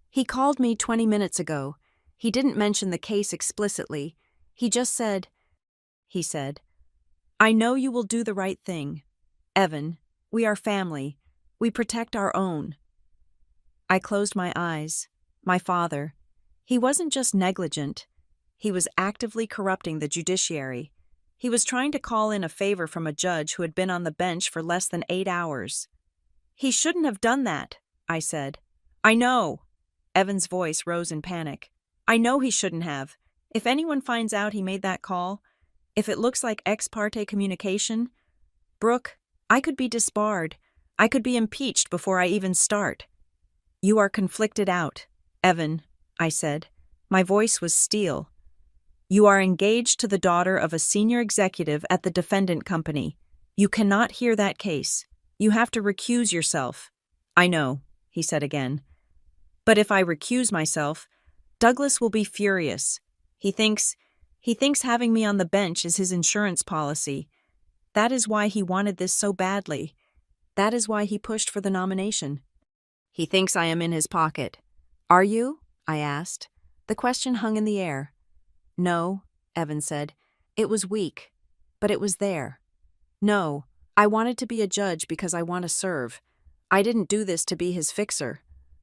"He called me 20 minutes ago. He didn't mention the case explicitly. He just said," he said, "I know you will do the right thing. Evan, we are family. We protect our own." I closed my eyes. My father. He wasn't just negligent. He was actively corrupting the judiciary. He was trying to call in a favor from a judge who had been on the bench for less than 8 hours. "He shouldn't have done that," I said. "I know." Evan's voice rose in panic. "I know he shouldn't have. If anyone finds out he made that call, if it looks like ex parte communication, Brooke, I could be disbarred. I could be impeached before I even start." "You are conflicted out, Evan," I said. My voice was steel. "You are engaged to the daughter of a senior executive at the defendant company. You cannot hear that case. You have to recuse yourself. I know, he said again. But if I recuse myself, Douglas will be furious. He thinks having me on the bench is his insurance policy. That is why he wanted this so badly. That is why he pushed for the nomination. He thinks I am in his pocket. Are you? I asked. The question hung in the air. No, Evan said. It was weak, but it was there. No, I wanted to be a judge because I want to serve. I didn't do this to be his fixer.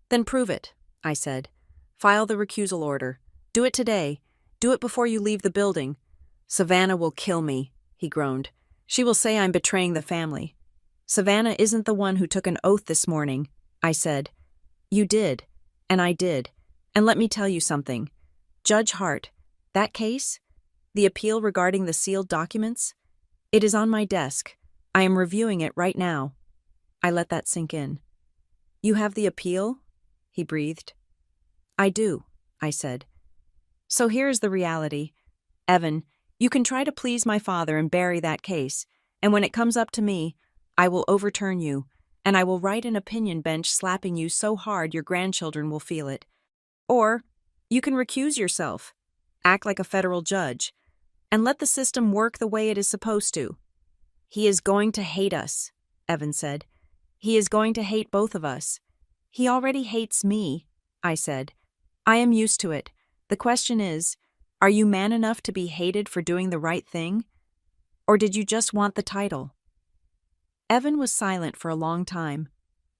Then prove it, I said. File the recusal order. Do it today. Do it before you leave the building. Savannah will kill me, he groaned. She will say I'm betraying the family. Savannah isn't the one who took an oath this morning, I said. You did, and I did. And let me tell you something. Judge Hart, that case, the appeal regarding the sealed documents, it is on my desk. I am reviewing it right now. I let that sink in. You have the appeal? He breathed. I do, I said. So here's the reality. Evan, you can try to please my father and bury that case, and when it comes up to me, I will overturn you, and I will write an opinion bench slapping you so hard your grandchildren will feel it. Or you can recuse yourself, act like a federal judge, and let the system work the way it is supposed to. He is going to hate us, Evan said. He is going to hate both of us. He already hates me, I said. I am used to it. The question is, are you man enough to be hated for doing the right thing? Or did you just want the title? Evan was silent for a long time.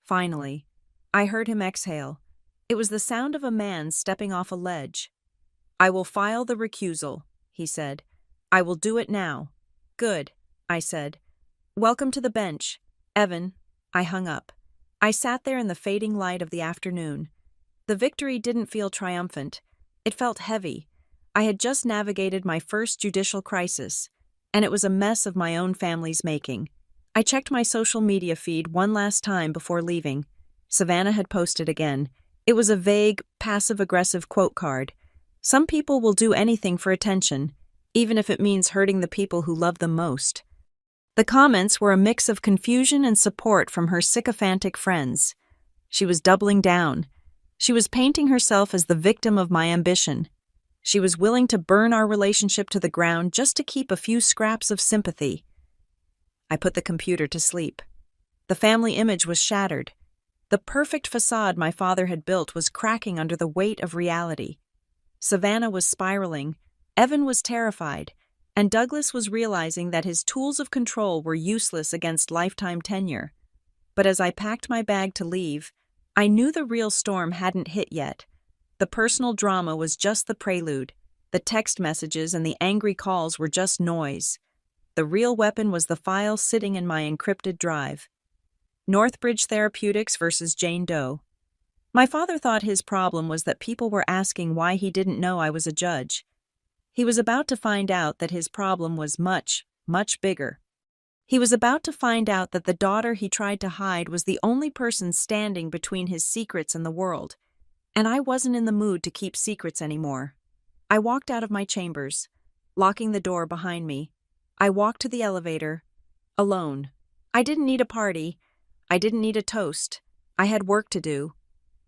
Finally, I heard him exhale. It was the sound of a man stepping off a ledge. I will file the recusal, he said. I will do it now. Good, I said. Welcome to the bench, Evan. I hung up. I sat there in the fading light of the afternoon. The victory didn't feel triumphant. It felt heavy. I had just navigated my first judicial crisis, and it was a mess of my own family's making. I checked my social media feed one last time before leaving. Savannah had posted again. It was a vague, passive-aggressive quote card. Some people will do anything for attention, even if it means hurting the people who love them most. The comments were a mix of confusion and support from her sycophantic friends. She was doubling down. She was painting herself as the victim of my ambition. She was willing to burn our relationship to the ground just to keep a few scraps of sympathy. I put the computer to sleep. The family image was shattered. The perfect facade my father had built was cracking under the weight of reality. Savannah was spiraling, Evan was terrified, and Douglas was realizing that his tools of control were useless against lifetime tenure. But as I packed my bag to leave, I knew the real storm hadn't hit yet. The personal drama was just the prelude. The text messages and the angry calls were just noise. The real weapon was the file sitting in my encrypted drive. Northbridge Therapeutics versus Jane Doe. My father thought his problem was that people were asking why he didn't know I was a judge. He was about to find out that his problem was much, much bigger. He was about to find out that the daughter he tried to hide was the only person standing between his secrets and the world, and I wasn't in the mood to keep secrets anymore. I walked out of my chambers, locking the door behind me. I walked to the elevator, alone. I didn't need a party. I didn't need a toast. I had work to do.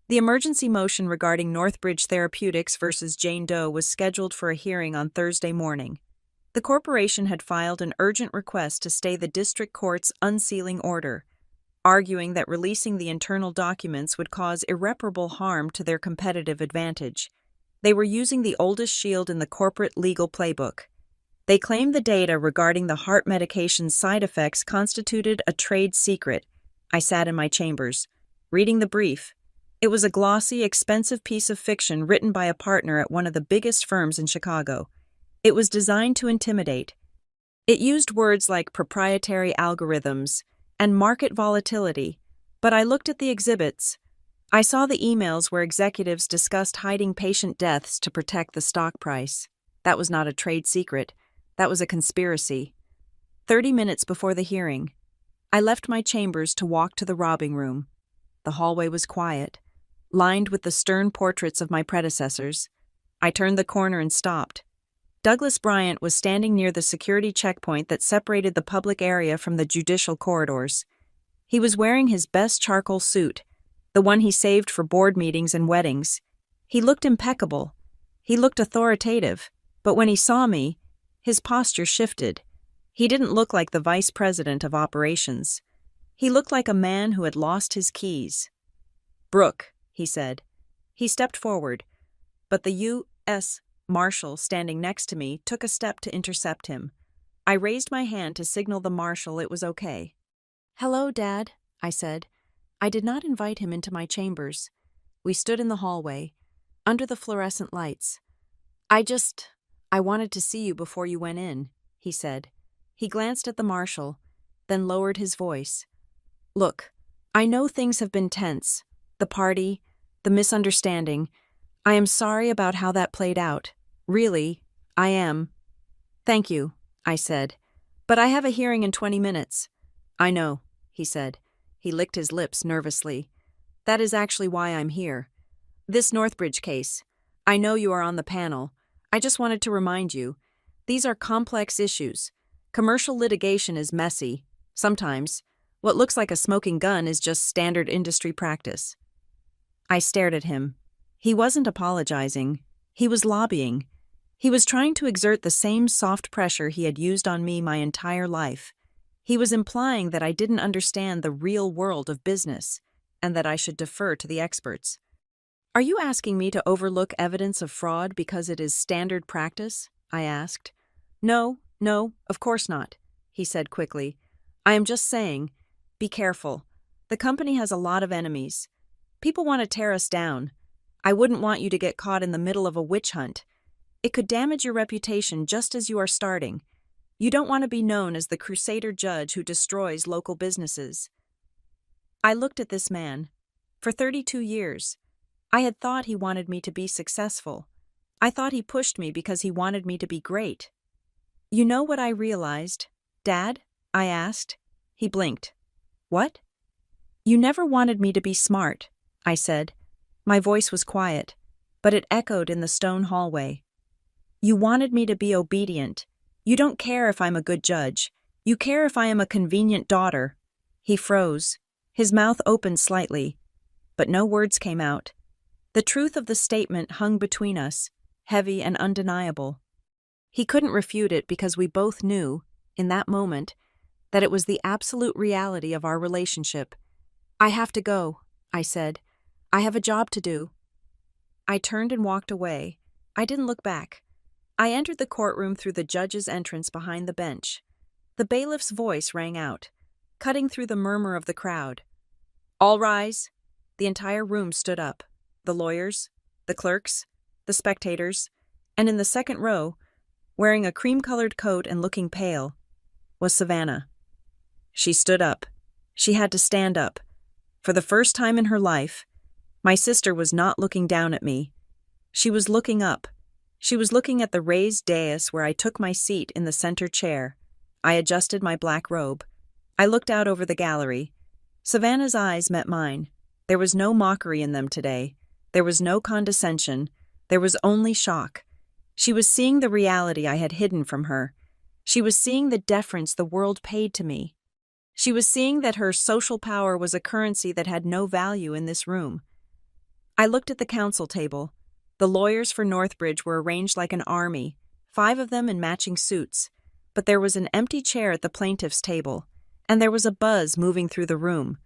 The emergency motion regarding Northbridge Therapeutics versus Jane Doe was scheduled for a hearing on Thursday morning. The corporation had filed an urgent request to stay the district court's unsealing order, arguing that releasing the internal documents would cause irreparable harm to their competitive advantage. They were using the oldest shield in the corporate legal playbook. They claimed the data regarding the heart medication's side effects constituted a trade secret. I sat in my chambers, reading the brief. It was a glossy, expensive piece of fiction written by a partner at one of the biggest firms in Chicago. It was designed to intimidate. It used words like proprietary algorithms and market volatility, but I looked at the exhibits. I saw the emails where executives discussed hiding patient deaths to protect the stock price. That was not a trade secret. That was a conspiracy. 30 minutes before the hearing, I left my chambers to walk to the robbing room. The hallway was quiet, lined with the stern portraits of my predecessors. I turned the corner and stopped. Douglas Bryant was standing near the security checkpoint that separated the public area from the judicial corridors. He was wearing his best charcoal suit, the one he saved for board meetings and weddings. He looked impeccable. He looked authoritative, but when he saw me, his posture shifted. He didn't look like the vice president of operations. He looked like a man who had lost his keys. "Brooke," he said. He stepped forward, but the U.S. Marshal standing next to me took a step to intercept him. I raised my hand to signal the marshal it was okay. "Hello, Dad," I said. I did not invite him into my chambers. We stood in the hallway, under the fluorescent lights. I wanted to see you before you went in," he said. He glanced at the marshal, then lowered his voice. "Look, I know things have been tense. The party, the misunderstanding. I am sorry about how that played out. Really, I am." "Thank you," I said. "But I have a hearing in 20 minutes. "I know," he said. He licked his lips nervously. "That is actually why I'm here. This Northbridge case. I know you are on the panel. I just wanted to remind you. These are complex issues. Commercial litigation is messy. Sometimes, what looks like a smoking gun is just standard industry practice." I stared at him. He wasn't apologizing. He was lobbying. He was trying to exert the same soft pressure he had used on me my entire life. He was implying that I didn't understand the real world of business, and that I should defer to the experts. "Are you asking me to overlook evidence of fraud because it is standard practice?" I asked. No, of course not," he said quickly. "I am just saying, be careful. The company has a lot of enemies. People want to tear us down. I wouldn't want you to get caught in the middle of a witch hunt. It could damage your reputation just as you are starting. You don't want to be known as the crusader judge who destroys local businesses." I looked at this man. For 32 years, I had thought he wanted me to be successful. I thought he pushed me because he wanted me to be great. "You know what I realized, Dad?" I asked. He blinked. "What?" "You never wanted me to be smart," I said. My voice was quiet, but it echoed in the stone hallway. "You wanted me to be obedient. You don't care if I'm a good judge. You care if I am a convenient daughter." He froze. His mouth opened slightly, but no words came out. The truth of the statement hung between us, heavy and undeniable. He couldn't refute it because we both knew, in that moment, that it was the absolute reality of our relationship. "I have to go," I said. "I have a job to do." I turned and walked away. I didn't look back. I entered the courtroom through the judge's entrance behind the bench. The bailiff's voice rang out, cutting through the murmur of the crowd. "All rise." The entire room stood up. The lawyers, the clerks, the spectators, and in the second row, wearing a cream-colored coat and looking pale, was Savannah. She stood up. She had to stand up. For the first time in her life, my sister was not looking down at me. She was looking up. She was looking at the raised dais where I took my seat in the center chair. I adjusted my black robe. I looked out over the gallery. Savannah's eyes met mine. There was no mockery in them today. There was no condescension. There was only shock. She was seeing the reality I had hidden from her. She was seeing the deference the world paid to me. She was seeing that her social power was a currency that had no value in this room. I looked at the counsel table. The lawyers for Northbridge were arranged like an army, 5 of them in matching suits, but there was an empty chair at the plaintiff's table, and there was a buzz moving through the room.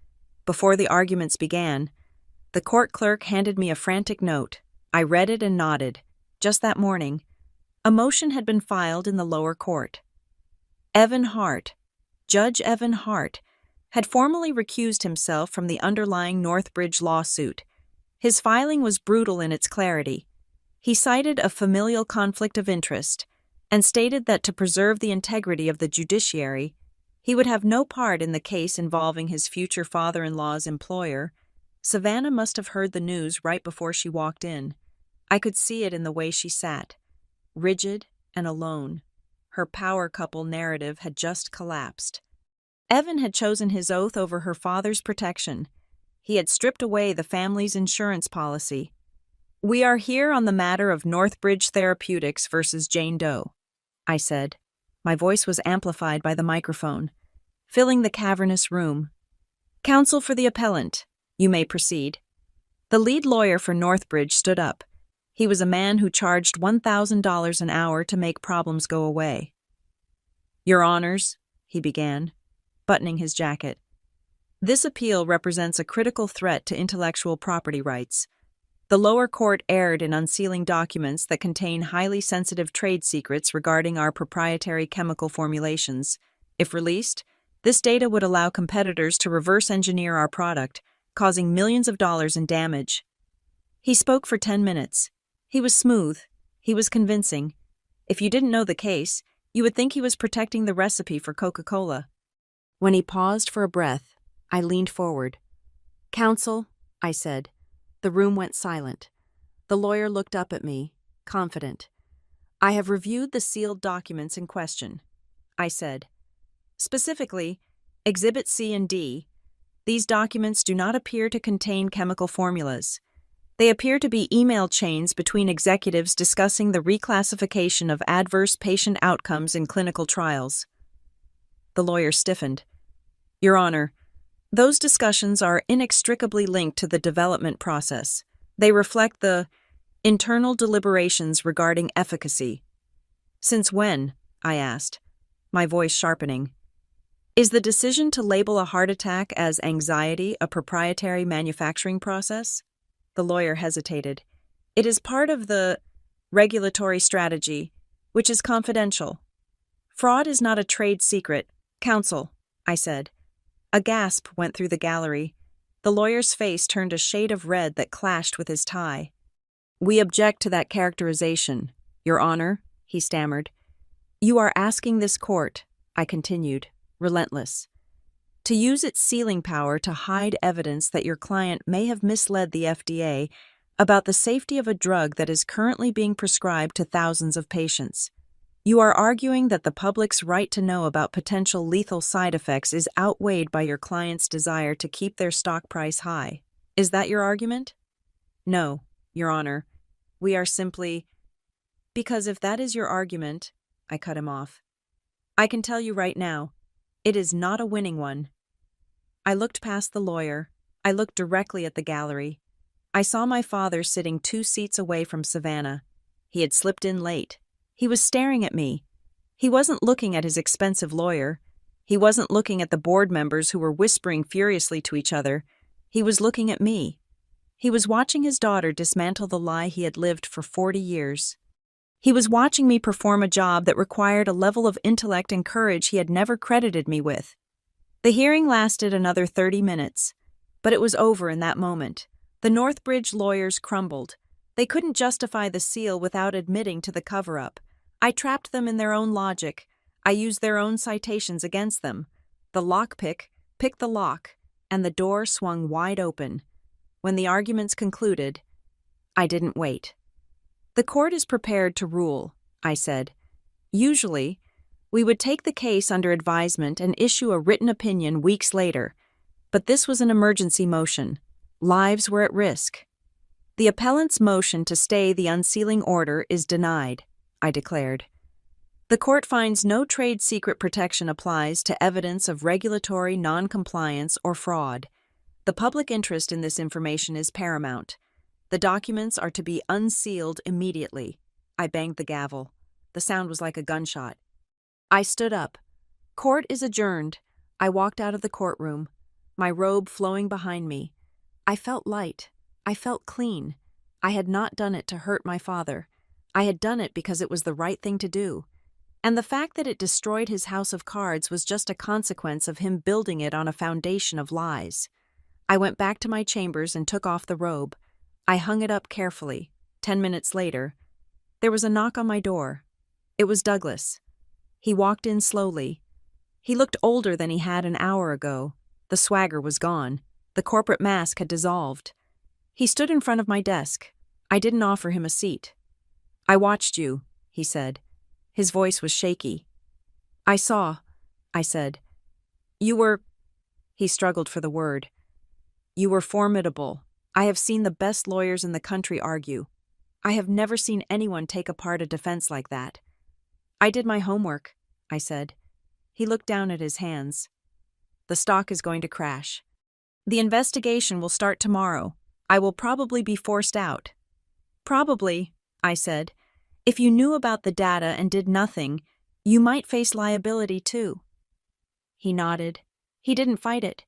Before the arguments began, the court clerk handed me a frantic note. I read it and nodded. Just that morning, a motion had been filed in the lower court. Evan Hart, Judge Evan Hart, had formally recused himself from the underlying Northbridge lawsuit. His filing was brutal in its clarity. He cited a familial conflict of interest and stated that to preserve the integrity of the judiciary, he would have no part in the case involving his future father-in-law's employer. Savannah must have heard the news right before she walked in. I could see it in the way she sat, rigid and alone. Her power couple narrative had just collapsed. Evan had chosen his oath over her father's protection. He had stripped away the family's insurance policy. "We are here on the matter of Northbridge Therapeutics versus Jane Doe," I said. My voice was amplified by the microphone, filling the cavernous room. Counsel for the appellant, you may proceed. The lead lawyer for Northbridge stood up. He was a man who charged $1,000 an hour to make problems go away. Your Honors, he began, buttoning his jacket. This appeal represents a critical threat to intellectual property rights. The lower court erred in unsealing documents that contain highly sensitive trade secrets regarding our proprietary chemical formulations. If released, this data would allow competitors to reverse engineer our product, causing millions of dollars in damage. He spoke for 10 minutes. He was smooth. He was convincing. If you didn't know the case, you would think he was protecting the recipe for Coca-Cola. When he paused for a breath, I leaned forward. Counsel, I said. The room went silent. The lawyer looked up at me, confident. I have reviewed the sealed documents in question, I said. Specifically, Exhibit C and D. These documents do not appear to contain chemical formulas. They appear to be email chains between executives discussing the reclassification of adverse patient outcomes in clinical trials. The lawyer stiffened. Your Honor, those discussions are inextricably linked to the development process. They reflect the internal deliberations regarding efficacy. Since when? I asked, my voice sharpening. Is the decision to label a heart attack as anxiety a proprietary manufacturing process? The lawyer hesitated. It is part of the regulatory strategy, which is confidential. Fraud is not a trade secret. Counsel, I said. A gasp went through the gallery. The lawyer's face turned a shade of red that clashed with his tie. We object to that characterization, Your Honor, he stammered. You are asking this court, I continued, relentless, to use its sealing power to hide evidence that your client may have misled the FDA about the safety of a drug that is currently being prescribed to thousands of patients. You are arguing that the public's right to know about potential lethal side effects is outweighed by your client's desire to keep their stock price high. Is that your argument? No, Your Honor. We are simply... Because if that is your argument, I cut him off. I can tell you right now, it is not a winning one. I looked past the lawyer. I looked directly at the gallery. I saw my father sitting 2 seats away from Savannah. He had slipped in late. He was staring at me. He wasn't looking at his expensive lawyer. He wasn't looking at the board members who were whispering furiously to each other. He was looking at me. He was watching his daughter dismantle the lie he had lived for 40 years. He was watching me perform a job that required a level of intellect and courage he had never credited me with. The hearing lasted another 30 minutes, but it was over in that moment. The Northbridge lawyers crumbled. They couldn't justify the seal without admitting to the cover-up. I trapped them in their own logic. I used their own citations against them. The lockpick picked the lock, and the door swung wide open. When the arguments concluded, I didn't wait. The court is prepared to rule, I said. Usually, we would take the case under advisement and issue a written opinion weeks later, but this was an emergency motion. Lives were at risk. The appellant's motion to stay the unsealing order is denied, I declared. The court finds no trade secret protection applies to evidence of regulatory non-compliance or fraud. The public interest in this information is paramount. The documents are to be unsealed immediately. I banged the gavel. The sound was like a gunshot. I stood up. Court is adjourned. I walked out of the courtroom, my robe flowing behind me. I felt light. I felt clean. I had not done it to hurt my father. I had done it because it was the right thing to do. And the fact that it destroyed his house of cards was just a consequence of him building it on a foundation of lies. I went back to my chambers and took off the robe. I hung it up carefully. 10 minutes later, there was a knock on my door. It was Douglas. He walked in slowly. He looked older than he had an hour ago. The swagger was gone. The corporate mask had dissolved. He stood in front of my desk. I didn't offer him a seat. I watched you, he said. His voice was shaky. I saw, I said. You were... He struggled for the word. You were formidable. I have seen the best lawyers in the country argue. I have never seen anyone take apart a defense like that. I did my homework, I said. He looked down at his hands. The stock is going to crash. The investigation will start tomorrow. I will probably be forced out. Probably, I said. If you knew about the data and did nothing, you might face liability too. He nodded. He didn't fight it.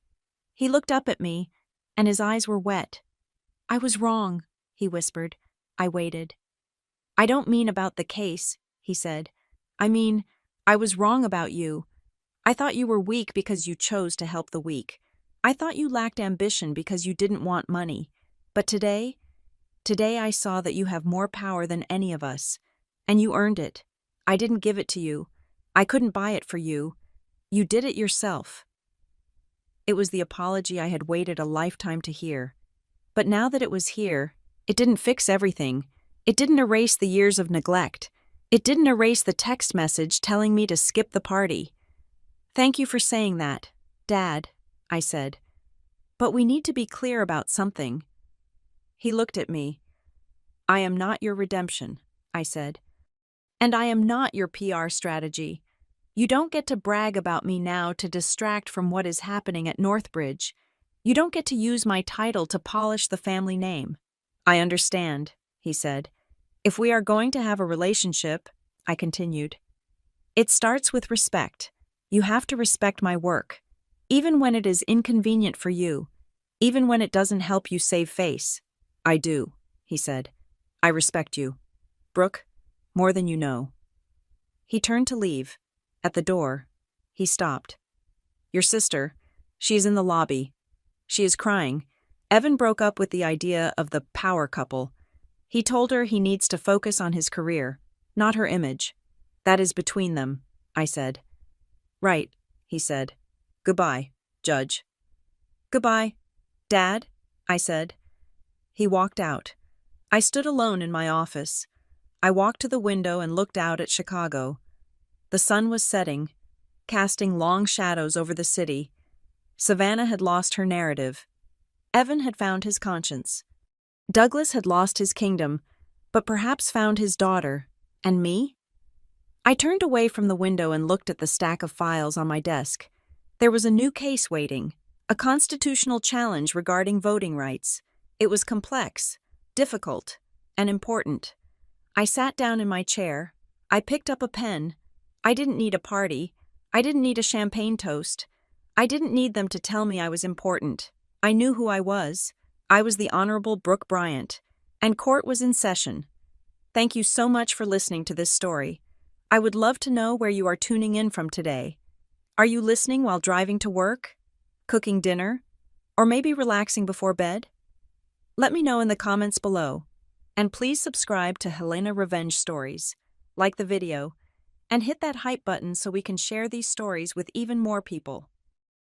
He looked up at me, and his eyes were wet. I was wrong, he whispered. I waited. I don't mean about the case, he said. I mean, I was wrong about you. I thought you were weak because you chose to help the weak. I thought you lacked ambition because you didn't want money. But today I saw that you have more power than any of us. And you earned it. I didn't give it to you. I couldn't buy it for you. You did it yourself. It was the apology I had waited a lifetime to hear. But now that it was here, it didn't fix everything. It didn't erase the years of neglect. It didn't erase the text message telling me to skip the party. Thank you for saying that, Dad, I said. But we need to be clear about something. He looked at me. I am not your redemption, I said. And I am not your PR strategy. You don't get to brag about me now to distract from what is happening at Northbridge. You don't get to use my title to polish the family name. I understand, he said. If we are going to have a relationship, I continued, it starts with respect. You have to respect my work, even when it is inconvenient for you, even when it doesn't help you save face. I do, he said. I respect you. Brooke, more than you know. He turned to leave. At the door, he stopped. Your sister, she is in the lobby. She is crying. Evan broke up with the idea of the power couple. He told her he needs to focus on his career, not her image. That is between them, I said. Right, he said. Goodbye, Judge. Goodbye, Dad, I said. He walked out. I stood alone in my office. I walked to the window and looked out at Chicago. The sun was setting, casting long shadows over the city. Savannah had lost her narrative. Evan had found his conscience. Douglas had lost his kingdom, but perhaps found his daughter. And me? I turned away from the window and looked at the stack of files on my desk. There was a new case waiting, a constitutional challenge regarding voting rights. It was complex, difficult, and important. I sat down in my chair. I picked up a pen. I didn't need a party. I didn't need a champagne toast. I didn't need them to tell me I was important. I knew who I was. I was the Honorable Brooke Bryant, and court was in session. Thank you so much for listening to this story. I would love to know where you are tuning in from today. Are you listening while driving to work, cooking dinner, or maybe relaxing before bed? Let me know in the comments below. And please subscribe to Helena Revenge Stories, like the video, and hit that hype button so we can share these stories with even more people.